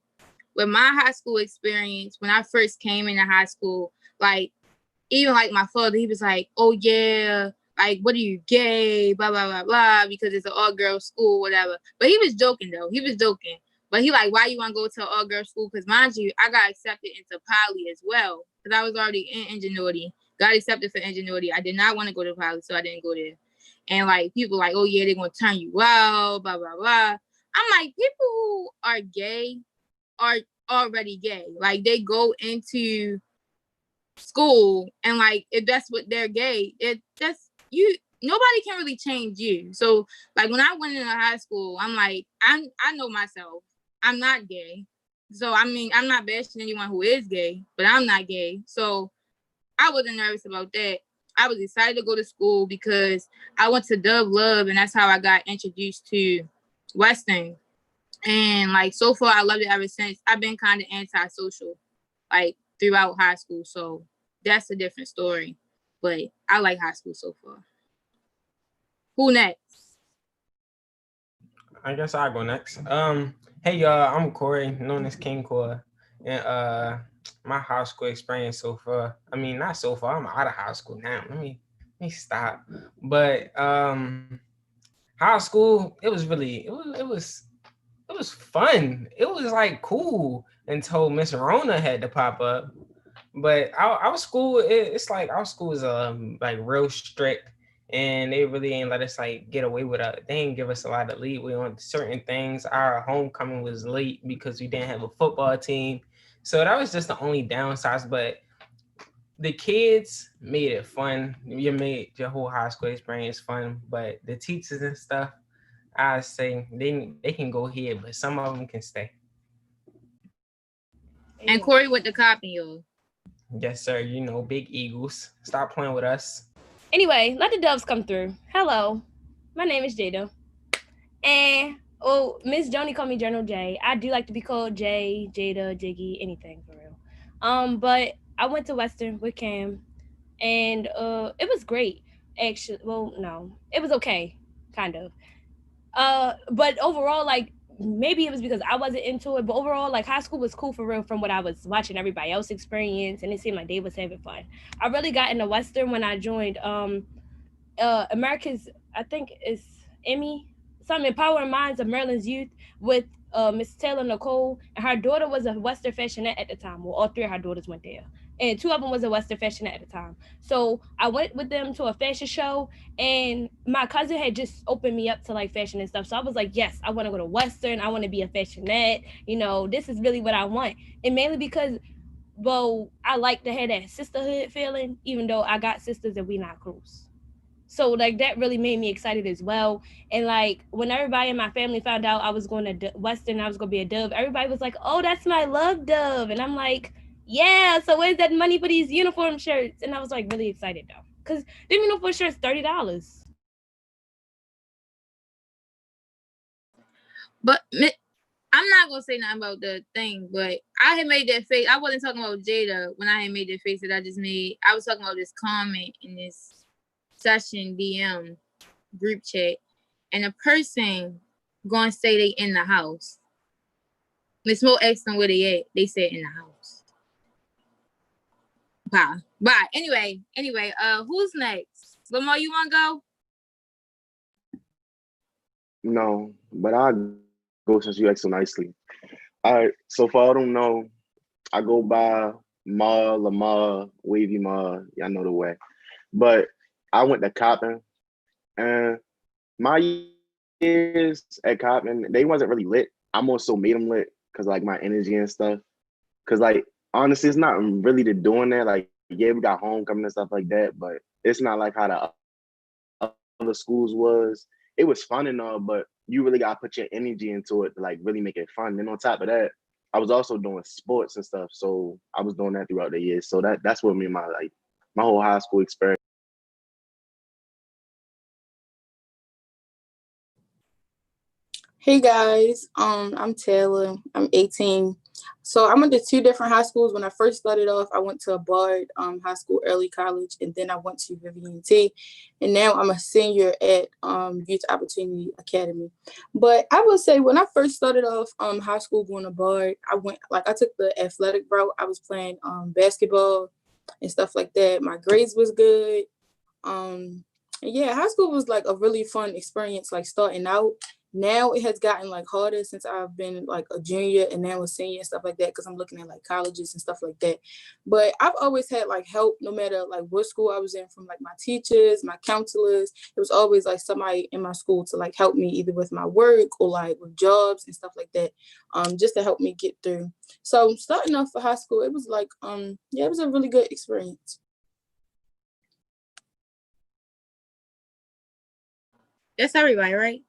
with my high school experience, when I first came into high school, like, even like my father, he was like, oh yeah, like, what are you, gay, blah, blah, blah, blah, because it's an all-girls school, whatever. But he was joking, though. He was joking. But he like, why you want to go to an all-girls school? Because mind you, I got accepted into Poly as well because I was already in Ingenuity. Got accepted for Ingenuity. I did not want to go to Poly, so I didn't go there. And like people like, oh yeah, they're gonna turn you out, blah blah blah. I'm like, people who are gay are already gay. Like they go into school and like if that's what they're gay, that's you. Nobody can really change you. So like when I went into high school, I'm like, I know myself. I'm not gay. So I mean, I'm not bashing anyone who is gay, but I'm not gay. So I wasn't nervous about that. I was excited to go to school because I went to Dove Love and that's how I got introduced to Western. And like so far, I loved it ever since. I've been kind of antisocial, like throughout high school. So that's a different story. But I like high school so far. Who next? I guess I'll go next. Hey y'all, I'm Corey, known as King Core. And my high school experience so far. I mean, not so far. I'm out of high school now. Let me stop. But high school, it was really it was fun. It was like cool until Miss Rona had to pop up. But our school, it's like our school is like real strict, and they really ain't let us like get away with it. They ain't give us a lot of leeway on certain things. Our homecoming was late because we didn't have a football team, so that was just the only downsides. But the kids made it fun. You made your whole high school experience fun, but the teachers and stuff, I say they can go here, but some of them can stay. And Corey with the copy, y'all. Yes, sir. You know, big Eagles. Stop playing with us. Anyway, let the doves come through. Hello, my name is Jada. And Miss Joni called me Journal J. I do like to be called J, Jada, Jiggy, anything for real. But I went to Western with Cam, and it was great. Actually, well, no, it was okay, kind of. But overall, like maybe it was because I wasn't into it, but overall, like high school was cool for real from what I was watching everybody else experience, and it seemed like they was having fun. I really got into Western when I joined America's, I think it's Emmy, something Empowering Minds of Maryland's Youth with Miss Taylor Nicole, and her daughter was a Western fashionette at the time. Well, all three of her daughters went there, and two of them was a Western fashionette at the time. So I went with them to a fashion show, and my cousin had just opened me up to like fashion and stuff. So I was like, yes, I want to go to Western. I want to be a fashionette. You know, this is really what I want, and mainly because, well, I like to have that sisterhood feeling, even though I got sisters and we not close. So like that really made me excited as well. And like when everybody in my family found out I was going to Western, I was going to be a dove, everybody was like, oh, that's my love dove. And I'm like, yeah, so where's that money for these uniform shirts? And I was like really excited though, because the uniform shirts $30. But I'm not gonna say nothing about the thing, but I had made that face. I wasn't talking about Jada when I had made that face that I just made. I was talking about this comment in this session DM group chat, and a person gonna say they in the house. Miss Mo asked them where they at. They said in the house. Bye. Anyway, who's next? Lamar, you wanna go? No, but I'll go since you asked so nicely. All right, so far I don't know. I go by Ma, Lamar, Wavy Ma. Y'all know the way. But I went to Coppin, and my years at Coppin, they wasn't really lit. I more so made them lit because like my energy and stuff. Because like honestly, it's not really the doing that. Like yeah, we got homecoming and stuff like that, but it's not like how the other schools was. It was fun and all, but you really gotta put your energy into it to like really make it fun. And on top of that, I was also doing sports and stuff, so I was doing that throughout the years. So that's what me and my whole high school experience. Hey guys, I'm Taylor. I'm 18. So I went to two different high schools. When I first started off, I went to a Bard High School Early College, and then I went to Vivian T. And now I'm a senior at Youth Opportunity Academy. But I would say when I first started off high school going to Bard, I took the athletic route. I was playing basketball and stuff like that. My grades was good. And yeah, high school was like a really fun experience, like starting out. Now it has gotten like harder since I've been like a junior and now a senior and stuff like that, because I'm looking at like colleges and stuff like that. But I've always had like help no matter like what school I was in, from like my teachers, my counselors. It was always like somebody in my school to like help me either with my work or like with jobs and stuff like that, just to help me get through. So starting off for high school, it was like it was a really good experience. That's everybody, right?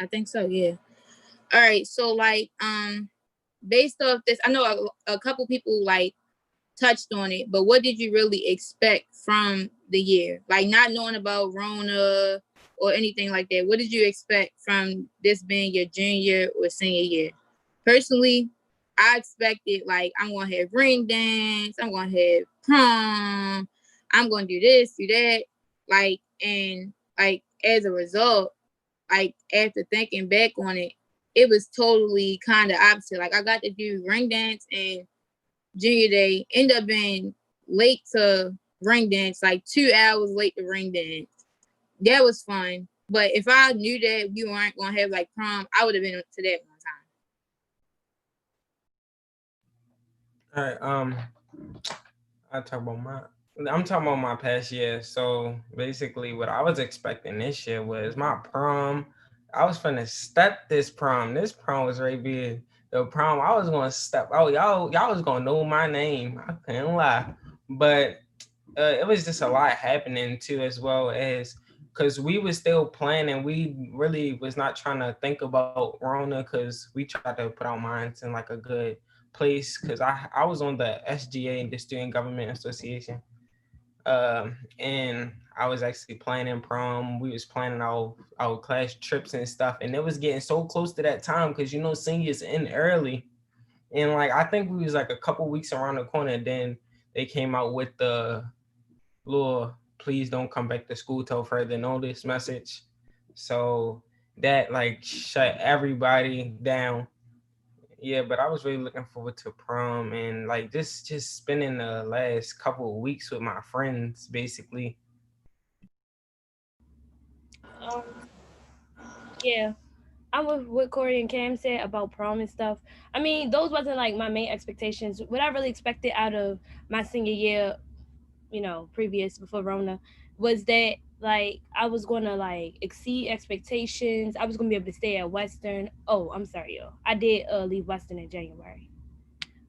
I think so, yeah. All right, so like based off this, I know a couple people like touched on it, but what did you really expect from the year? Like not knowing about Rona or anything like that, what did you expect from this being your junior or senior year? Personally, I expected like I'm gonna have ring dance, I'm gonna have prom, I'm gonna do this, do that, like, and like as a result, like after thinking back on it, it was totally kind of opposite. Like I got to do ring dance and junior day, end up being late to ring dance, like 2 hours late to ring dance. That was fun. But if I knew that we weren't gonna have like prom, I would have been to that one time. All right. I'm talking about my past year. So basically, what I was expecting this year was my prom. I was finna step this prom. This prom was right big. The prom, I was gonna step. Oh, y'all was gonna know my name. I can't lie, but it was just a lot happening too, as well as because we was still planning. We really was not trying to think about Rona because we tried to put our minds in like a good place. Because I was on the SGA, the Student Government Association, and I was actually planning prom. We was planning our class trips and stuff, and it was getting so close to that time because seniors end early, and like I think we was like a couple weeks around the corner. Then they came out with the little "please don't come back to school till further notice" message. So that like shut everybody down. Yeah, but I was really looking forward to prom and like just spending the last couple of weeks with my friends, basically. Um, yeah. I'm with what Corey and Cam said about prom and stuff. I mean, those wasn't like my main expectations. What I really expected out of my senior year, previous before Rona, was that like I was gonna like exceed expectations. I was gonna be able to stay at Western. Oh, I'm sorry, yo. I did leave Western in January.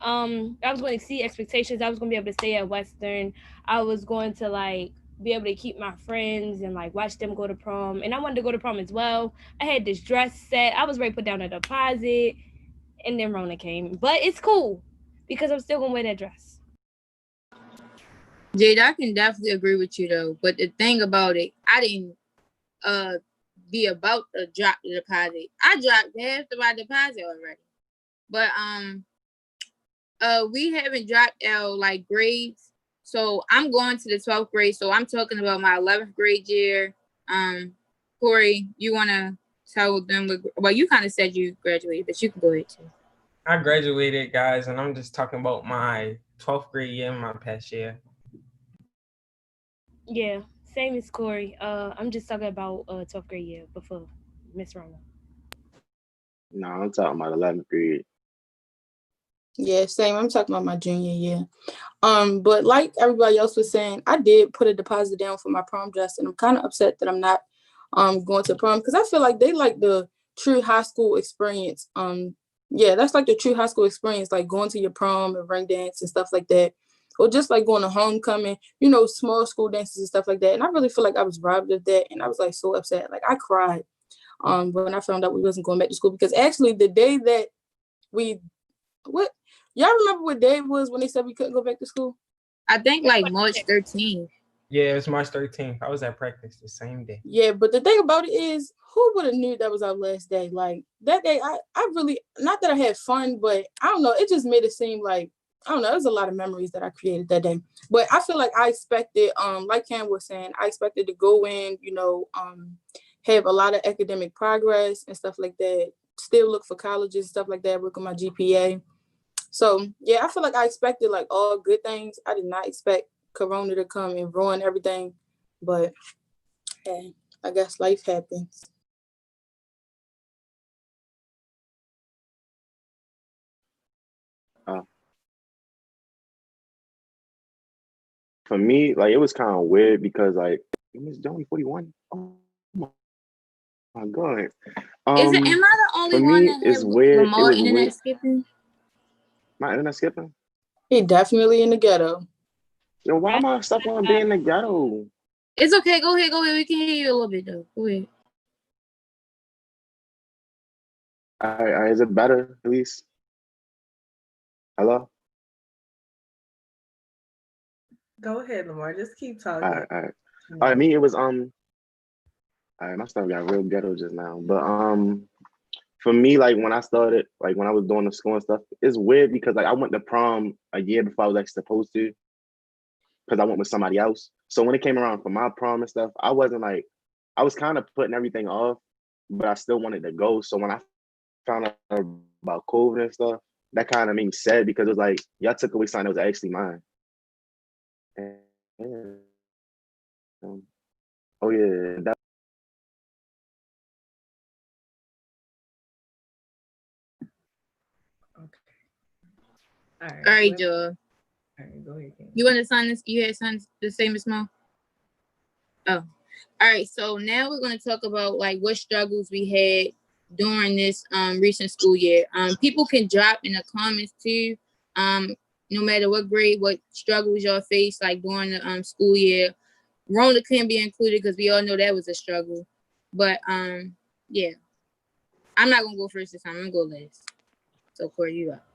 I was going to exceed expectations. I was going to be able to stay at Western. I was going to like be able to keep my friends and like watch them go to prom. And I wanted to go to prom as well. I had this dress set. I was ready to put down a deposit, and then Rona came. But it's cool because I'm still gonna wear that dress. Jade, I can definitely agree with you though. But the thing about it, I didn't uh be about to drop the deposit. I dropped half of my deposit already. But we haven't dropped our like grades. So I'm going to the 12th grade. So I'm talking about my 11th grade year. Corey, you wanna tell them well, you kind of said you graduated, but you can go ahead too. I graduated, guys, and I'm just talking about my 12th grade year, my past year. Yeah, same as Corey. I'm just talking about 12th grade year before Miss Rona. No, I'm talking about 11th grade. Yeah, same. I'm talking about my junior year. But like everybody else was saying, I did put a deposit down for my prom dress, and I'm kind of upset that I'm not going to prom because I feel like they like the true high school experience. Yeah, that's like the true high school experience, like going to your prom and ring dance and stuff like that, or just like going to homecoming, small school dances and stuff like that. And I really feel like I was robbed of that, and I was like so upset. Like I cried when I found out we wasn't going back to school because actually the day that we what y'all remember what day it was when they said we couldn't go back to school? I think like March 13th. Yeah, it's March 13th. I was at practice the same day. Yeah, but the thing about it is, who would have knew that was our last day? Like that day, I really, not that I had fun, but I don't know, it just made it seem like, I don't know, there's a lot of memories that I created that day. But I feel like I expected, like Cam was saying, I expected to go in, have a lot of academic progress and stuff like that, still look for colleges, stuff like that, work on my GPA. So yeah, I feel like I expected like all good things. I did not expect Corona to come and ruin everything, but hey, I guess life happens. For me, like it was kind of weird because like it's only 41. Oh my god. Am I the only For one me, that it's have weird. It Lamar was internet weird. skipping? My internet skipping. He definitely in the ghetto. Yo, why am I stuck on being in the ghetto? It's okay. Go ahead. We can hear you a little bit though. Go ahead. All right, is it better at least? Hello? Go ahead, Lamar. Just keep talking. All right. Me, it was all right, my stuff got real ghetto just now. But for me, like when I started, like when I was doing the school and stuff, it's weird because like I went to prom a year before I was actually supposed to, because I went with somebody else. So when it came around for my prom and stuff, I wasn't like, I was kind of putting everything off, but I still wanted to go. So when I found out about COVID and stuff, that kind of made me sad because it was like y'all took away something that was actually mine. And, oh yeah, that. All All right, Joe. All right, go ahead. You want to sign this? You had signed the same as Mo? Oh, all right. So now we're going to talk about like what struggles we had during this recent school year. People can drop in the comments too. No matter what grade, what struggles y'all face like during the school year. Rona can be included because we all know that was a struggle. But yeah, I'm not gonna go first this time. I'm gonna go last. So Corey, you up.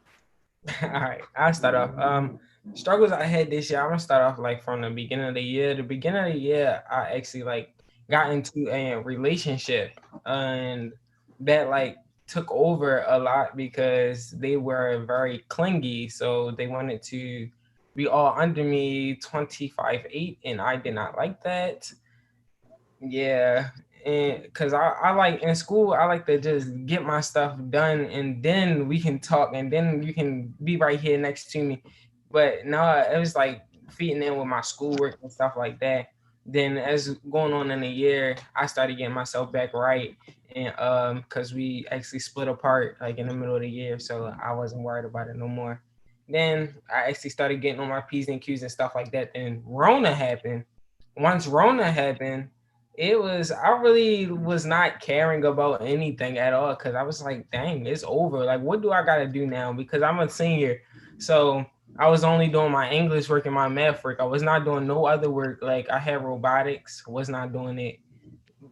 All right, I'll start off. Struggles I had this year. I'm gonna start off like from the beginning of the year. The beginning of the year, I actually like got into a relationship, and that like took over a lot because they were very clingy. So they wanted to be all under me 25/8, and I did not like that. Yeah, and because I like in school, I like to just get my stuff done and then we can talk and then you can be right here next to me. But no, it was like fitting in with my schoolwork and stuff like that. Then as going on in the year, I started getting myself back right, and because we actually split apart like in the middle of the year, so I wasn't worried about it no more. Then I actually started getting on my P's and Q's and stuff like that. Then Rona happened. Once Rona happened, it was I really was not caring about anything at all because I was like, dang, it's over. Like, what do I gotta do now? Because I'm a senior. So I was only doing my English work and my math work. I was not doing no other work. Like I had robotics, was not doing it.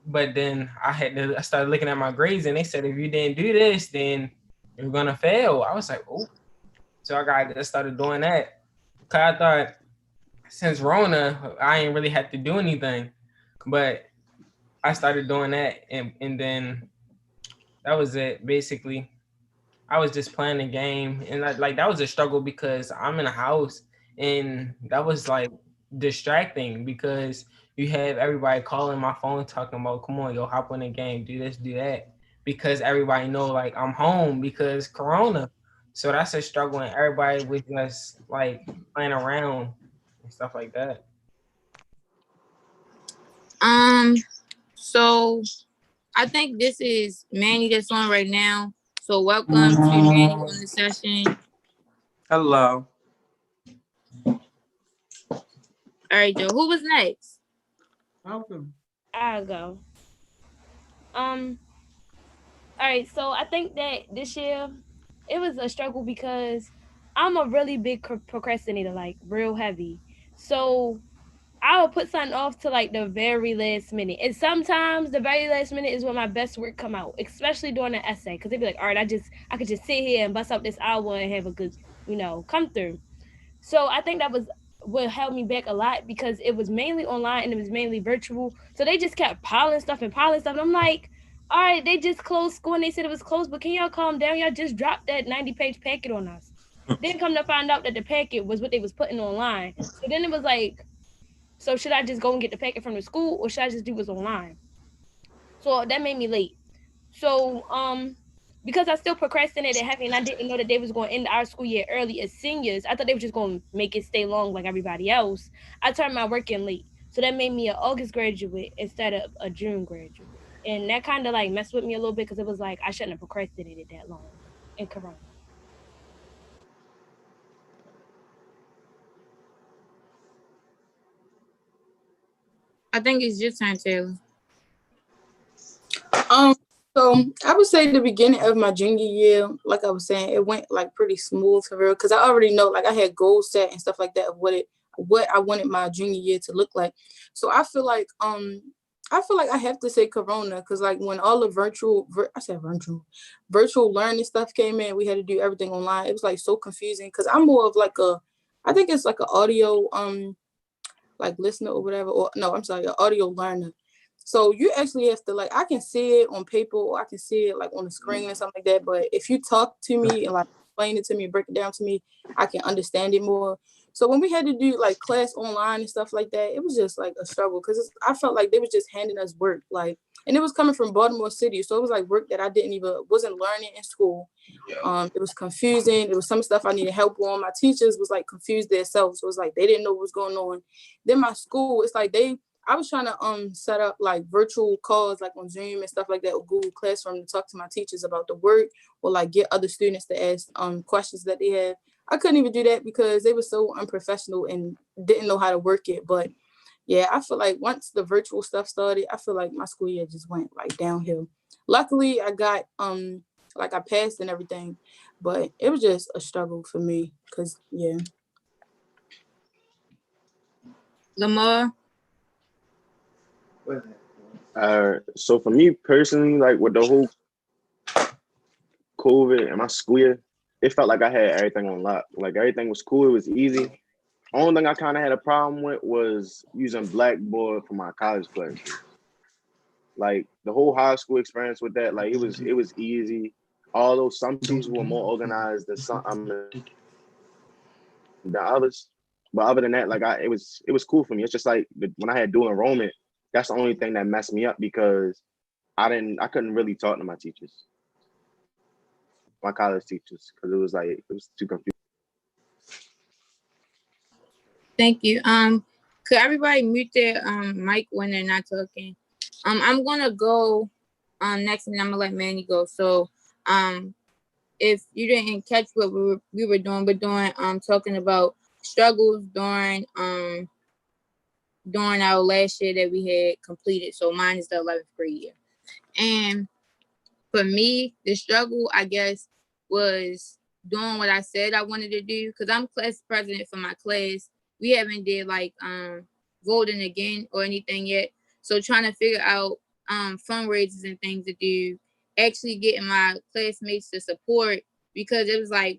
But then I started looking at my grades and they said if you didn't do this, then you're gonna fail. I was like, oh. So I started doing that. Cause I thought since Rona, I ain't really had to do anything. But I started doing that, and then that was it. Basically, I was just playing the game, and like that was a struggle because I'm in a house, and that was like distracting because you have everybody calling my phone talking about, come on, yo, hop on the game, do this, do that, because everybody know like I'm home because Corona, so that's a struggle, and everybody was just like playing around and stuff like that. So I think this is Manny that's on right now. So welcome to Manny on the session. Hello. All right, Joe. Who was next? Welcome. I'll go. All right, so I think that this year it was a struggle because I'm a really big procrastinator, like real heavy. So I will put something off to like the very last minute. And sometimes the very last minute is when my best work come out, especially during an essay. Because they'd be like, all right, I could just sit here and bust out this hour and have a good, come through. So I think that was what held me back a lot because it was mainly online and it was mainly virtual. So they just kept piling stuff. And I'm like, all right, they just closed school and they said it was closed, but can y'all calm down? Y'all just dropped that 90-page packet on us. Then come to find out that the packet was what they was putting online. So then it was like, so should I just go and get the packet from the school or should I just do what's online? So that made me late. So because I still procrastinated heavy and I didn't know that they was going to end our school year early as seniors, I thought they were just going to make it stay long like everybody else. I turned my work in late. So that made me an August graduate instead of a June graduate. And that kind of like messed with me a little bit because it was like I shouldn't have procrastinated that long in Corona. I think it's your turn, Taylor. So I would say the beginning of my junior year, like I was saying, it went like pretty smooth for real because I already know like I had goals set and stuff like that of what I wanted my junior year to look like. So I feel like I have to say Corona because like when all the virtual learning stuff came in, we had to do everything online. It was like so confusing because I'm more of like I think it's like an audio like listener or whatever, or no, I'm sorry, an audio learner. So you actually have to like, I can see it on paper or I can see it like on the screen or something like that. But if you talk to me and like explain it to me, break it down to me, I can understand it more. So when we had to do like class online and stuff like that, it was just like a struggle because I felt like they was just handing us work, like, and it was coming from Baltimore City, so it was like work that I wasn't learning in school. It was confusing. It was some stuff I needed help on. My teachers was like confused themselves, so it was like they didn't know what was going on. Then my school, it's like I was trying to set up like virtual calls like on Zoom and stuff like that with Google Classroom to talk to my teachers about the work or like get other students to ask questions that they had. I couldn't even do that because they were so unprofessional and didn't know how to work it. But yeah, I feel like once the virtual stuff started, I feel like my school year just went like downhill. Luckily, I got like I passed and everything, but it was just a struggle for me because yeah. Lamar. So for me personally, like with the whole COVID and my school year, it felt like I had everything on lock. Like everything was cool. It was easy. Only thing I kind of had a problem with was using Blackboard for my college classes. Like the whole high school experience with that, like it was easy. Although some teachers were more organized than the others, but other than that, like it was cool for me. It's just like when I had dual enrollment, that's the only thing that messed me up because I couldn't really talk to my teachers, my college teachers, because it was too confusing. Thank you. Could everybody mute their mic when they're not talking? I'm gonna go next, and I'm gonna let Manny go. So if you didn't catch what we were doing, we're doing talking about struggles during our last year that we had completed. So mine is the 11th grade year, and for me, the struggle, I guess, was doing what I said I wanted to do because I'm class president for my class. We haven't did like voting again or anything yet. So trying to figure out fundraisers and things to do, actually getting my classmates to support because it was like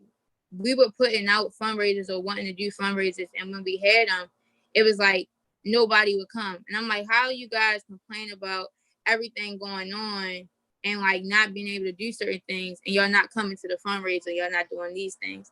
we were putting out fundraisers or wanting to do fundraisers, and when we had them, it was like nobody would come. And I'm like, how you guys complain about everything going on and like not being able to do certain things, and y'all not coming to the fundraiser, y'all not doing these things.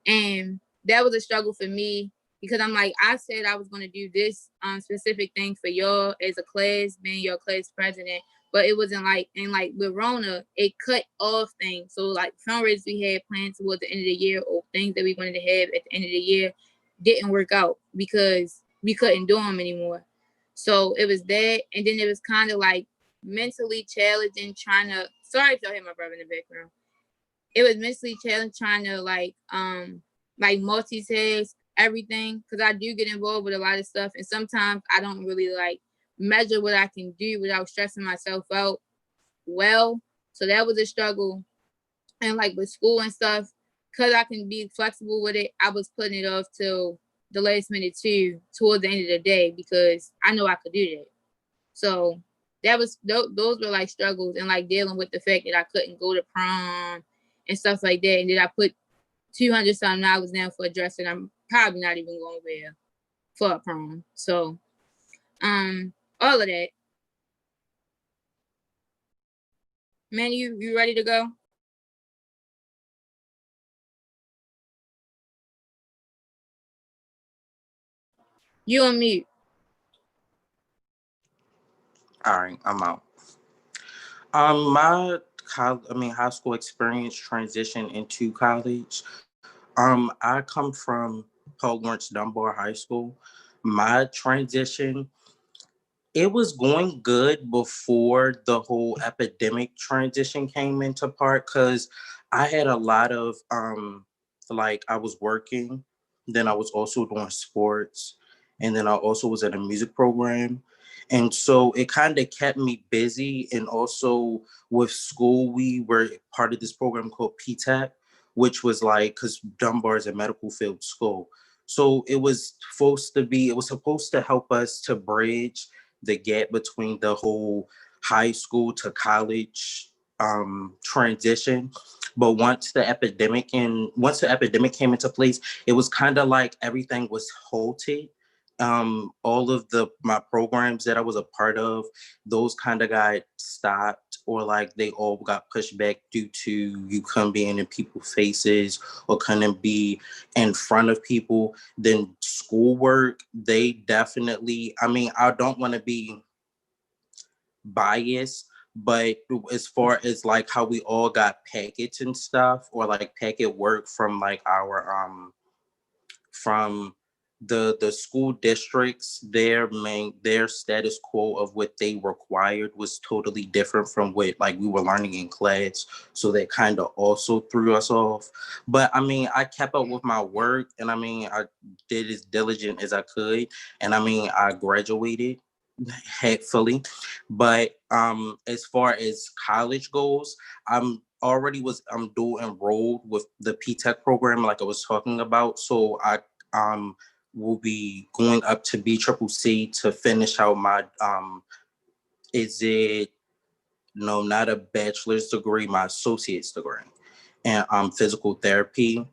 And that was a struggle for me because I'm like, I said I was going to do this specific thing for y'all as a class, being your class president, but it wasn't like, and like with Rona, it cut off things. So like fundraisers we had planned towards the end of the year or things that we wanted to have at the end of the year didn't work out because we couldn't do them anymore. So it was that, and then it was kind of like mentally challenging trying to, sorry if y'all hear my brother in the background. It was mentally challenging trying to like multitask everything because I do get involved with a lot of stuff, and sometimes I don't really like measure what I can do without stressing myself out well. So that was a struggle. And like with school and stuff, because I can be flexible with it, I was putting it off till the last minute too, towards the end of the day, because I know I could do that. So that was those were like struggles, and like dealing with the fact that I couldn't go to prom and stuff like that, and then I put $200 something hours down for a dress that I'm probably not even going to wear for a prom. So all of that. Man, you ready to go? You on mute. All right, I'm out. My high school experience transition into college. I come from Paul Lawrence Dunbar High School. My transition, it was going good before the whole epidemic transition came into part because I had a lot of like I was working, then I was also doing sports, and then I also was at a music program. And so it kind of kept me busy. And also with school, we were part of this program called PTAC, which was like, because Dunbar is a medical field school. So it was supposed to help us to bridge the gap between the whole high school to college transition. But once the epidemic came into place, it was kind of like everything was halted all of my programs that I was a part of, those kind of got stopped, or like they all got pushed back due to you couldn't be in people's faces or couldn't be in front of people. Then schoolwork, they definitely, I mean, I don't want to be biased, but as far as like how we all got packets and stuff, or like packet work from like from the school districts, their status quo of what they required was totally different from what like we were learning in class. So that kind of also threw us off. But I mean, I kept up with my work, and I mean, I did as diligent as I could, and I mean, I graduated headfully. But as far as college goes, I'm dual enrolled with the P-Tech program like I was talking about. So I um will be going up to BCCC to finish out my is it no, not a bachelor's degree, my associate's degree in physical therapy.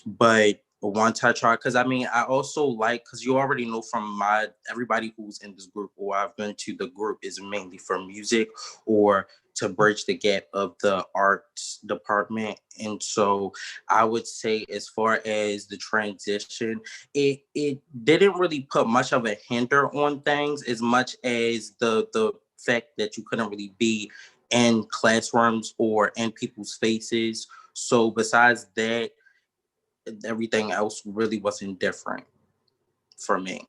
But once I try, because I mean, I also like, because you already know from everybody who's in this group or I've been to the group is mainly for music or to bridge the gap of the arts department. And so I would say, as far as the transition, it didn't really put much of a hinder on things as much as the fact that you couldn't really be in classrooms or in people's faces. So besides that, everything else really wasn't different for me.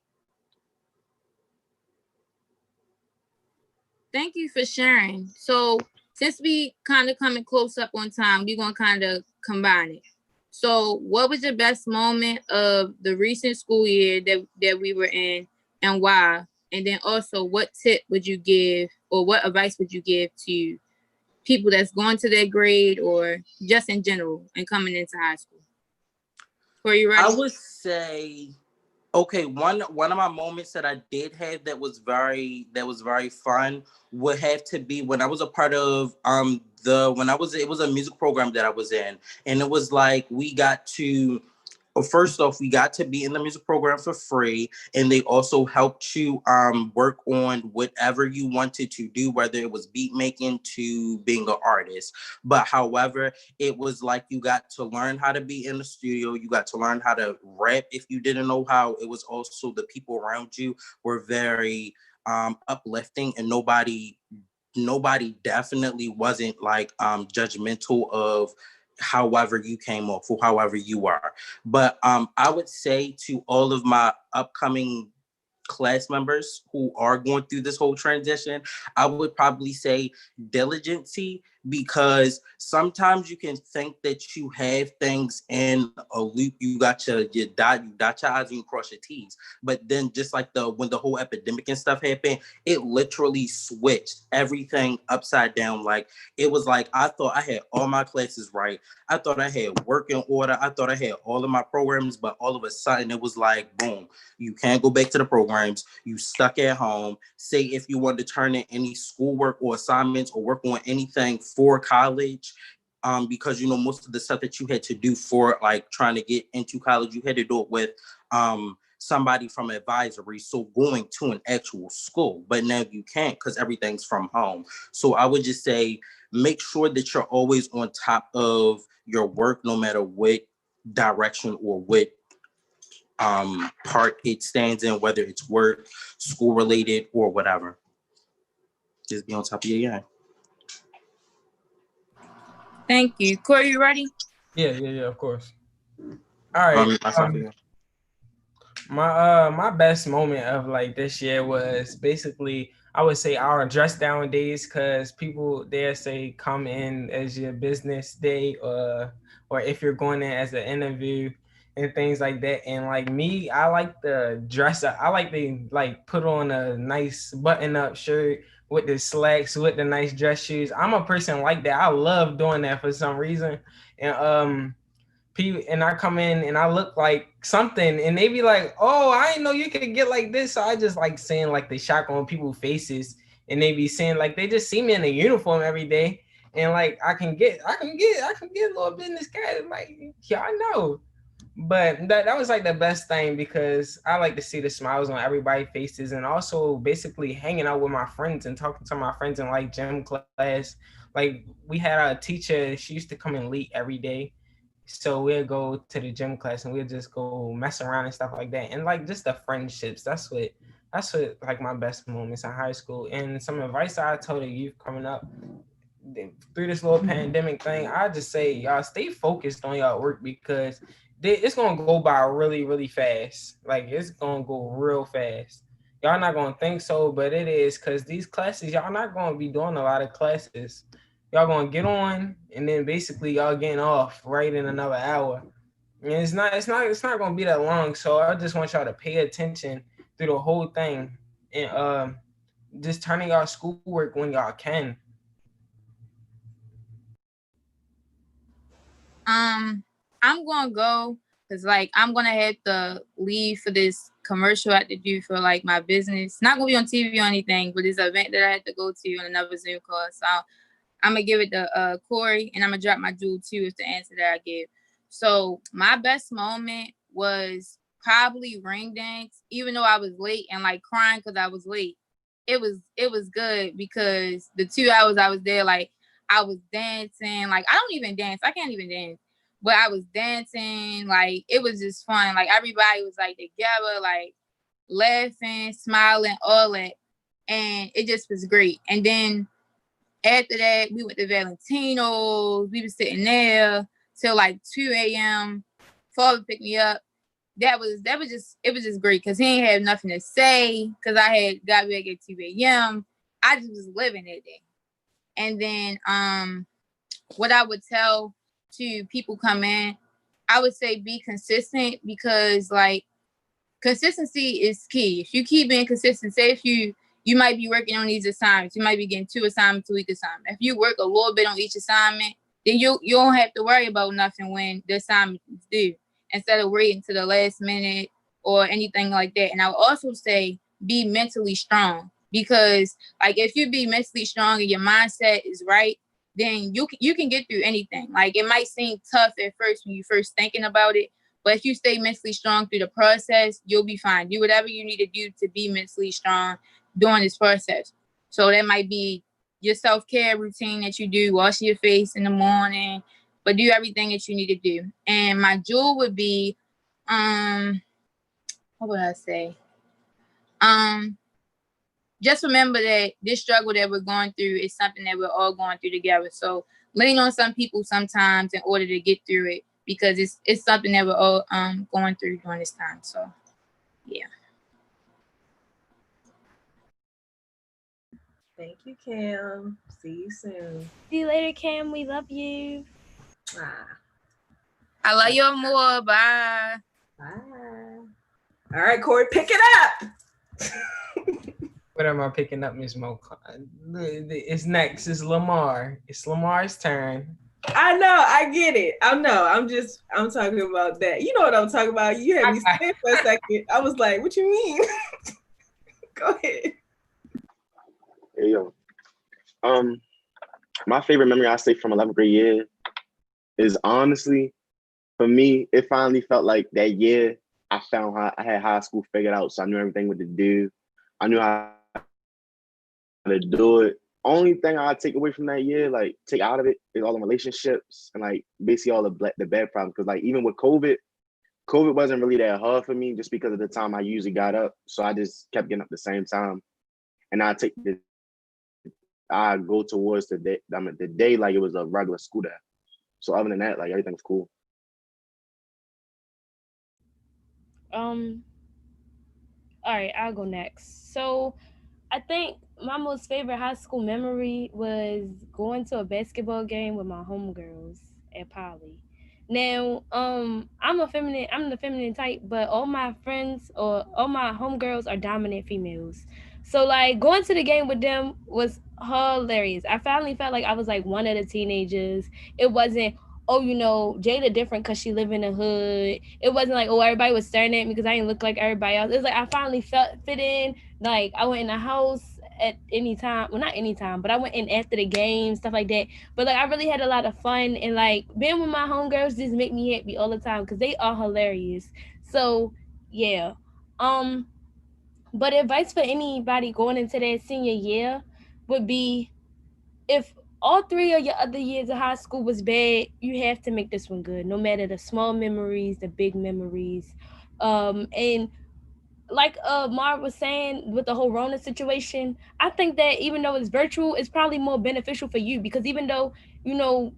Thank you for sharing. So since we kind of coming close up on time, we're gonna kind of combine it. So what was your best moment of the recent school year that we were in, and why? And then also, what tip would you give, or what advice would you give to people that's going to their grade or just in general and coming into high school? Are you ready? I would say, okay, one of my moments that I did have that was very fun would have to be when I was a part of it was a music program that I was in, and it was like we got to, well, first off, we got to be in the music program for free, and they also helped you work on whatever you wanted to do, whether it was beat making to being an artist. But however, it was like you got to learn how to be in the studio, you got to learn how to rap if you didn't know how. It was also the people around you were very uplifting, and nobody definitely wasn't like judgmental of however you came off or however you are. But I would say to all of my upcoming class members who are going through this whole transition, I would probably say diligency, because sometimes you can think that you have things in a loop. You got you dot your I's and you cross your T's. But then just like when the whole epidemic and stuff happened, it literally switched everything upside down. Like it was like I thought I had all my classes right. I thought I had work in order. I thought I had all of my programs, but all of a sudden it was like, boom, you can't go back to the programs. You stuck at home. Say if you wanted to turn in any schoolwork or assignments or work on anything for college, because you know most of the stuff that you had to do for like trying to get into college, you had to do it with somebody from advisory, so going to an actual school. But now you can't because everything's from home. So I would just say make sure that you're always on top of your work, no matter what direction or what part it stands in, whether it's work, school related, or whatever. Just be on top of your game. Thank you. Corey, you ready? Yeah, of course. All right. My best moment of like this year was basically, I would say, our dress down days, because people there say come in as your business day, or if you're going in as an interview and things like that. And like me, I like the dress up. I like to like put on a nice button up shirt with the slacks, with the nice dress shoes. I'm a person like that. I love doing that for some reason. And and I come in and I look like something, and they be like, "Oh, I didn't know you could get like this." So I just like saying like the shock on people's faces, and they be saying like they just see me in a uniform every day, and like I can get a little business card. Like, yeah, I know. But that was like the best thing because I like to see the smiles on everybody's faces and also basically hanging out with my friends and talking to my friends in like gym class. Like we had a teacher, she used to come in late every day. So we'd go to the gym class and we'd just go mess around and stuff like that. And like just the friendships, that's what like my best moments in high school. And some advice I told the youth coming up through this little pandemic thing, I just say y'all stay focused on y'all work because it's gonna go by really, really fast. Like it's gonna go real fast. Y'all not gonna think so, but it is because these classes, y'all not gonna be doing a lot of classes. Y'all gonna get on and then basically y'all getting off right in another hour. And it's not gonna be that long. So I just want y'all to pay attention through the whole thing and just turning y'all schoolwork when y'all can. I'm gonna go because like I'm gonna have to leave for this commercial I have to do for like my business. Not gonna be on TV or anything, but this event that I had to go to on another Zoom call. So I'm gonna give it to Corey, and I'm gonna drop my jewel too with the answer that I give. So my best moment was probably ring dance, even though I was late and like crying because I was late. It was good because the 2 hours I was there, like I was dancing. Like I don't even dance. I can't even dance. But I was dancing. Like it was just fun. Like everybody was like together, like laughing, smiling, all that. And it just was great. And then after that, we went to Valentino's. We was sitting there till like 2 a.m. Father picked me up. It was just great because he ain't have nothing to say because I had got back at 2 a.m. I just was living that day. And then what I would tell to people come in, I would say be consistent because like consistency is key. If you keep being consistent, say if you might be working on these assignments, you might be getting 2 assignments a week assignment. If you work a little bit on each assignment, then you don't have to worry about nothing when the assignment is due instead of waiting to the last minute or anything like that. And I would also say be mentally strong because like if you be mentally strong and your mindset is right, then you can get through anything. Like it might seem tough at first when you first thinking about it, but if you stay mentally strong through the process, you'll be fine. Do whatever you need to do to be mentally strong during this process. So that might be your self-care routine that you do, wash your face in the morning, but do everything that you need to do. And my jewel would be, what would I say? Just remember that this struggle that we're going through is something that we're all going through together. So lean on some people sometimes in order to get through it because it's something that we're all going through during this time. So yeah. Thank you, Cam. See you soon. See you later, Cam. We love you. I love you more. Bye. Bye. All right, Corey, pick it up. What am I picking up, Miss Mo? It's next. It's Lamar. It's Lamar's turn. I know. I get it. I know. I'm talking about that. You know what I'm talking about. You had me stand for a second. I was like, what you mean? Go ahead. Hey, yo. My favorite memory I say from 11th grade year is honestly, for me, it finally felt like that year I found how I had high school figured out. So I knew everything what to do. I knew how to do it. Only thing I take away from that year, like take out of it, is all the relationships and like basically all the bad problems. Because like even with COVID wasn't really that hard for me just because of the time I usually got up. So I just kept getting up the same time, and I go towards the day like it was a regular school day. So other than that, like everything was cool. All right, I'll go next. So I think my most favorite high school memory was going to a basketball game with my homegirls at Poly. Now, I'm the feminine type, but all my friends or all my homegirls are dominant females. So like going to the game with them was hilarious. I finally felt like I was like one of the teenagers. It wasn't, oh, Jada different because she live in the hood. It wasn't like, oh, everybody was staring at me because I didn't look like everybody else. It was like I finally fit in. Like I went in the house at any time. Well, not any time, but I went in after the game, stuff like that. But like I really had a lot of fun, and like being with my homegirls just make me happy all the time because they are hilarious. So yeah. Um but advice for anybody going into their senior year would be, if all three of your other years of high school was bad, you have to make this one good, no matter the small memories, the big memories. And like Mar was saying with the whole Rona situation, I think that even though it's virtual, it's probably more beneficial for you because even though, you know,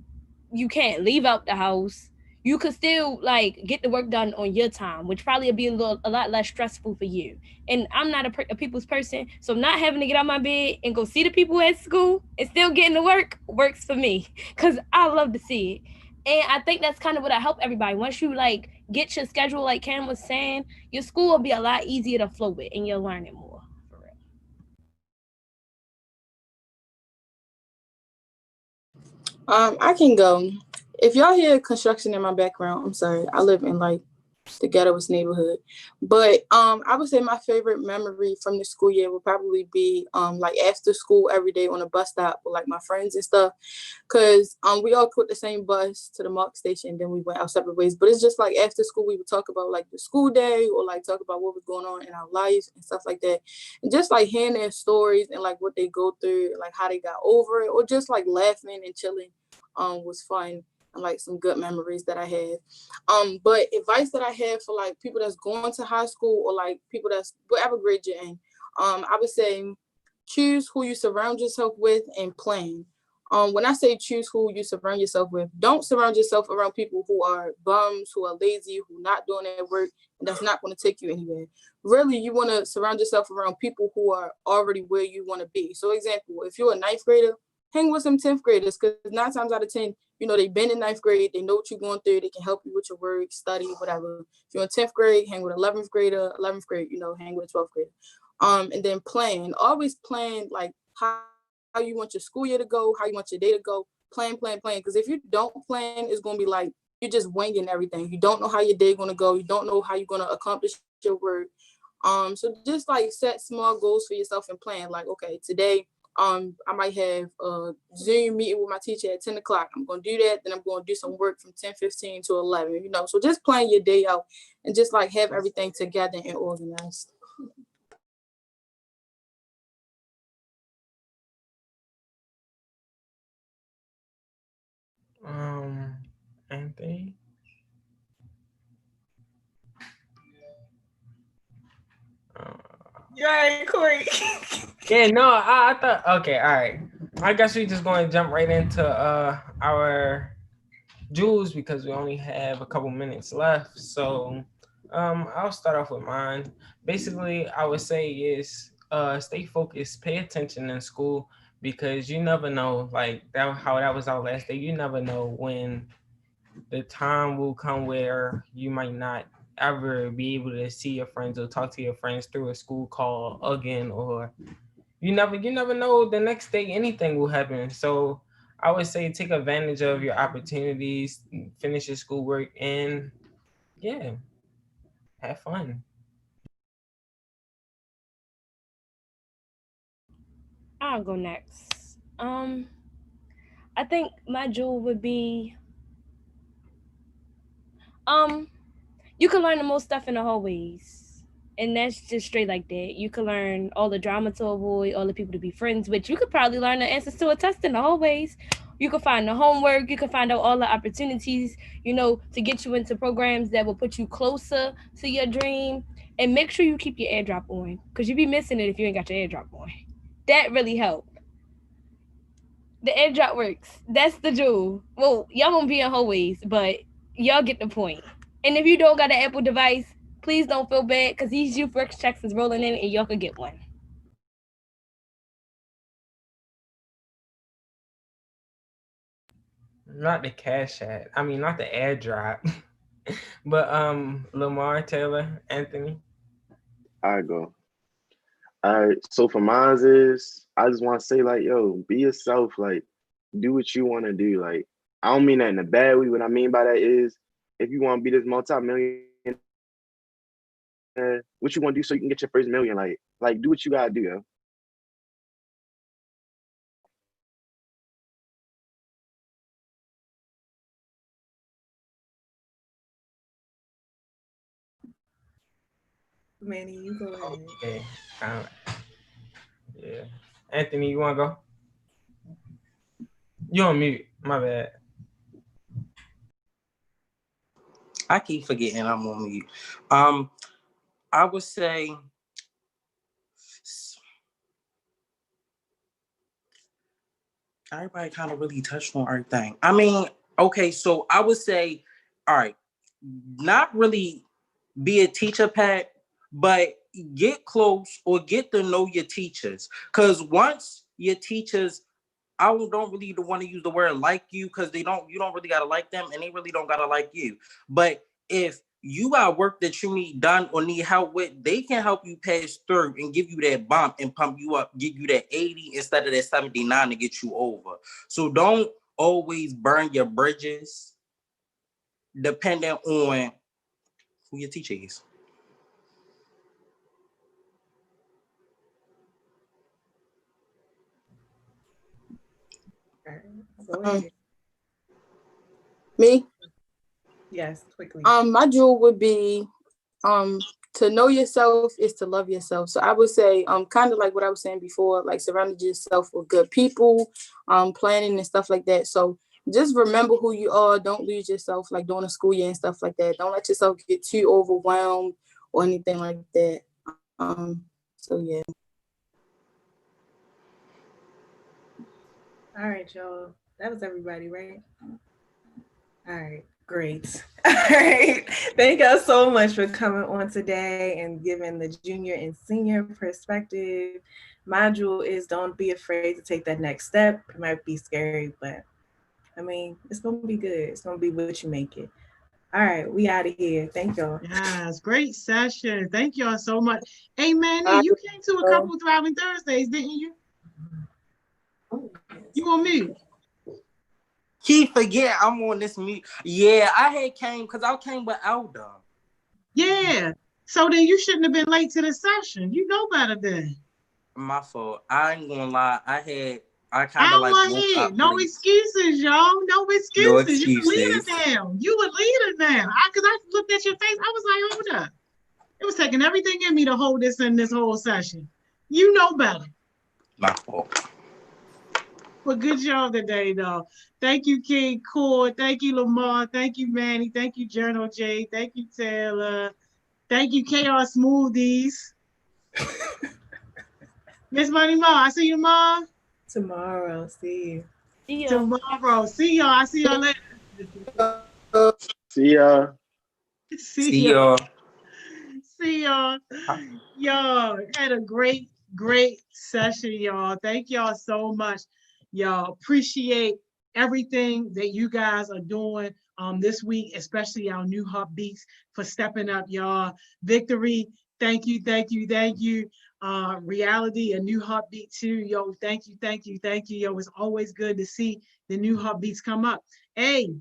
you can't leave out the house, you could still like get the work done on your time, which probably would be a lot less stressful for you. And I'm not a people's person, so not having to get out my bed and go see the people at school and still getting to work works for me because I love to see it. And I think that's kind of what I help everybody. Once you like get your schedule, like Cam was saying, your school will be a lot easier to flow with and you'll learn it more. I can go. If y'all hear construction in my background, I'm sorry. I live in like the ghettoest neighborhood. But I would say my favorite memory from the school year would probably be like after school every day on a bus stop with like my friends and stuff. Cause we all took the same bus to the MARC station, then we went our separate ways. But it's just like after school we would talk about like the school day or like talk about what was going on in our lives and stuff like that. And just like hearing their stories and like what they go through, and, like how they got over it, or just like laughing and chilling was fun, and like some good memories that I had. But advice that I have for like people that's going to high school or like people that's whatever grade you're in, I would say choose who you surround yourself with and plan. When I say choose who you surround yourself with, don't surround yourself around people who are bums, who are lazy, who not doing their work, and that's not going to take you anywhere. Really, you want to surround yourself around people who are already where you want to be. So, example, if you're a ninth grader, hang with some 10th graders because 9 times out of 10, you know, they've been in ninth grade, they know what you're going through, they can help you with your work, study, whatever. If you're in 10th grade, hang with 11th grader, 11th grade, you know, hang with 12th grader. And then always plan like how you want your school year to go, how you want your day to go. Plan. Because if you don't plan, it's going to be like you're just winging everything. You don't know how your day going to go. You don't know how you're going to accomplish your work. So just like set small goals for yourself and plan. Like, okay, today, I might have a Zoom meeting with my teacher at 10 o'clock. I'm going to do that. Then I'm going to do some work from 10:15 to 11, you know. So just plan your day out and just like have everything together and organized. Anthony. Yeah, Corey. Yeah, no, I thought okay, all right. I guess we just going to jump right into our jewels because we only have a couple minutes left. So, I'll start off with mine. Basically, I would say is stay focused, pay attention in school because you never know like that how that was our last day. You never know when the time will come where you might not ever be able to see your friends or talk to your friends through a school call again, or you never know the next day anything will happen. So I would say take advantage of your opportunities, finish your schoolwork, and yeah, have fun. I'll go next. I think my jewel would be um you can learn the most stuff in the hallways. And that's just straight like that. You can learn all the drama to avoid, all the people to be friends with. You could probably learn the answers to a test in the hallways. You can find the homework. You can find out all the opportunities, you know, to get you into programs that will put you closer to your dream. And make sure you keep your airdrop on because you be missing it if you ain't got your airdrop on. That really helped. The airdrop works. That's the jewel. Well, y'all won't be in hallways, but y'all get the point. And if you don't got an Apple device, please don't feel bad because these youth work checks is rolling in and y'all could get one. Not the cash app. I mean, not the airdrop. But Lamar, Taylor, Anthony. I go. All right. So for mine is, I just want to say like, yo, be yourself. Like, do what you want to do. Like, I don't mean that in a bad way. What I mean by that is, if you want to be this multi-millionaire, what you want to do so you can get your first million. Like do what you gotta do. Yo. Manny, you go ahead. Okay. Yeah. Anthony, you wanna go? You on mute. My bad. I keep forgetting I'm on mute. I would say everybody kind of really touched on everything. I mean, okay, so I would say, all right, not really be a teacher pet, but get close or get to know your teachers. Because once your teachers, I don't really want to use the word like you, because you don't really gotta like them, and they really don't gotta like you. But if you got work that you need done or need help with, they can help you pass through and give you that bump and pump you up, give you that 80 instead of that 79 to get you over. So don't always burn your bridges depending on who your teacher is. Go ahead. Me? Yes, quickly. My jewel would be to know yourself is to love yourself. So I would say kind of like what I was saying before, like surround yourself with good people, planning and stuff like that. So just remember who you are. Don't lose yourself like during the school year and stuff like that. Don't let yourself get too overwhelmed or anything like that. So yeah. All right, y'all. That was everybody, right? All right, great. All right. Thank y'all so much for coming on today and giving the junior and senior perspective. My jewel is don't be afraid to take that next step. It might be scary, but I mean, it's going to be good. It's going to be what you make it. All right, we out of here. Thank y'all. Yes, great session. Thank y'all so much. Hey, Manny, you came to a couple Thriving Thursdays, didn't you? You on mute? Keep forget I'm on this mute. Yeah, I had came because I came with Elder. Yeah. So then you shouldn't have been late to the session. You know better then. My fault. I ain't gonna lie. I kind of like woke up No late. excuses, y'all. No No excuses. You a leader excuses. now. You a leader now. Because I looked at your face. I was like, hold up. It was taking everything in me to hold this in this whole session. You know better. My fault. Well, good job today, though. Thank you, King Cord. Thank you, Lamar. Thank you, Manny. Thank you, Journal J. Thank you, Taylor. Thank you, Chaos Smoothies. Miss Money Ma, I see you tomorrow. Tomorrow, see you. See y'all. Tomorrow. See y'all. I see y'all later. See ya. See See y'all. y'all. See y'all. Y'all had a great, great session, y'all. Thank y'all so much. Y'all appreciate everything that you guys are doing this week, especially our new Heartbeats for stepping up, y'all. Victory, thank you, thank you, thank you. Reality, a new Heartbeat too, yo. Thank you, thank you, thank you, yo. It's always good to see the new Heartbeats come up. Hey,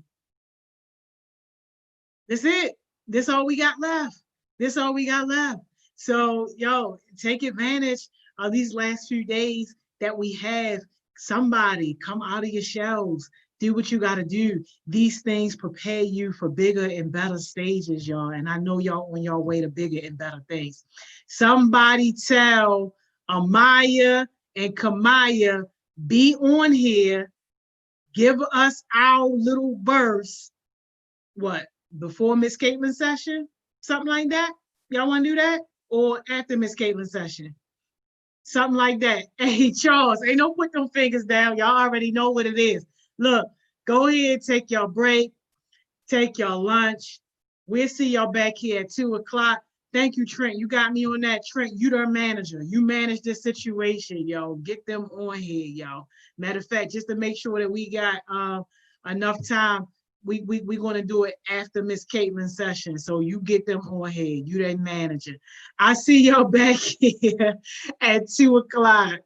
that's it. This all we got left. This all we got left. So, yo, take advantage of these last few days that we have. Somebody come out of your shells. Do what you got to do. These things prepare you for bigger and better stages, y'all. And I know y'all on your way to bigger and better things. Somebody tell Amaya and Kamaya, be on here. Give us our little verse. What? Before Miss Caitlin's session? Something like that? Y'all want to do that? Or after Miss Caitlin's session? Something like that. Hey, Charles, ain't no put them fingers down. Y'all already know what it is. Look, go ahead, take your break, take your lunch. We'll see y'all back here at 2:00. Thank you, Trent. You got me on that. Trent, you the manager. You manage this situation, yo. Get them on here, yo. Matter of fact, just to make sure that we got enough time, we're going to do it after Miss Caitlin's session. So you get them on here. You that manager. I see y'all back here at 2:00.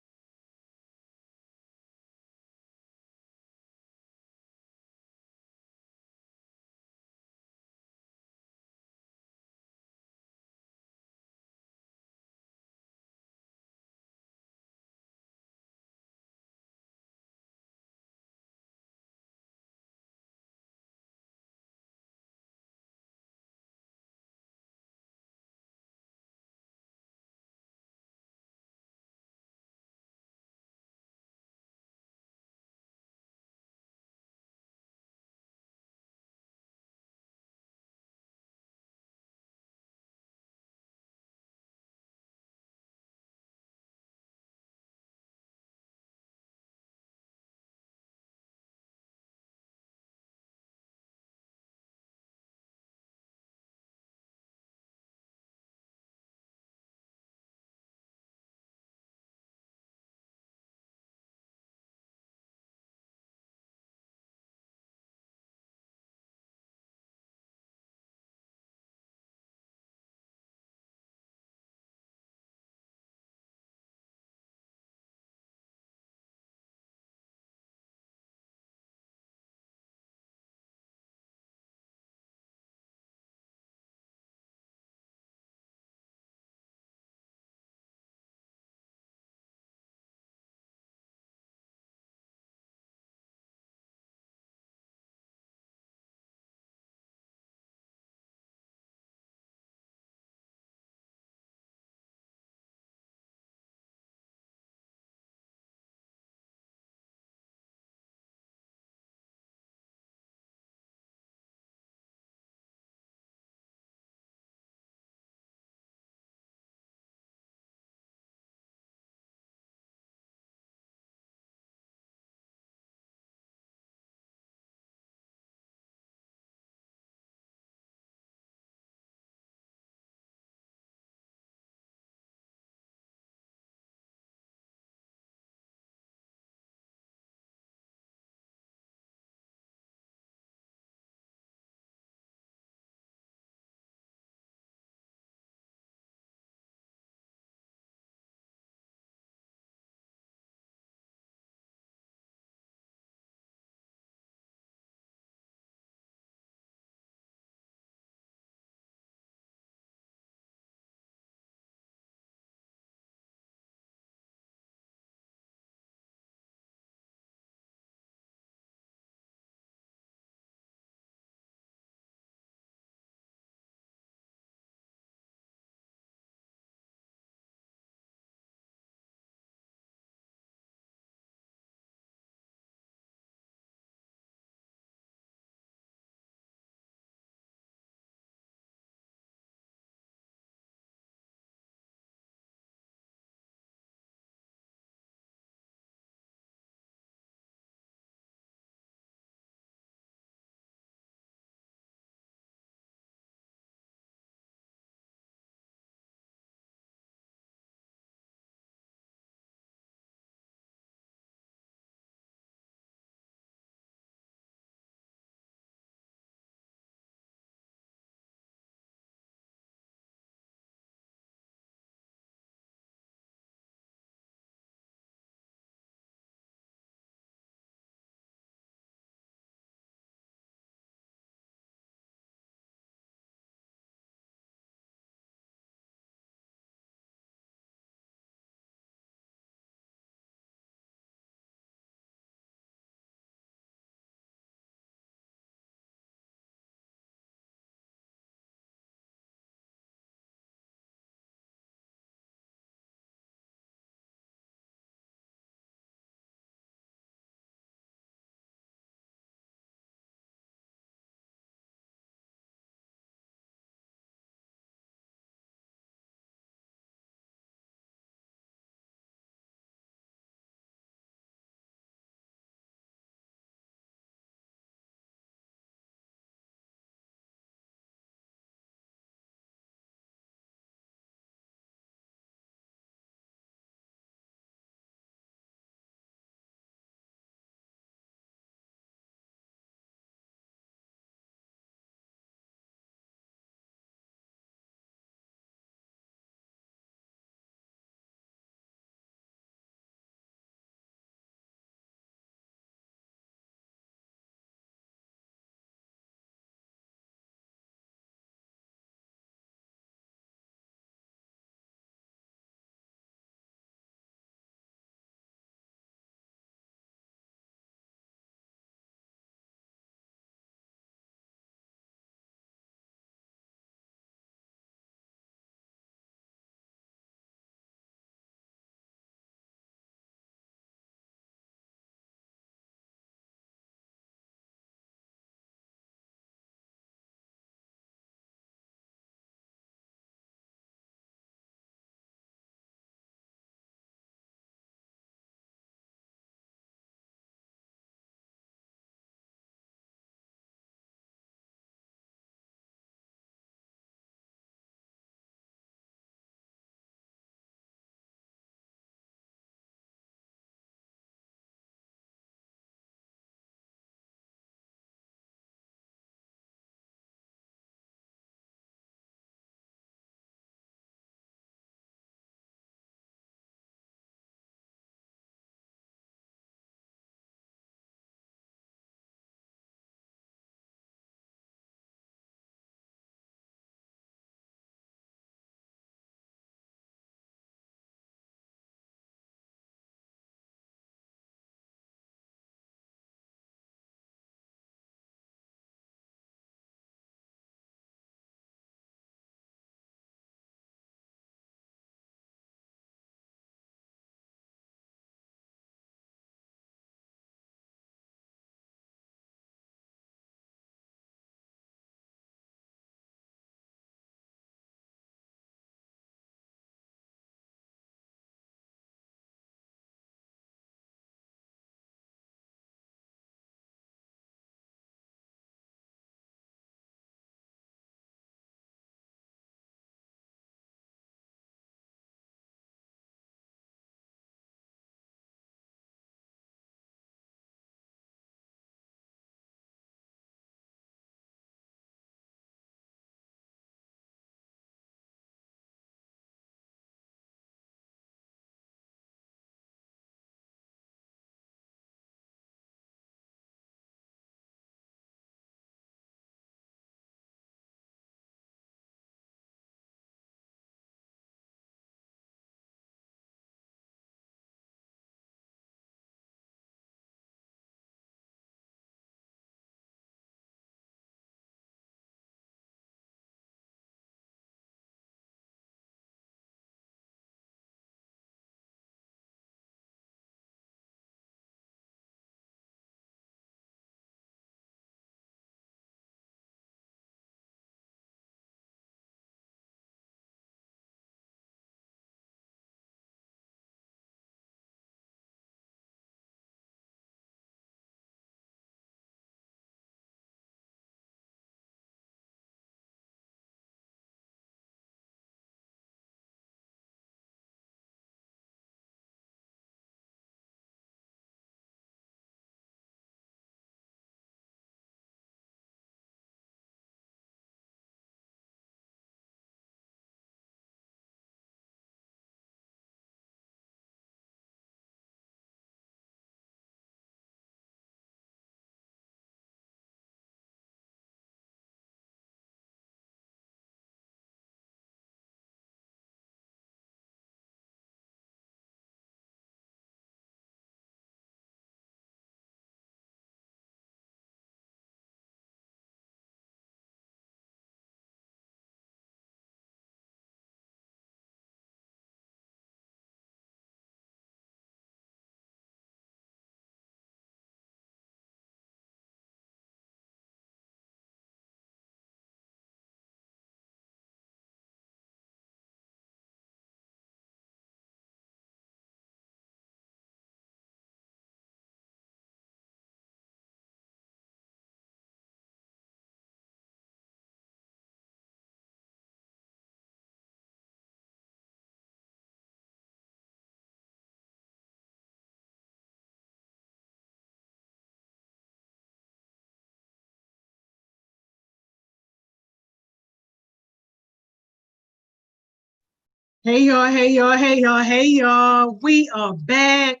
Hey y'all, hey y'all, hey y'all, hey y'all. We are back.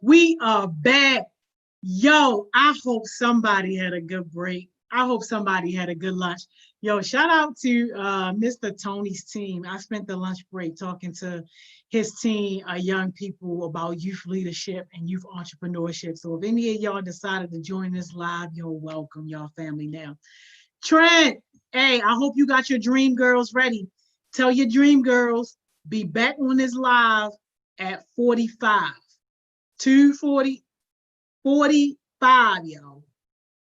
We are back. Yo, I hope somebody had a good break. I hope somebody had a good lunch. Yo, shout out to Mr. Tony's team. I spent the lunch break talking to his team, young people, about youth leadership and youth entrepreneurship. So if any of y'all decided to join this live, you're welcome, y'all family now. Trent, hey, I hope you got your dream girls ready. Tell your dream girls, be back on this live at 45. 2:40, 45, y'all.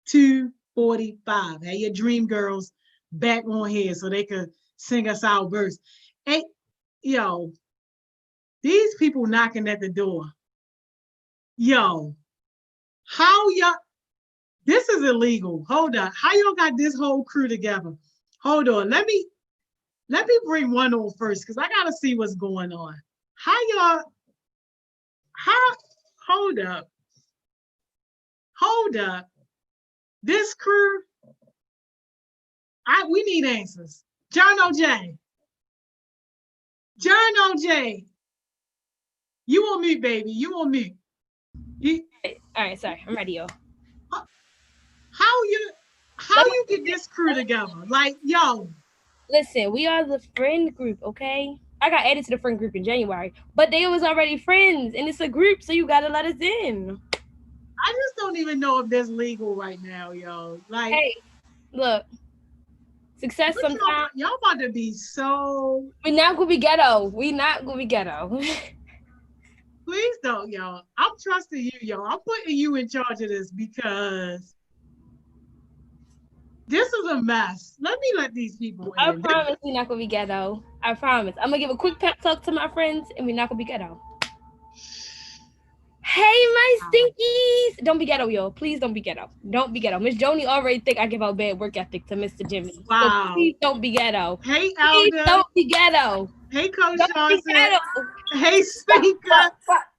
2:45. Hey, your dream girls back on here so they could sing us our verse. Hey, yo, these people knocking at the door. Yo, how y'all, this is illegal. Hold on. How y'all got this whole crew together? Hold on. Let me bring one on first because I gotta see what's going on. Hold up. Hold up. This crew, we need answers. John OJ. John OJ. You on mute, baby. You on mute. All right, sorry. I'm ready, yo. How you get this crew together? Like, yo. Listen, we are the friend group, okay? I got added to the friend group in January, but they was already friends, and it's a group, so you gotta let us in. I just don't even know if that's legal right now, yo. Like, hey, look, success sometimes. Y'all about to be so. We're not gonna be ghetto. We not gonna be ghetto. Please don't, y'all. I'm trusting you, y'all. I'm putting you in charge of this because this is a mess. Let me let these people in. I promise we're not gonna be ghetto. I promise. I'm gonna give a quick pep talk to my friends, and we're not gonna be ghetto. Hey, my stinkies! Don't be ghetto, yo. Please don't be ghetto. Don't be ghetto. Miss Joni already think I give out bad work ethic to Mr. Jimmy. Wow. So please don't be ghetto. Hey, Elder. Please don't be ghetto. Hey, Coach Johnson. Hey, Stinker.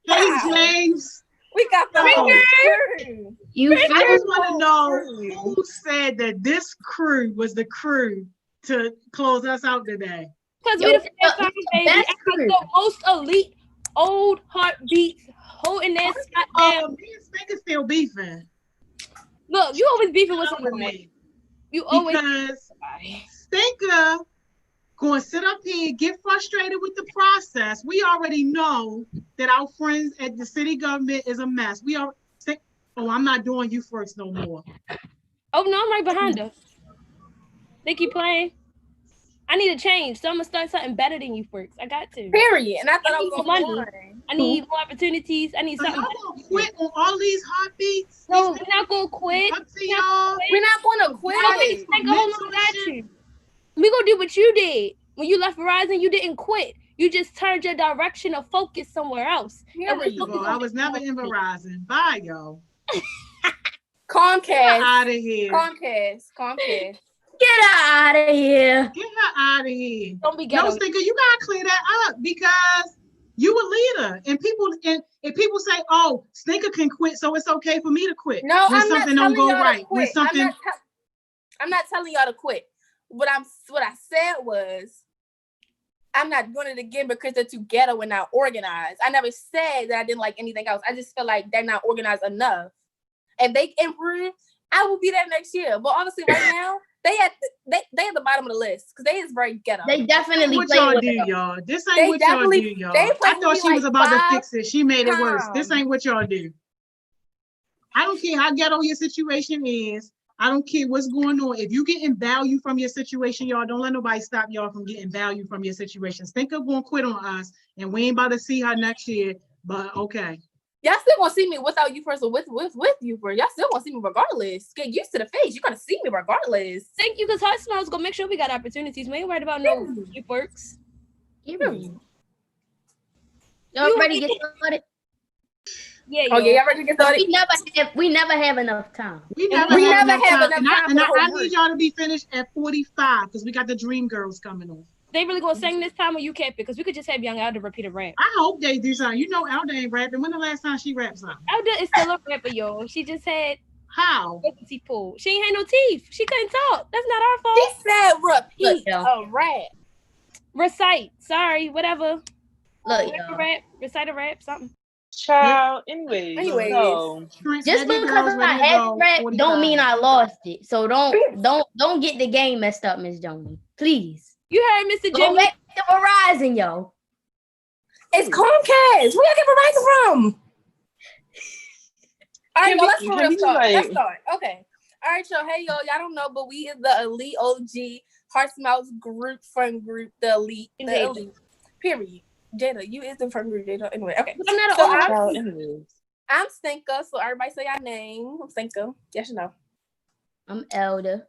Hey, James. We got the whole crew. I just want to know who said that this crew was the crew to close us out today. Because we the first baby. I got the most elite old heartbeats holding that spot down. Me and Stinker still beefing. Look, you always beefing with someone. You always because Stinker going to sit up here and get frustrated with the process. We already know that our friends at the city government is a mess. I'm not doing you first no more. Oh no, I'm right behind her. They keep playing. I need to change, so I'm gonna start something better than you first. I got to. Period. And I thought I was money. I need more opportunities. I need something. Y'all gonna quit on all these heartbeats? No, we're not gonna quit. Up to y'all. We're not gonna quit. We gonna do what you did. When you left Verizon, you didn't quit. You just turned your direction of focus somewhere else. I was never in Verizon. Bye, y'all. Comcast. Out of here. Comcast. Get her out of here. Get her out of here. Don't be ghetto. No, Stinker, you gotta clear that up because you a leader, and people say, "Oh, Stinker can quit, so it's okay for me to quit." No, when I'm something not don't go y'all right. To quit. When something, I'm not telling y'all to quit. What I said was, I'm not doing it again because they're too ghetto and not organized. I never said that I didn't like anything else. I just feel like they're not organized enough. If they improve, I will be there next year. But honestly, right now, they at the bottom of the list because they is very ghetto. They definitely what y'all do, y'all. This ain't what y'all do, y'all. I thought she was about to fix it. She made it worse. This ain't what y'all do. I don't care how ghetto your situation is. I don't care what's going on. If you getting value from your situation, y'all, don't let nobody stop y'all from getting value from your situation. Stinker gonna quit on us, and we ain't about to see her next year. But okay. Y'all still gonna see me without you first or with you first. Y'all still gonna see me regardless. Get used to the face. You're gonna see me regardless. Thank you, because HeartSmiles gonna make sure we got opportunities. We ain't worried about no you works. Y'all ready to get started? Yeah. Oh yeah, y'all ready to get started? We never have enough time. We never have enough time. And I need y'all to be finished at 45 because we got the Dream Girls coming on. They really gonna sing this time, or you can't? Because we could just have Young Elder repeat a rap. I hope they do something. You know, Elder ain't rapping. When the last time she rapped something? Elder is still a rapper, yo. She just had how? She ain't had no teeth. She couldn't talk. That's not our fault. She said repeat a rap. Recite. Sorry, whatever. Look, Recite a rap, something. Child. Anyways, Anyways. so just Baby because girls I ready to had go. rap don't mean 45. I lost it. So don't get the game messed up, Miss Joni. Please. You heard Mr. Go Jimmy. back to Verizon, yo. It's Comcast. Where y'all get Verizon from? All right, Can y'all, let's we- for can real we, start. Let's like- start. Okay. All right, y'all. Hey, y'all don't know, but we is the elite OG HeartSmiles group, friend group, the elite. Period. Jada, you is the friend group, Jada. Anyway, okay. But I'm not So an Child, anyways. I'm Stinker, so everybody say our name. I'm Stinker. Yes or no? I'm Elder.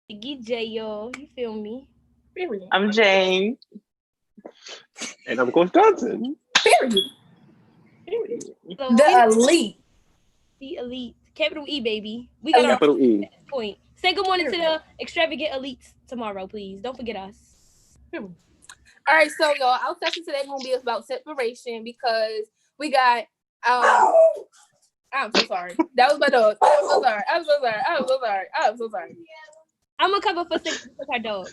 Get J, y'all. You feel me? Period. I'm Jane. And I'm Coach Johnson. Period. So The elite. The elite. Capital E, baby. We got our Capital E. at this point. Say good morning to the extravagant elites tomorrow, please. Don't forget us. All right, so y'all, our session today gonna be about separation because we got I'm so sorry. That was my dog. I'm so sorry. I'm gonna cover for six with our dog.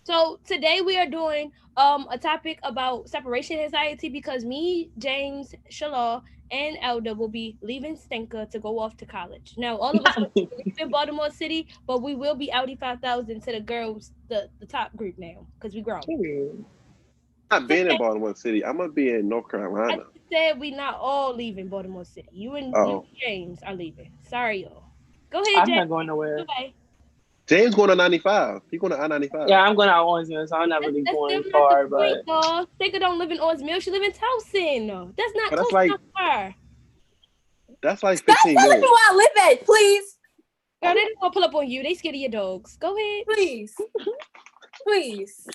So today we are doing a topic about separation anxiety because me, James, Shalal, and Elder will be leaving Stinker to go off to college. Now all of us will be in Baltimore City, but we will be Audi 5000 to the girls, the top group now because we grown. I'm not being in Baltimore City. I'm gonna be in North Carolina. I said we not all leaving Baltimore City. You and James are leaving. Sorry, y'all. Go ahead, I'm James. not going nowhere. Goodbye. James going to 95. He going to I-95. Yeah, I'm going out Owensville, so I'm not really That's going still far, not the point, but y'all. Stinker don't live in Owensville. She live in Towson. That's not But that's close like- enough for her. That's like Stop 15 telling me minutes. where I live at, please. Girl, they don't want to pull up on you. They scared of your dogs. Go ahead. Please. Please.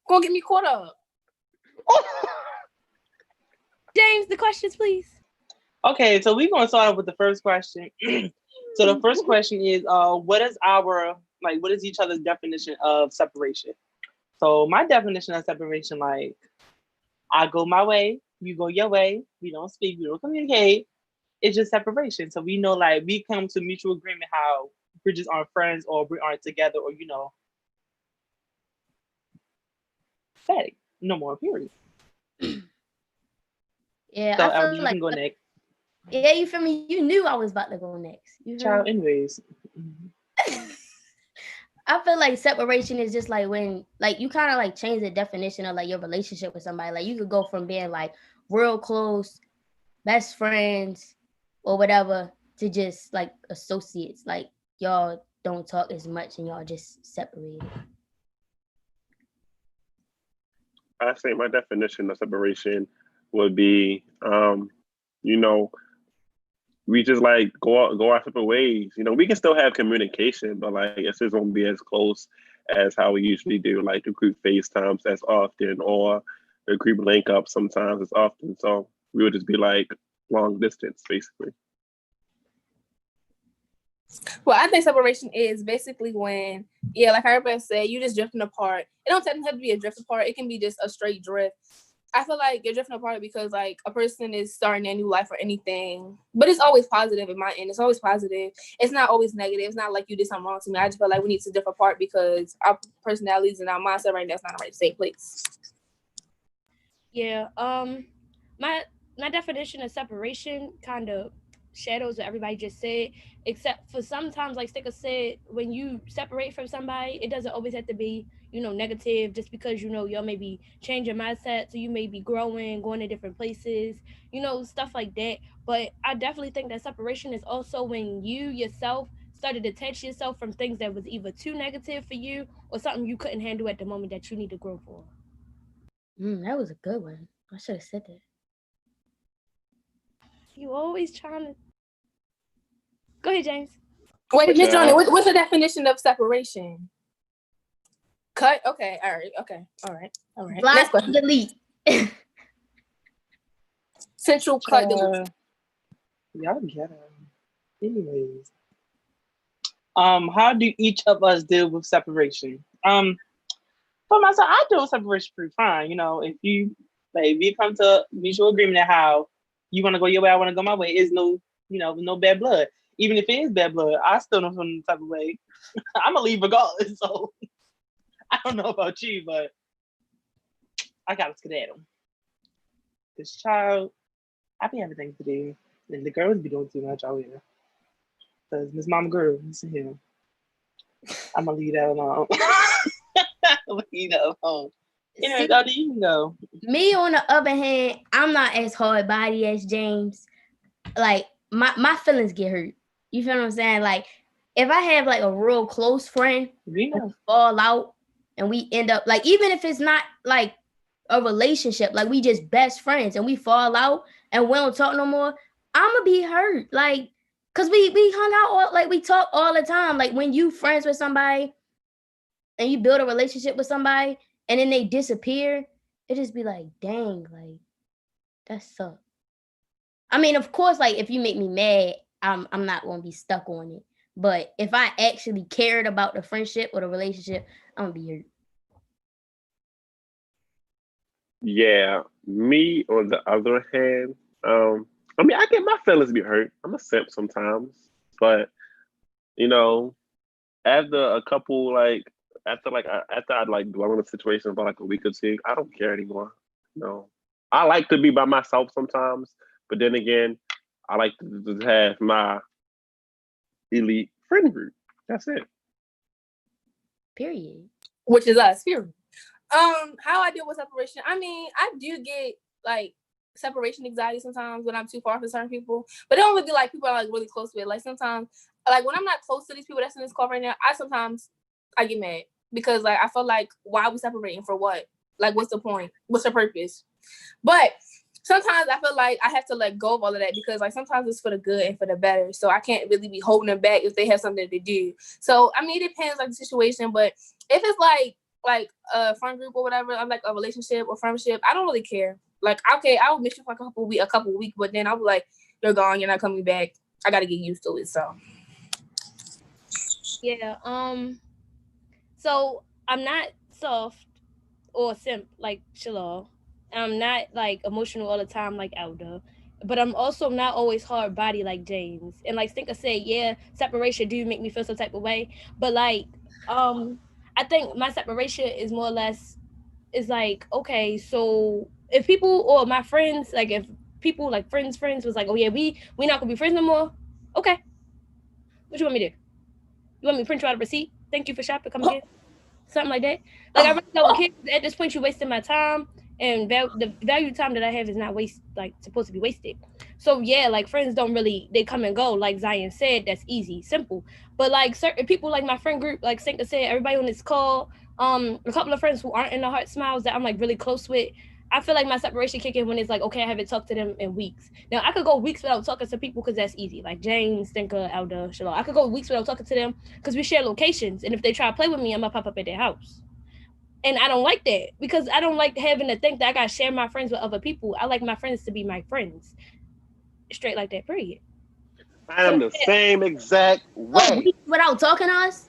Go get me caught up. James, the questions, please. okay, so we're gonna start off with the first question. So the first question is what is each other's definition of separation? So my definition of separation, like I go my way, you go your way, we don't speak, we don't communicate. It's just separation. So we know like we come to mutual agreement how we just aren't friends or we aren't together or static. No more, period. Yeah, So I feel LB, you like can go next. yeah, you feel me? You knew I was about to go next. You heard Child, me? anyways. I feel like separation is just like when like you kind of like change the definition of like your relationship with somebody. Like you could go from being like real close, best friends, or whatever, to just like associates. Like y'all don't talk as much and y'all just separated. I say my definition of separation would be, we just like go our separate ways. We can still have communication, but like it's just won't be as close as how we usually do, like the group FaceTimes as often or the group link up sometimes as often. So we would just be like long distance, basically. Well, I think separation is basically when, like everybody said, you just drifting apart. It don't technically have to be a drift apart. It can be just a straight drift. I feel like you're drifting apart because like a person is starting a new life or anything, but it's always positive in my end. It's always positive. It's not always negative. It's not like you did something wrong to me. I just feel like we need to drift apart because our personalities and our mindset right now is not in the right same place. Yeah. My definition of separation kind of shadows what everybody just said, except for sometimes, like Sticker said, when you separate from somebody, it doesn't always have to be, negative, just because, y'all may be changing mindset, so you may be growing, going to different places, stuff like that. But I definitely think that separation is also when you yourself started to detach yourself from things that was either too negative for you or something you couldn't handle at the moment that you need to grow for. That was a good one. I should have said that. You always trying to. Go ahead, James. Wait, Miss Johnny, what's the definition of separation? Cut. Okay. All right. Okay. All right. Block and delete. Central cut. Delete. Y'all get it. Anyways, how do each of us deal with separation? For myself, I deal with separation pretty fine. If we come to mutual agreement at how you want to go your way, I want to go my way. It's no bad blood. Even if it is bad blood, I still don't feel the type of way. I'm gonna leave regardless. So I don't know about you, but I gotta skedaddle. This child, I be having things to do, and the girls be doing too much out here. Cause Miss Mama Girl, listen here. I'm gonna leave that alone. Leave that alone. See, Dottie, you can go. me on the other hand, I'm not as hard body as James. Like my feelings get hurt. You feel what I'm saying? Like if I have like a real close friend, we fall out and we end up like, even if it's not like a relationship, like we just best friends and we fall out and we don't talk no more, I'ma be hurt. Like, cause we hung out all, like we talk all the time. Like when you friends with somebody and you build a relationship with somebody and then they disappear, it just be like, dang, like that sucks. I mean, of course, like if you make me mad, I'm not gonna be stuck on it. But if I actually cared about the friendship or the relationship, I'm gonna be hurt. Yeah, me on the other hand, I mean, I get my feelings be hurt. I'm a simp sometimes, but you know, after a couple after I like dwell on a situation for like a week or two, I don't care anymore. No, I like to be by myself sometimes, but then again, I like to just have my elite friend group. That's it. Period. Which is us. Period. How I deal with separation. I mean, I do get like separation anxiety sometimes when I'm too far from certain people, but it don't really be like people I'm like really close with. Like sometimes, like when I'm not close to these people that's in this call right now, I get mad because like I feel like, why are we separating for what? Like what's the point? What's the purpose? But sometimes I feel like I have to let go of all of that because like sometimes it's for the good and for the better. So I can't really be holding them back if they have something to do. So I mean, it depends like the situation, but if it's like a friend group or whatever, I'm like a relationship or friendship, I don't really care. Like, okay, I'll miss you for a couple weeks, but then I'll be like, you're gone, you're not coming back. I gotta get used to it. So Yeah. So I'm not soft or simp like Shalal. I'm not like emotional all the time like Elder. But I'm also not always hard body like James. And like Stinker said, yeah, separation do make me feel some type of way. But like, I think my separation is more or less is like, okay, so if people or my friends, like if people like friends was like, oh yeah, we not gonna be friends no more. Okay. What you want me to do? You want me to print you out a receipt? Thank you for shopping. Come again. Something like that. Like I really don't care. At this point, you're wasting my time, and the value time that I have is not supposed to be wasted. So yeah, like friends don't really, they come and go. Like Zion said, that's easy, simple. But like certain people, like my friend group, like Sanka said, everybody on this call, a couple of friends who aren't in the HeartSmiles that I'm like really close with. I feel like my separation kick in when it's like, okay, I haven't talked to them in weeks. Now I could go weeks without talking to people because that's easy. Like James, Stinker, Elder, Shalom. I could go weeks without talking to them because we share locations. And if they try to play with me, I'm gonna pop up at their house. And I don't like that because I don't like having to think that I gotta share my friends with other people. I like my friends to be my friends. Straight like that, period. I am the same exact way. Weeks without talking to us?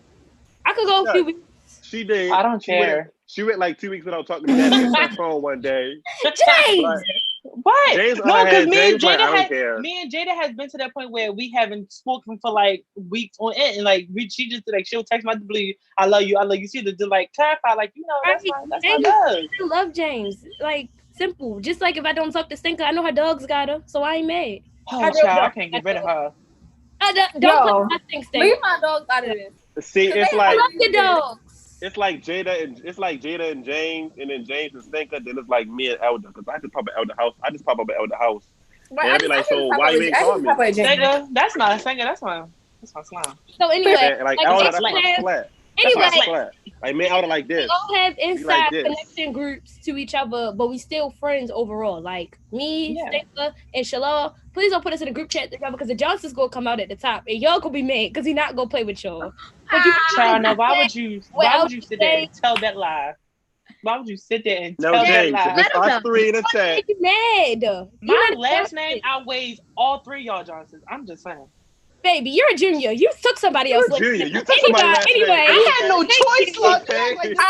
I could go a few weeks. She did. I don't care. She went like 2 weeks without talking to me. I answered her phone one day. James! What? James, No, because me and James, like, I don't Jada care. me and Jada has been to that point where we haven't spoken for like weeks on end, and like she just like she'll text me out the blue, I love you. She just like clarify, like that's my love. I love James. Like simple. Just like if I don't talk to Stinker, I know her dog's got her, so I ain't mad. Oh, child, I can't get rid of her. Don't play with my thing, Stinker. leave my dogs out of this. See, it's like I love your dogs. It's like Jada and James, and then James and Stinker. Then it's like me and Elder, because I just pop at Elder house. Right, And I be like, so why you ain't call me? Stinker, that's my Stinker. That's my slime. So anyway, like Elder, that's my flat. Anyway, like me, Elder, like this. We all have inside like this. connection groups to each other, but we still friends overall. Like me, Stinker, and Shalal. Please don't put us in a group chat together because the Johnson's gonna come out at the top, and y'all gonna be mad because he not gonna play with y'all. But you, child, no, why would you sit there and tell that lie? Why would you sit there and tell that lie? If it's us three in the chat. You mad? My last name outweighs all three y'all Johnsons. I'm just saying. Baby, you're a junior. You took somebody else. You're a junior. You took somebody last name. Anyway, I had no choice. Okay. All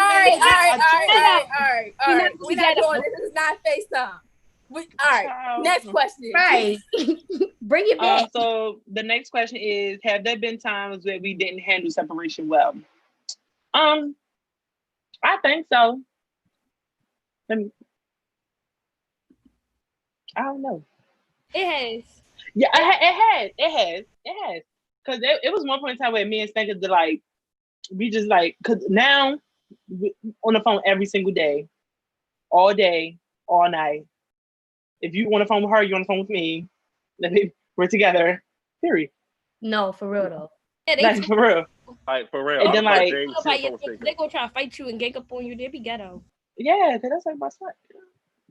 right. We're not doing this. This is not FaceTime. All right. Next question. Right. Bring it back. So the next question is: have there been times where we didn't handle separation well? I think so. I don't know. It has. Yeah, it has. Cause it was one point in time where me and Stank did like, we just like, cause now we on the phone every single day, all day, all night. If you on the phone with her, you on the phone with me. We're together. Period. No, for real though. Yeah, they Like for real. Like for real. And I then was about like, James Oh, City yeah, phone stinker. they gonna try to fight you and gang up on you. They be ghetto. yeah, cause that's like my son.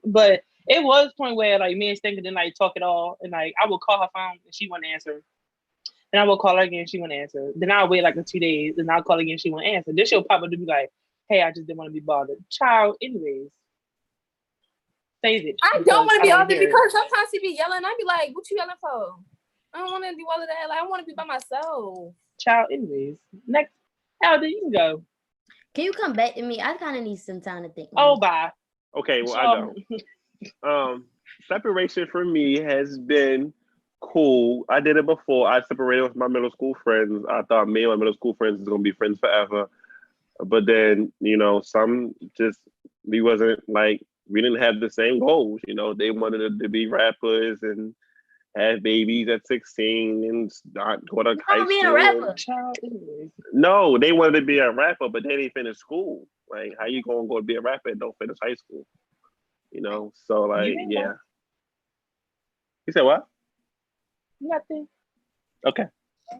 But it was a point where like me and Stank didn't like talk at all, and like I would call her phone and she wouldn't answer. And I will call her again, she wouldn't answer. Then I'll wait like 2 days, and I'll call again, she won't answer. Then she'll pop up to be like, hey, I just didn't want to be bothered. Child, anyways. Save it. I don't want to be don't out there hear it. because sometimes he be yelling. I be like, what you yelling for? I don't want to do all of that. Like, I want to be by myself. Child, anyways. Next, Elder, you can go. Can you come back to me? I kind of need some time to think. Oh, bye. Okay, well, I don't. Separation for me has been cool. I did it before. I separated with my middle school friends. I thought me and my middle school friends was gonna be friends forever. But then, some just we didn't have the same goals. They wanted to be rappers and have babies at 16 and not go to high being a school. rapper. Child, anyways. No, they wanted to be a rapper, but they didn't finish school. Like, how you gonna go be a rapper and don't finish high school? So like, yeah. You said what? Nothing. Okay.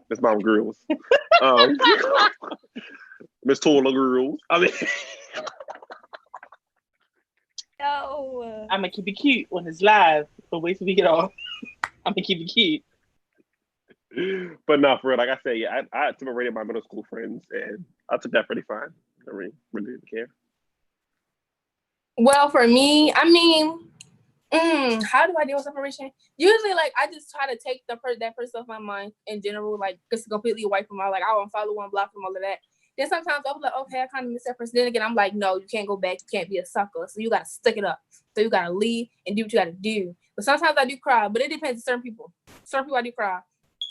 Miss Mom Girls. Miss Tola Girls. I mean, No. I'm going to keep it cute when it's live, but wait till we get off. I'm going to keep it cute. but no, for real, like I said, yeah, I separated my middle school friends, and I took that pretty fine. I really didn't care. Well, for me, I mean, how do I deal with separation? Usually, like, I just try to take that person off my mind in general, like, just completely away from my, like, I won't follow one, block from all of that. Then sometimes I'll be like, okay, I kind of miss that person. Then again, I'm like, no, you can't go back. You can't be a sucker. So you got to stick it up. So you got to leave and do what you got to do. But sometimes I do cry, but it depends on certain people. Certain people I do cry.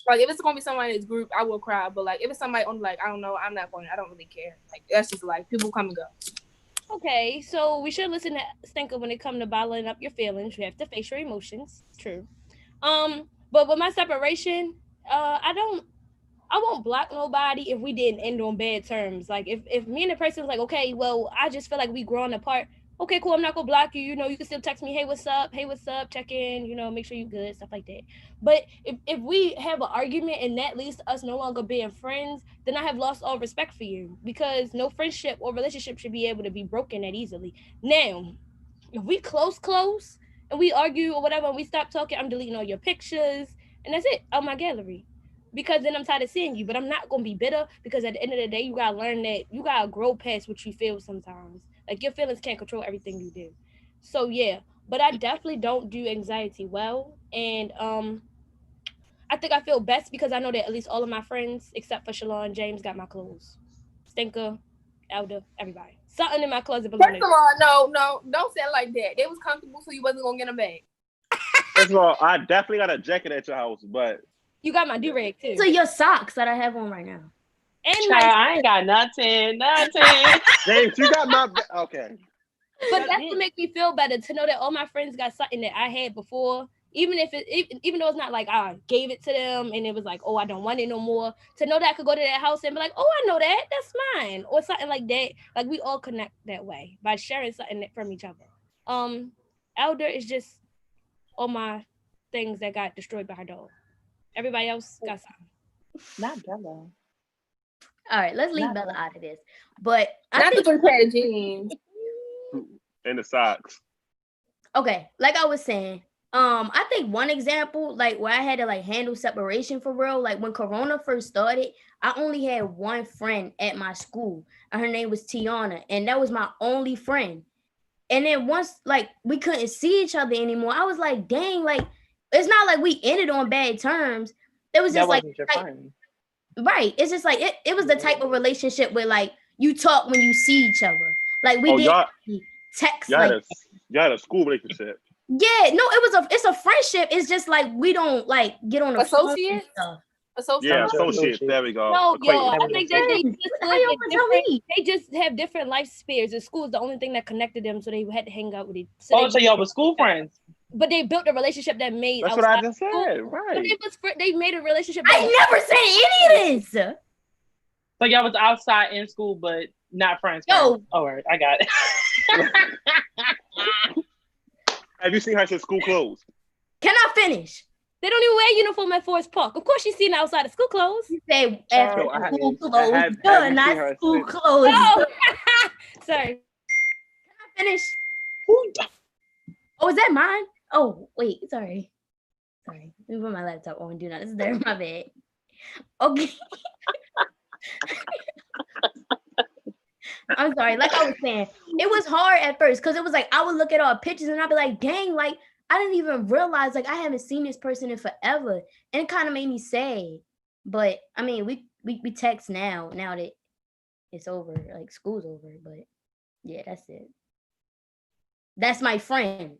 Like, if it's going to be somebody in this group, I will cry. But, like, if it's somebody on, like, I don't know, I'm not going, I don't really care. Like, that's just, like, people come and go. Okay, so we should listen to Stinker when it comes to bottling up your feelings. You have to face your emotions. True. But with my separation, I won't block nobody if we didn't end on bad terms. Like if me and the person's like, okay, well, I just feel like we growing apart. Okay, cool. I'm not gonna block you. You can still text me, hey, what's up? Hey, what's up? Check in. Make sure you good, stuff like that. But if we have an argument and that leads to us no longer being friends, then I have lost all respect for you, because no friendship or relationship should be able to be broken that easily. Now, if we close and we argue or whatever and we stop talking, I'm deleting all your pictures and that's it on my gallery. Because then I'm tired of seeing you, but I'm not gonna be bitter, because at the end of the day, you gotta learn that you gotta grow past what you feel sometimes. Like, your feelings can't control everything you do. So yeah, but I definitely don't do anxiety well, and I think I feel best because I know that at least all of my friends, except for Shalon James, got my clothes. Stinker, Elder, everybody. Something in my closet belongs. First of all, no, don't say it like that. They was comfortable, so you wasn't gonna get them back. First of all, I definitely got a jacket at your house, but you got my do-rag too. So your socks that I have on right now. And I ain't got nothing. James, you got my okay. But that's what makes me feel better, to know that all my friends got something that I had before. Even though it's not like I gave it to them and it was like, oh, I don't want it no more. To know that I could go to that house and be like, oh, I know that, that's mine, or something like that. Like, we all connect that way by sharing something from each other. Elder is just all my things that got destroyed by her dog. Everybody else got something. Not Bella. All right, let's leave Bella out of this. But not the 3 pair of jeans and the socks. Okay, like I was saying, I think one example, like, where I had to like handle separation for real, like when Corona first started, I only had one friend at my school, and her name was Tiana, and that was my only friend. And then once like we couldn't see each other anymore, I was like, dang, like, it's not like we ended on bad terms. It was just like, right. It's just like it was the type of relationship where like you talk when you see each other. Like, we didn't text. Y'all had a school relationship. Yeah, no, it's a friendship. It's just like we don't like get on the associate stuff. Yeah, associates. There we go. No, yo, I think they just have different life spheres. The school is the only thing that connected them, so they had to hang out with each other. So y'all were school friends? but they built a relationship that made. That's what I outside just school. said, But right? they made a relationship. I never said any of this. So y'all was outside in school, but not friends. Yo. All right, I got it. Have you seen her since school closed? Can I finish? They don't even wear uniform at Forest Park. Of course, she's seen outside of school clothes. You say after school clothes, have you seen not her school since- clothes. Oh. Sorry. Can I finish? Oh, is that mine? Oh, wait, sorry. Let me put my laptop on. Do not disturb my bed. Okay. I'm sorry. Like I was saying, it was hard at first because it was like I would look at all pictures and I'd be like, dang, like I didn't even realize like I haven't seen this person in forever. And it kind of made me sad. But I mean, we text now that it's over, like school's over. But yeah, that's it. That's my friend.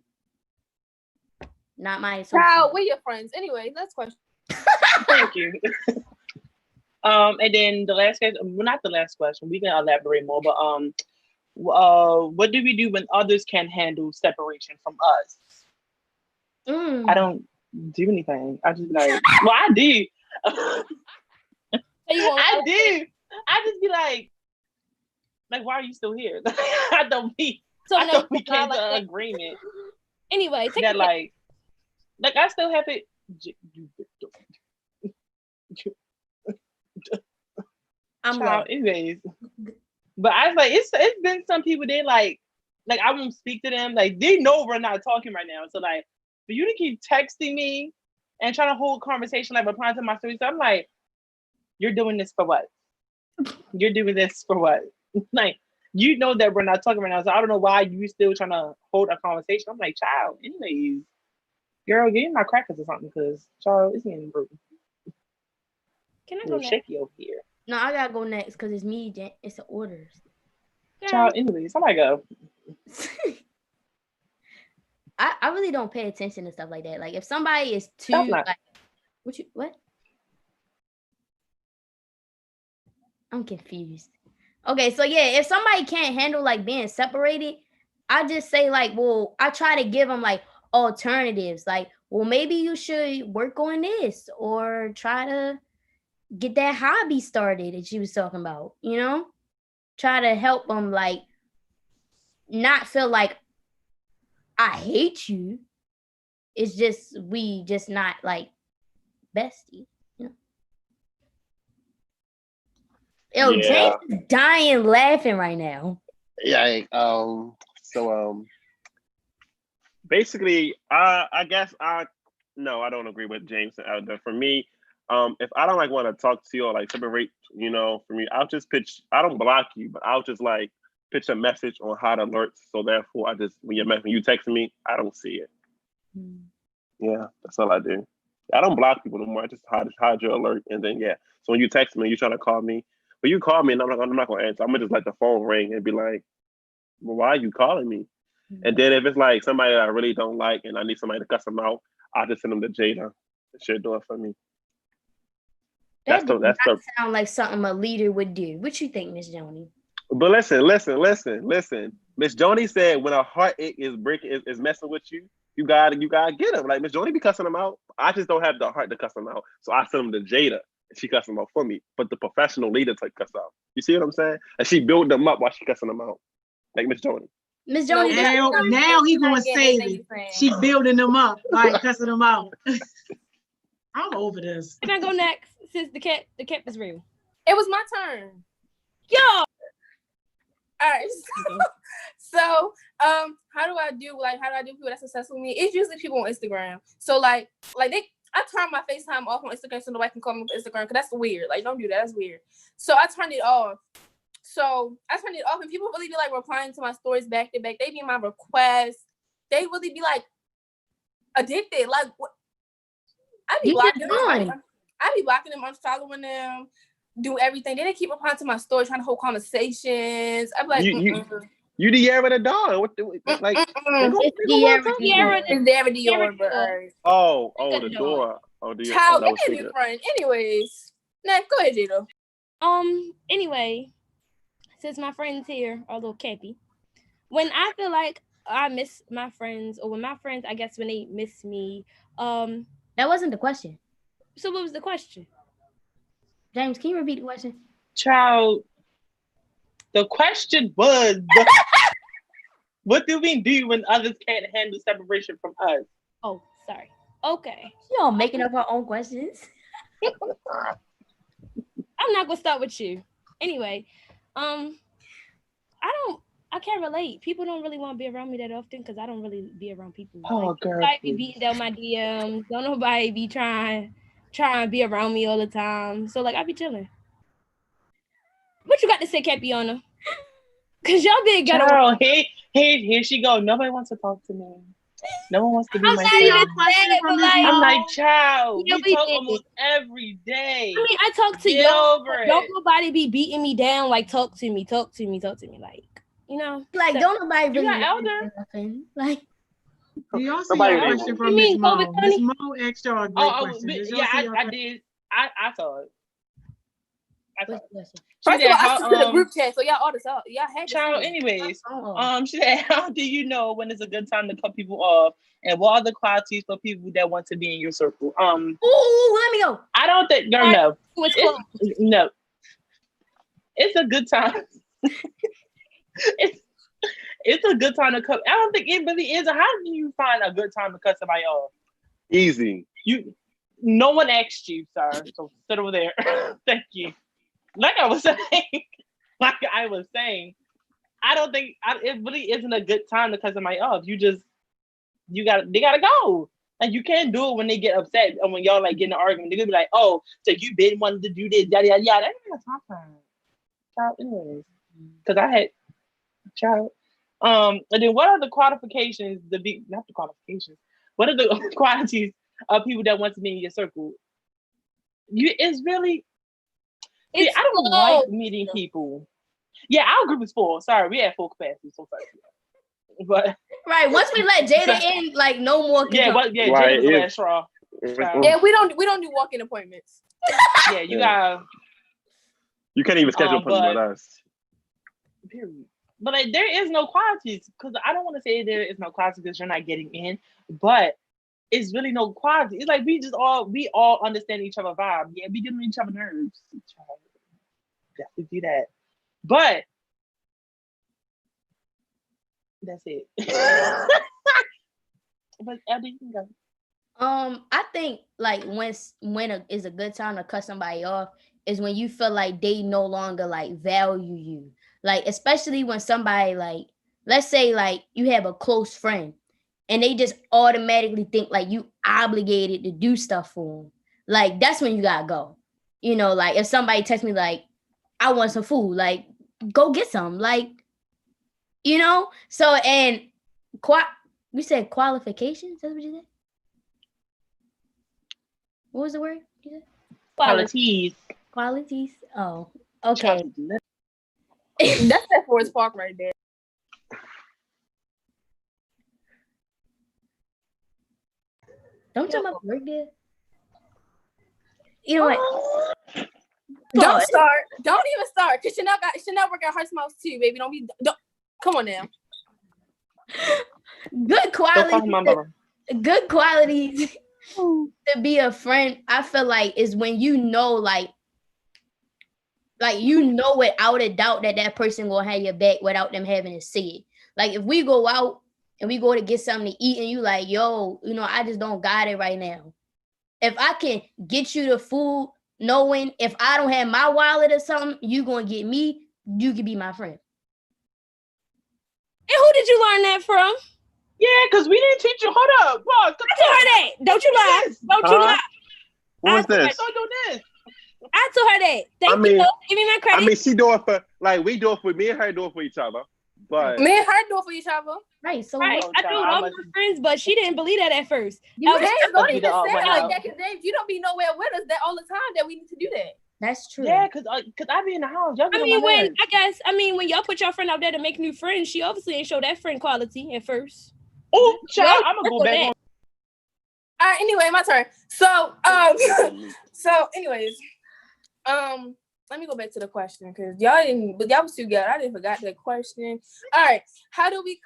Not my associate. Child, we're your friends. Anyway, next question. Thank you. And then the last question, well, not the last question, we can elaborate more, but what do we do when others can't handle separation from us? I don't do anything. I just be like, well, I do. I do. I just be like, why are you still here? I don't be. So I no, thought we it's not came like to that. an agreement Anyway, take that a like I still have it. I'm Child, anyways. But I was like, it's been some people they like I won't speak to them. Like they know we're not talking right now. So like for you to keep texting me and trying to hold conversation like replying to my stories, I'm like, you're doing this for what? You're doing this for what? Like you know that we're not talking right now. So I don't know why you still trying to hold a conversation. I'm like, child, anyways, girl, give me my crackers or something because child, it's getting broken. Can I A go little next? shaky over here. No, I gotta go next because it's me. It's the orders. Child, anyways, I might go. I really don't pay attention to stuff like that. Like if somebody is too not. like what? I'm confused. Okay, so yeah, if somebody can't handle like being separated, I just say like, well, I try to give them like alternatives. Like, well, maybe you should work on this or try to get that hobby started that she was talking about, you know? Try to help them like not feel like I hate you. It's just we just not like besties, you know. Yo, Yeah. James is dying laughing right now. Yeah. Basically, I guess no, I don't agree with James. For me, if I don't want to talk to you or like separate, for me, I'll just pitch. I don't block you, but I'll just like pitch a message on how to alert. So therefore, when you text me, I don't see it. Yeah, that's all I do. I don't block people no more. I just hide your alert, and then yeah. So when you text me, you're trying to call me, but you call me, and I'm not gonna answer. I'm gonna just let the phone ring and be like, well, why are you calling me? And then if it's like somebody that I really don't like and I need somebody to cuss them out, I'll just send them to Jada. She'll do it for me. That does not sound like something a leader would do. What you think, Miss Joni? But listen. Miss Joni said when a heartache is breaking is messing with you, you gotta get them. Like Miss Joni be cussing them out. I just don't have the heart to cuss them out. So I send them to Jada and she cuss them out for me. But the professional leader take cuss out. You see what I'm saying? And she build them up while she cussing them out. Like Miss Joni. Miss Joni, now he gonna save it. She building them up by cussing them out. I'm over this. Can I go next since the cap is real? It was my turn. Yo. All right. So, how do I do people that successful with me? It's usually people on Instagram. So I turn my FaceTime off on Instagram so nobody can call me on Instagram because that's weird. Like, don't do that. That's weird. So I turned it off. And people really be like replying to my stories back to back. They be in my requests. They really be like addicted. Like, what? I be blocking them, unfollowing them, do everything. Then they keep replying to my story, trying to hold conversations. I'm like, you De'Ara the Dawn. What the like? It's De'Ara Dior, but oh, the door. Oh, the child. It can be friend. Anyways, next, go ahead, Jada. Anyway, since my friend's here, our little Cappy, when I feel like I miss my friends, or when my friends, I guess when they miss me. That wasn't the question. So what was the question? James, can you repeat the question? Child, the question was, what do we do when others can't handle separation from us? Oh, sorry. Okay. You all making up our own questions. I'm not gonna start with you. Anyway, I can't relate. People don't really want to be around me that often because I don't really be around people. Oh, like, girl, nobody be please. beating down my DMs. Don't nobody be trying to be around me all the time. So like I be chilling. What you got to say, Capiana? Cause y'all big ghetto. Child, here she go. Nobody wants to talk to me. No one wants to be I'm my not friend. even saying, but like, I'm like, child, yeah, we talk did. almost every day. I mean, I talk to Get y'all. over it. Don't nobody be beating me down. Like, talk to me. Like, you know, like, so, don't nobody really you got elder. Nothing. Like, Do y'all see your question from Miss Mo? Miss Mo asked y'all a great question. Did y'all see your I did. I saw it. First of all, I sent to the group chat, so y'all all this out. Y'all had Child, this. anyways, she said, how do you know when it's a good time to cut people off? And what are the qualities for people that want to be in your circle? Ooh, let me go. I don't think, girl, no. No. It's a good time. it's a good time to cut. I don't think it really is. How do you find a good time to cut somebody off? Easy. No one asked you, sir. So sit over there. Thank you. Like I was saying, I don't think it really isn't a good time to cut somebody off. They gotta go. And you can't do it when they get upset and when y'all like get in an argument. They're gonna be like, oh, so you been wanting to do this, yada yada yada. That ain't gonna talk time. Child, anyways. Because I had child. And then what are the qualifications not the qualifications? What are the qualities of people that want to be in your circle? It's really I don't like meeting people. Yeah, our group is full. Sorry, we at full capacity. So sorry. But right, once we let Jada in, like no more. Jada was the last straw. Yeah, we don't do walk-in appointments. Yeah, you got. You can't even schedule appointment with us. Period. But like, there is no qualities because I don't want to say there is no qualities because you're not getting in, but it's really no quality. It's like we all understand each other vibe. Yeah, we get on each other nerves. We do that, but that's it. But Elder, you can go. I think like when is a good time to cut somebody off is when you feel like they no longer like value you. Like especially when somebody like, let's say like you have a close friend and they just automatically think like you obligated to do stuff for them. Like that's when you gotta go. You know, like if somebody texts me like, I want some food, like go get some, like, you know. So and you said qualifications. That's what you said. What was the word you said? Qualities. Qualities. Oh, okay. That's that Forest Park right there. Don't tell my work there. You know what? Don't start. Don't even start. Cause Chanel work at HeartSmiles too, baby. Don't. Come on now. Good quality. Good qualities to be a friend. I feel like is when you know, like you know without a doubt that person gonna have your back without them having to say it. Like if we go out and we go to get something to eat and you like, yo, you know, I just don't got it right now. If I can get you the food, knowing if I don't have my wallet or something, you gonna get me, you can be my friend. And who did you learn that from? Yeah, because we didn't teach you. Hold up. Pause. I told her that. Don't you lie. Don't you lie. What was this? Don't do this. I told her that. Thank you. Give me my credit. I mean, she do it for we do it for me and her do it for each other. But me and her do it for each other. Right. So right. I told all my friends, but she didn't believe that at first. Don't even say it like that because you don't be nowhere with us that all the time that we need to do that. That's true. Yeah, because I be in the house. When y'all put your friend out there to make new friends, she obviously ain't show that friend quality at first. Oh, child, I'm gonna go back on. All right. Anyway, my turn. So, anyways, let me go back to the question because y'all was too good. I didn't forgot the question. All right. How do we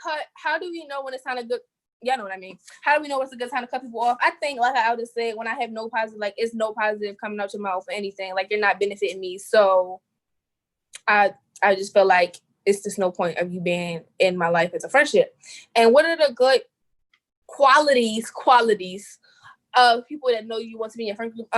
know when it's time to good? Y'all know what I mean. How do we know what's a good time to cut people off? I think, like I would say, when I have no positive, like it's no positive coming out your mouth or anything, like you're not benefiting me. So I just feel like it's just no point of you being in my life as a friendship. And what are the good qualities of people that know you want to be in your friend group?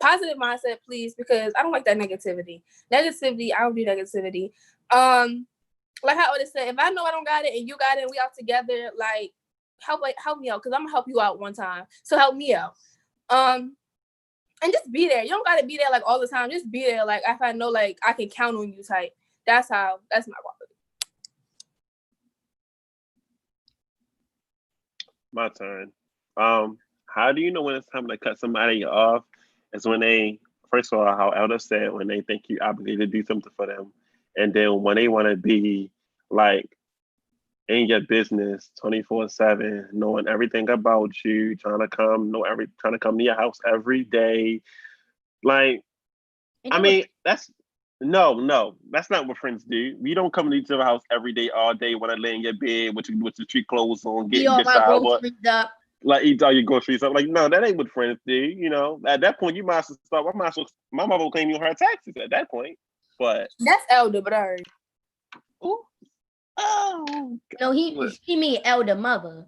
Positive mindset, please, because I don't like that negativity. I don't do negativity. Like I always said, if I know I don't got it and you got it and we out together, like help me out, because I'm gonna help you out one time. So help me out. And just be there. You don't gotta be there like all the time. Just be there, like if I know like I can count on you type. That's my quality. My turn. How do you know when it's time to cut somebody off? It's when they, first of all, how Elder said, when they think you obligated to do something for them, and then when they want to be like in your business 24/7, knowing everything about you, trying to come to your house every day. Like, I mean, that's not what friends do. We don't come to each other's house every day, all day, want to lay in your bed with your street clothes on, get in your shower, like eat all your groceries up. Like, no, that ain't what friends do. You know, at that point, you might as well start. My mother will claim you her taxes at that point. But that's Elder, but I heard. Oh. No, he mean elder mother.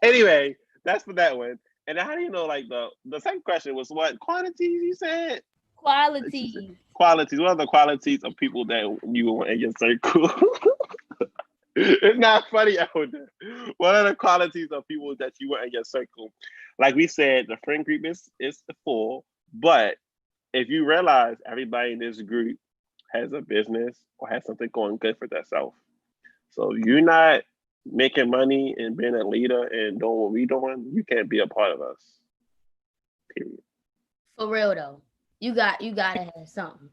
Anyway, that's for that one. And how do you know? Like the second question was what quantities you said? Qualities. Qualities. What are the qualities of people that you want in your circle? It's not funny, Elder. What are the qualities of people that you want in your circle? Like we said, the friend group is the full, but if you realize everybody in this group has a business or has something going good for themselves, so you're not making money and being a leader and doing what we doing, you can't be a part of us. Period. For real though, you gotta have something.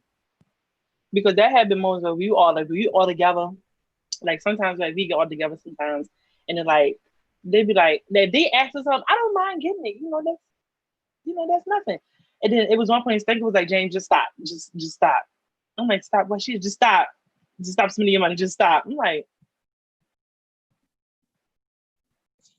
Because that happened most of we all together. Like sometimes like we get all together sometimes, and then like they be like they ask us something. I don't mind getting it. That's nothing. And then it was one point. Stinker was like, James, just stop, just stop. I'm like, stop what shit? Just stop spending your money. Just stop. I'm like.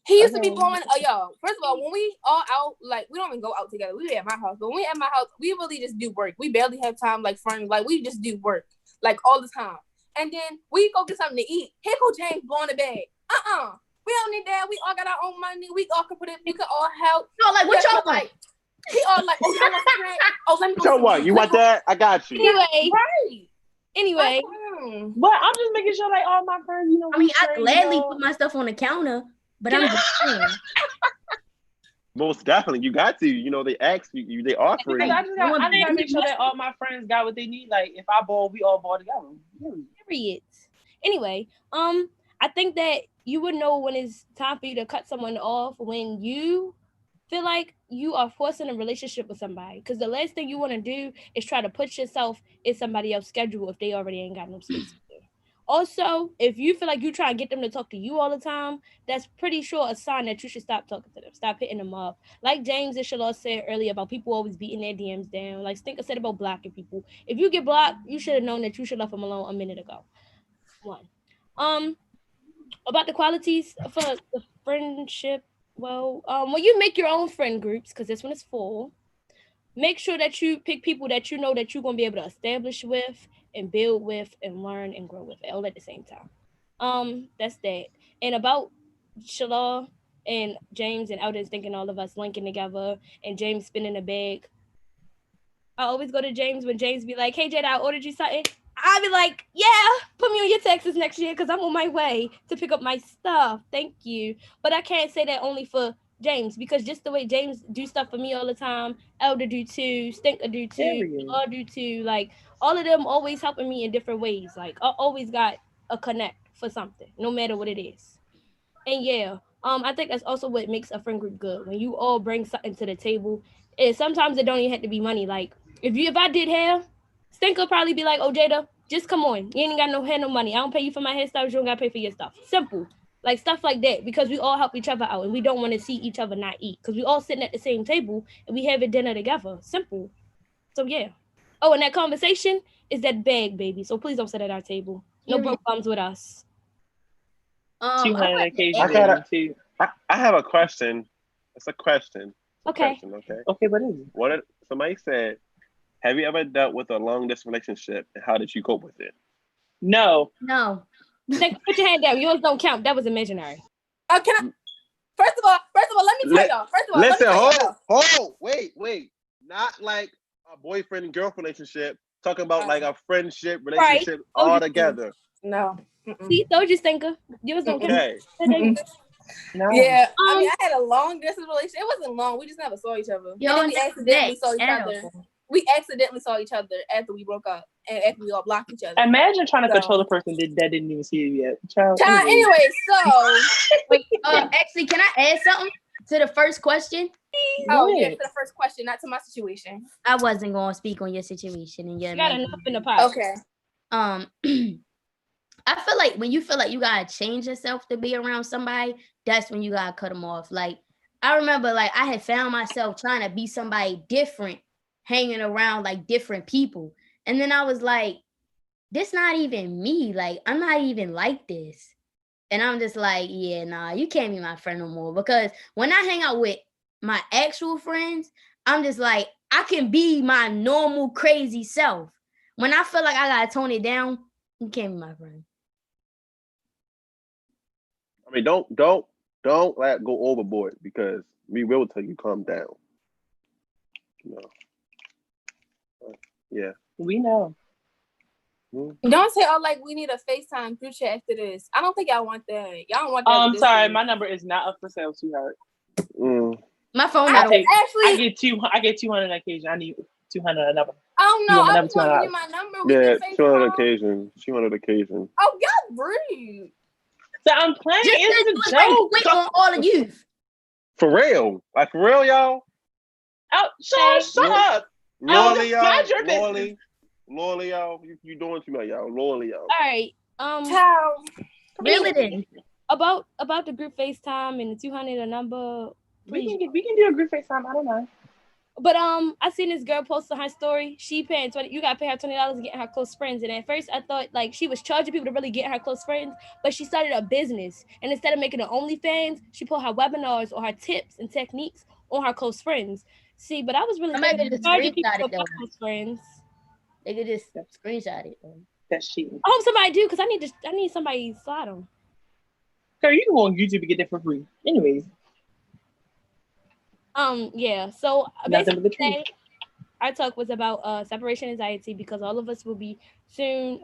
He used to be blowing. Yo, first of all, when we all out, like we don't even go out together. We be at my house, but when we at my house, we really just do work. We barely have time like friends. Like we just do work like all the time. And then we go get something to eat. Here go James blowing the bag. We don't need that. We all got our own money. We all can put it. We can all help. No, like what y'all like? He all like, oh, y'all want some drink? Oh, let me go. So what? You want that? I got you. Anyway. But I'm just making sure like all my friends, I mean, I gladly put my stuff on the counter, but I'm just saying. Most definitely, you got to. They ask you, they offer it. I just gotta make sure that all my friends got what they need. Like if I ball, we all ball together. Period. Anyway, I think that you would know when it's time for you to cut someone off when you feel like you are forcing a relationship with somebody. Because the last thing you want to do is try to put yourself in somebody else's schedule if they already ain't got no space. Also, if you feel like you try to get them to talk to you all the time, that's pretty sure a sign that you should stop talking to them. Stop hitting them up. Like James and Shalot said earlier about people always beating their DMs down. Like Stinker said about blocking people. If you get blocked, you should have known that you should have left them alone a minute ago. One. About the qualities for the friendship. Well, when you make your own friend groups, because this one is full, make sure that you pick people that you know that you're going to be able to establish with and build with and learn and grow with all at the same time. That's that. And about Shalal and James and Elders thinking all of us linking together and James spinning a bag. I always go to James when James be like, hey, Jada, I ordered you something. I'll be like, yeah, put me on your taxes next year because I'm on my way to pick up my stuff. Thank you. But I can't say that only for James, because just the way James do stuff for me all the time, Elder do too, Stinker do too, all do too. Like all of them always helping me in different ways. Like I always got a connect for something, no matter what it is. And yeah, I think that's also what makes a friend group good, when you all bring something to the table. And sometimes it don't even have to be money. Like if I did hair, Stinker probably be like, oh Jada, just come on. You ain't got no hair, no money. I don't pay you for my hairstyles, you don't gotta pay for your stuff. Simple. like stuff like that, because we all help each other out and we don't want to see each other not eat because we all sitting at the same table and we having dinner together. Simple. So yeah. Oh, and that conversation is that bag, baby. So please don't sit at our table. No broke bums with us. 200 occasion, I gotta. baby, too. I have a question. It's a question. Okay. Okay, what is it? Somebody said, have you ever dealt with a long distance relationship and how did you cope with it? No. No. Put your hand down. Yours don't count. That was imaginary. Can I? First of all, let me tell y'all. First of all, Listen, let me tell y'all. hold, wait. Not like a boyfriend and girlfriend relationship. Talking about like a friendship relationship all together. No. See, told you, stinker. Yours don't count. Okay. No. Yeah, I mean, I had a long distance relationship. It wasn't long. We just never saw each other. Yo, And then we accidentally saw each that's other. We accidentally saw each other after we broke up and after we all blocked each other. Imagine trying to So- control a person that didn't even see you yet. Child, Anyway, so Wait, actually, can I add something to the first question? yeah, to the first question, not to my situation. I wasn't going to speak on your situation and your You got enough in the pot. Okay. I feel like when you feel like you gotta change yourself to be around somebody, that's when you gotta cut them off. Like I remember, like I had found myself trying to be somebody different, hanging around like different people, and then I was like, "This not even me. Like I'm not even like this." And I'm just like, "Yeah, nah, you can't be my friend no more." Because when I hang out with my actual friends, I'm just like, I can be my normal crazy self. When I feel like I gotta tone it down, you can't be my friend. I mean, don't like go overboard because we will tell you calm down. No. Yeah. We know. Don't say, "Oh, like we need a FaceTime group chat after this." I don't think y'all want that. Y'all don't want that. I'm with this sorry, group. my number is not up for sale, sweetheart. My phone. I get 200 on occasion. I need 200 a number. I don't You know. want my I number, was giving you 200. my number. We Yeah, can 200 FaceTime. occasion. 200 occasion. Oh, y'all rude. So I'm playing. Just It's a like joke. wait on all of you. For real. Like for real, y'all. Oh, shut up. Lorally, y'all. Mind your business. Lorally, y'all. You doing too much, y'all. Lorally, y'all. All right. Really then. About the group FaceTime and the 200 a number. We can do a group FaceTime. I don't know. But I seen this girl post on her story. She paying $20. You gotta pay her $20 to get her close friends. And at first I thought like she was charging people to really get her close friends, but she started a business. And instead of making an OnlyFans, she put her webinars or her tips and techniques on her close friends. See, but I was really Somebody thinking could just charging people screenshot for it though. close friends. They could just screenshot it. That's cheating. I hope somebody do because I need somebody to slide on. Girl, you can go on YouTube to get that for free. Anyways. Yeah. So Nothing but the basically truth. today, our talk was about separation anxiety because all of us will be soon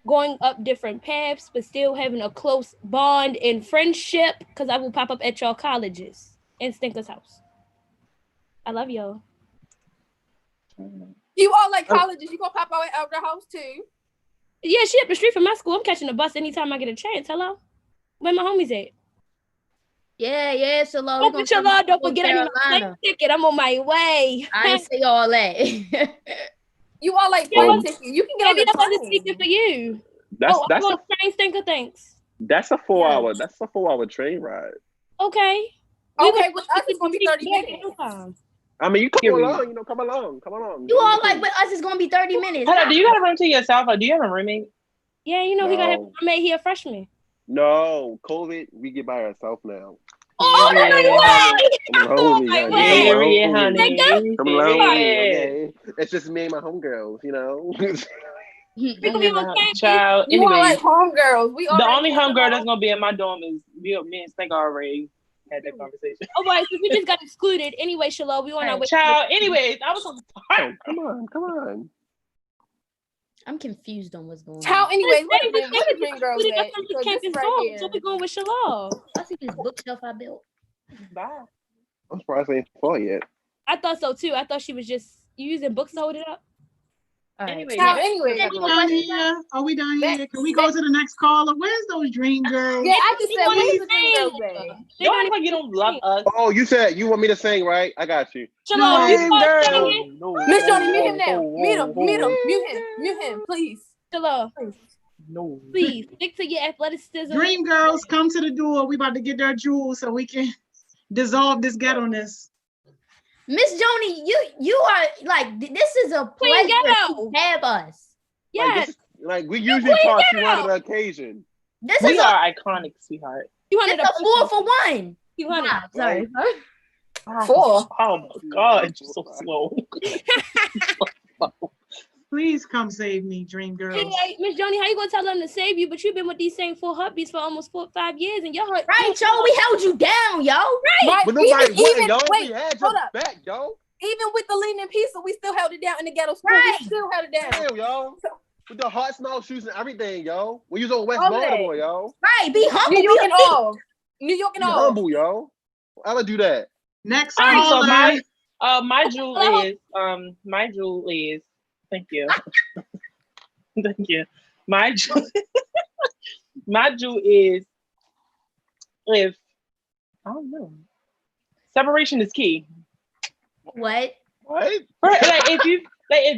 going up different paths, but still having a close bond and friendship because I will pop up at y'all colleges and Stinker's house. I love y'all. You all like colleges. You gonna pop out at our house too? Yeah, she up the street from my school. I'm catching a bus anytime I get a chance. Hello? Where my homies at? Yeah, so long. Oh, but y'all don't forget I need my plane ticket. I'm on my way. I ain't say all that. You all like plane ticket. You can get on Maybe the I'm plane. speaking for you. That's I'm on the train, Stinker. Thanks. That's a 4 hour. That's a 4 hour train ride. Okay. Okay, with us it's gonna be 30 minutes. I mean, you come along. Come along. You all like with us, it's gonna be 30 minutes. Hold on, do you got a room to yourself or do you have a roommate? Yeah, you know he got a No. roommate. He a freshman. No, COVID, we get by ourselves now. Oh, no way! Come along, Period, honey. Come along, Period. okay? It's just me and my homegirls, you know. Child, You all anyways, like homegirls. We all the like only homegirl that's gonna be in my dorm is me and Stink already had that conversation. Oh, boy, so we just got excluded. Anyway, Shalom, we on our way. Child, anyways, I was on Come on. I'm confused on what's going on. Child, anyways, where the They green girls excluded us at? from So the this campus right dorm, here. so we going with Shalom. I see this bookshelf I built. Bye. I'm surprised they ain't fall yet. I thought so too. I thought she was just using books to hold it up. Anyway, Are we done here? Can we go to the next caller? Where's those dream girls? Yeah, I just said, where's the green girls at? Don't act like you don't love us. Oh, you said you want me to sing, right? I got you. Shalom, Dream girl. Miss Johnny, mute him now. Mute him, mute him, mute him, please. Shalom. No. Please stick to your athleticism. Dream girls, come to the door. We about to get their jewels so we can dissolve this ghetto-ness. Miss Joni, you are like this is a Queen pleasure Ghetto. to have us. Like Yes. this, like we usually talk you under the occasion. This We is are iconic, sweetheart. You this wanted a 4 for 1. 200. Wow, sorry. Four. Oh my God, you're so slow. Please come save me, dream girls. Hey, Miss Joni, how you gonna tell them to save you? But you've been with these same 4 hubbies for almost 4 or 5 years, and your heart. Right, yo, we held you down, yo. Right. But nobody even, yo. wait, We had hold your up. back, yo. Even with the lean and pizza, we still held it down in the ghetto school. Right. We still held it down. Damn, yo. With the HeartSmiles shoes and everything, yo. We was on West All that. Baltimore, yo. Right, be humble. New York be and humble. all. New York and Be all. humble, yo. I'll do that. Next So caller. my jewel is thank you. Thank you. My jewel is if I don't know. Separation is key. What? What? Right, like if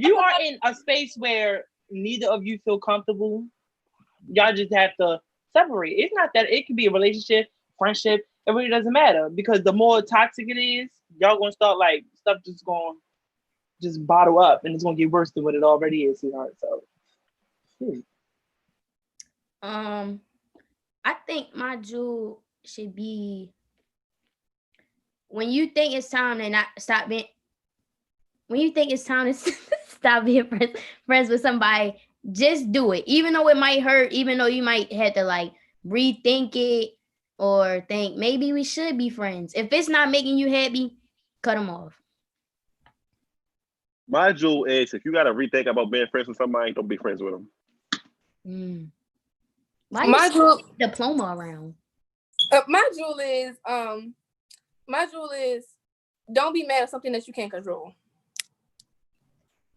you are in a space where neither of you feel comfortable, y'all just have to separate. It's not that it could be a relationship, friendship. It really doesn't matter because the more toxic it is, y'all gonna start like stuff just going just bottle up and it's gonna get worse than what it already is, sweetheart. So I think my jewel should be when you think it's time to not stop being. When you think it's time to stop being friends with somebody, just do it. Even though it might hurt, even though you might have to like rethink it or think maybe we should be friends. If it's not making you happy, cut them off. My jewel is if you gotta rethink about being friends with somebody, don't be friends with them. Why My you jewel- diploma around? My jewel is don't be mad at something that you can't control.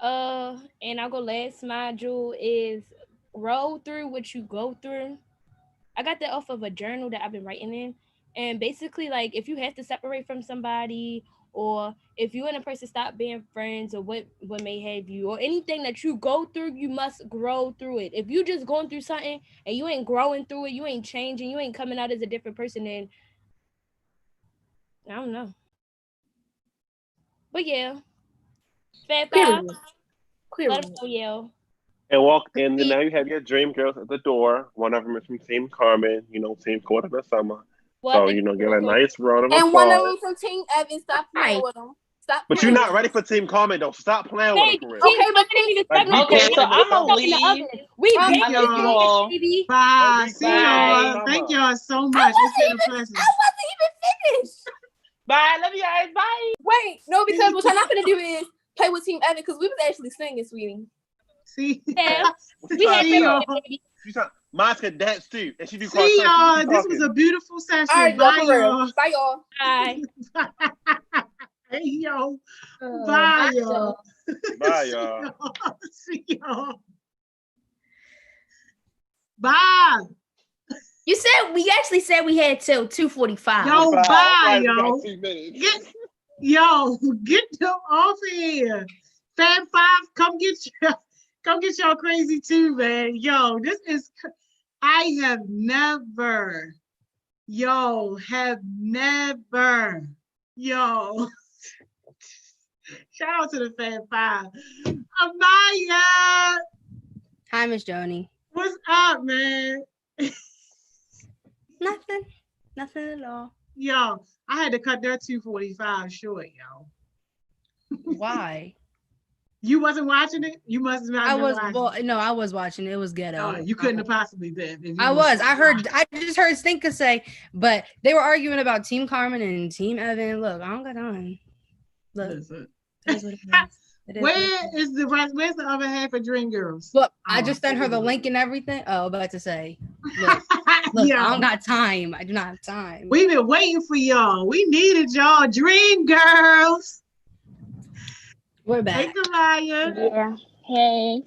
And I'll go last. My jewel is roll through what you go through. I got that off of a journal that I've been writing in. And basically, like, if you have to separate from somebody, or if you and a person stop being friends, or what may have you, or anything that you go through, you must grow through it. If you just going through something and you ain't growing through it, you ain't changing, you ain't coming out as a different person, then I don't know. But yeah. Fat Five. Let them know, yo. And walk in, and now you have your dream girls at the door. One of them is from Team Carmen, Team Quarter of the Summer. What? So, give a nice round of And one of applause. them from Team Evan. Stop playing with them. Stop. But you're not ready for Team Carmen, though. Stop playing with them for real. Okay, but Okay, so I'm gonna leave. We I big love you all. baby. Bye. See Bye. y'all. Thank y'all so much. It's been a pleasure. I wasn't even finished. Bye. Love you guys. Bye. Wait, no, because what I'm not gonna do is play with Team Evan because we was actually singing, sweetie. See, yeah, we had y'all. Mine's can dance too, and she do See y'all. This was a beautiful session. All right, Bye, y'all, for real. y'all. Bye, y'all. Bye. Hey, yo. Oh, Bye, bye, y'all. Bye, y'all. See y'all. Bye. You said we actually said we had till 2:45. Yo, bye, We got yo. 2 minutes. Get them off of here. Fab Five, come get y'all crazy too, man. Yo, I have never, yo. Shout out to the Fab Five. Amaya, Hi, Miss Joni. what's up, man? Nothing at all. Yo, I had to cut their 2:45 short, yo. Why? You wasn't watching it? You must not I have been was watching. no, I was watching. It was ghetto. Oh, you couldn't have possibly been. If you I was. I just heard Stinker say, but they were arguing about Team Carmen and Team Evan. Look, I don't got on. Look, Listen. it is what it is. It is what it is. Where's the other half of Dream Girls? Look, I just sent her the link and everything. Oh, about to say, look, Yeah. I don't got time. I do not have time. We've been waiting for y'all. We needed y'all, Dream Girls. We're back. Hey, Kamaya. Yeah. Hey.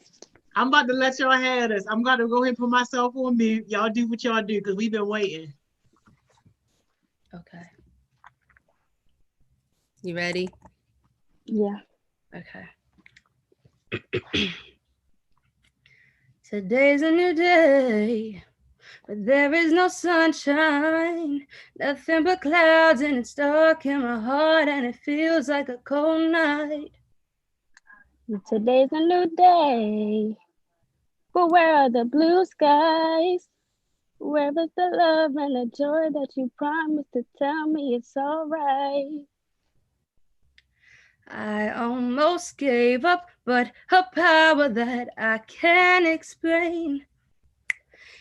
I'm about to let y'all have this. I'm going to go ahead and put myself on mute. Y'all do what y'all do because we've been waiting. Okay. You ready? Yeah. Okay. Today's a new day, but there is no sunshine. Nothing but clouds, and it's dark in my heart, and it feels like a cold night. Today's a new day, but where are the blue skies? Where is the love and the joy that you promised to tell me it's alright? I almost gave up, but a power that I can't explain.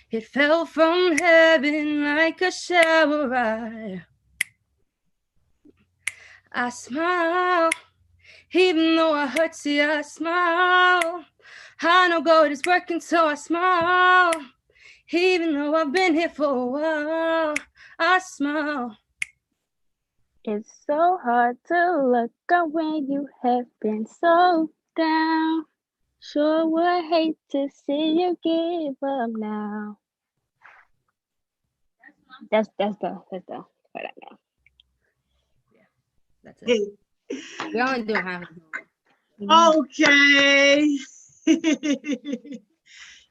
It fell from heaven like a shower. I smile, even though I hurt, see, I smile. I know God is working, so I smile. Even though I've been here for a while, I smile. It's so hard to look up when you have been so down. Sure would hate to see you give up now. That's the for that now. That's it. We only do half of Okay.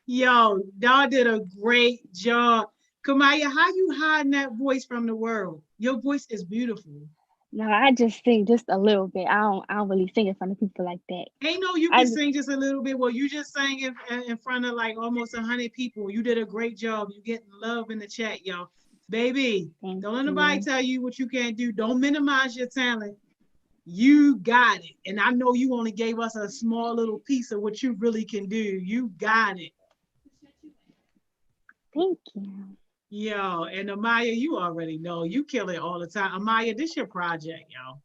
Yo, y'all did a great job. Kamaya, how you hiding that voice from the world? Your voice is beautiful. No, I just sing just a little bit. I don't really sing in front of people like that. Ain't no you can sing just a little bit. Well, you just sang in front of like almost 100 people. You did a great job. You getting love in the chat, y'all. Baby, don't let nobody tell you what you can't do. Don't minimize your talent. You got it. And I know you only gave us a small little piece of what you really can do. You got it. Thank you. Yo, and Amaya, you already know you kill it all the time. Amaya, this your project, yo.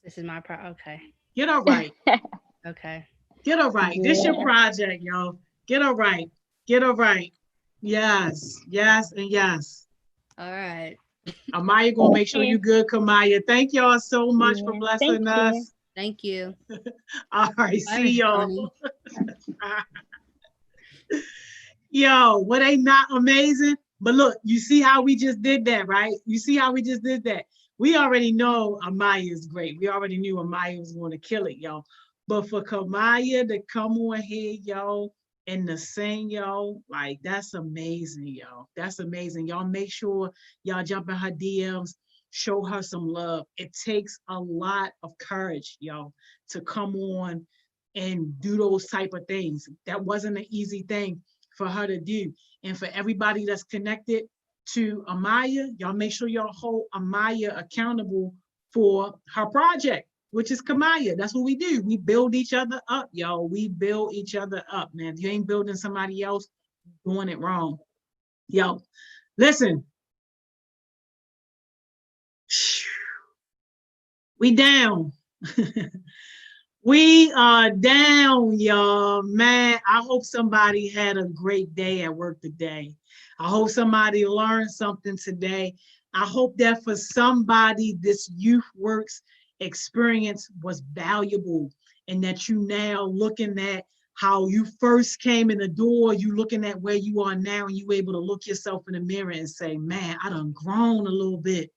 This is my okay. Get her right. Okay. Get her right. This your project, yo. Get her right. Get her right. Yes, yes, and yes. All right. Amaya gonna make sure you good, Kamaya. Thank y'all so much for blessing us. Thank you. All right, see y'all. Yo, what ain't not amazing? But look, you see how we just did that, right? You see how we just did that? We already know Amaya is great. We already knew Amaya was going to kill it, yo. But for Kamaya to come on here, yo, and to sing, yo, like that's amazing, yo. That's amazing. Y'all make sure y'all jump in her DMs, show her some love. It takes a lot of courage, yo, to come on and do those type of things. That wasn't an easy thing for her to do. And for everybody that's connected to Amaya, y'all make sure y'all hold Amaya accountable for her project, which is Kamaya. That's what we do. We build each other up, yo. We build each other up, man. If you ain't building somebody else, you're doing it wrong. Yo, listen. We down. We are down, y'all. Man, I hope somebody had a great day at work today. I hope somebody learned something today. I hope that for somebody, this Youth Works experience was valuable and that you now looking at how you first came in the door, you looking at where you are now, and you able to look yourself in the mirror and say, man, I done grown a little bit.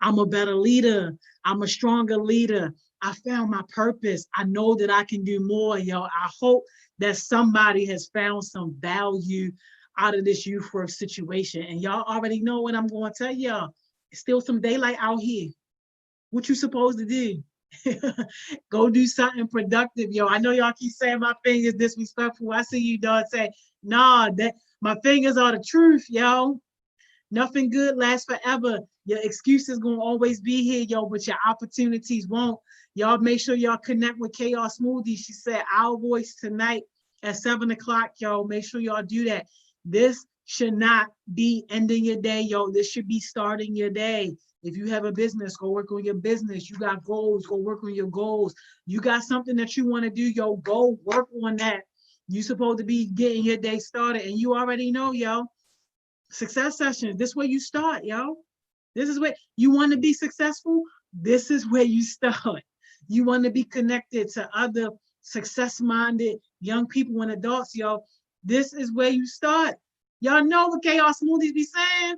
I'm a better leader. I'm a stronger leader. I found my purpose. I know that I can do more, yo. I hope that somebody has found some value out of this Youth Work situation. And y'all already know what I'm going to tell y'all. It's still some daylight out here. What you supposed to do? Go do something productive, yo. I know y'all keep saying my fingers disrespectful. I see you, dog, say, nah, that my fingers are the truth, yo. Nothing good lasts forever. Your excuses gonna always be here, yo, but your opportunities won't. Y'all make sure y'all connect with Chaos Smoothie. She said our voice tonight at 7 o'clock, yo. Make sure y'all do that. This should not be ending your day, yo. This should be starting your day. If you have a business, go work on your business. You got goals, go work on your goals. You got something that you want to do, yo, go work on that. You supposed to be getting your day started, and you already know, yo. Success sessions, this is where you start, yo. This is where you want to be successful. This is where you start. You want to be connected to other success-minded young people and adults, yo. This is where you start. Y'all know what Chaos Smoothies be saying?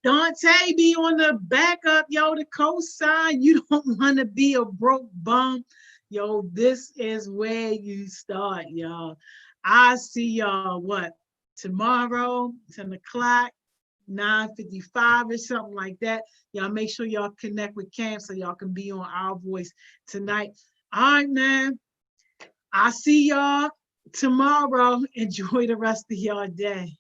Dante be on the backup, yo, the cosign. You don't want to be a broke bum. Yo, this is where you start, y'all. I see y'all what? Tomorrow, 10 o'clock, 9:55 or something like that. Y'all make sure y'all connect with Cam so y'all can be on Our Voice tonight. All right, man. I see y'all tomorrow. Enjoy the rest of your day.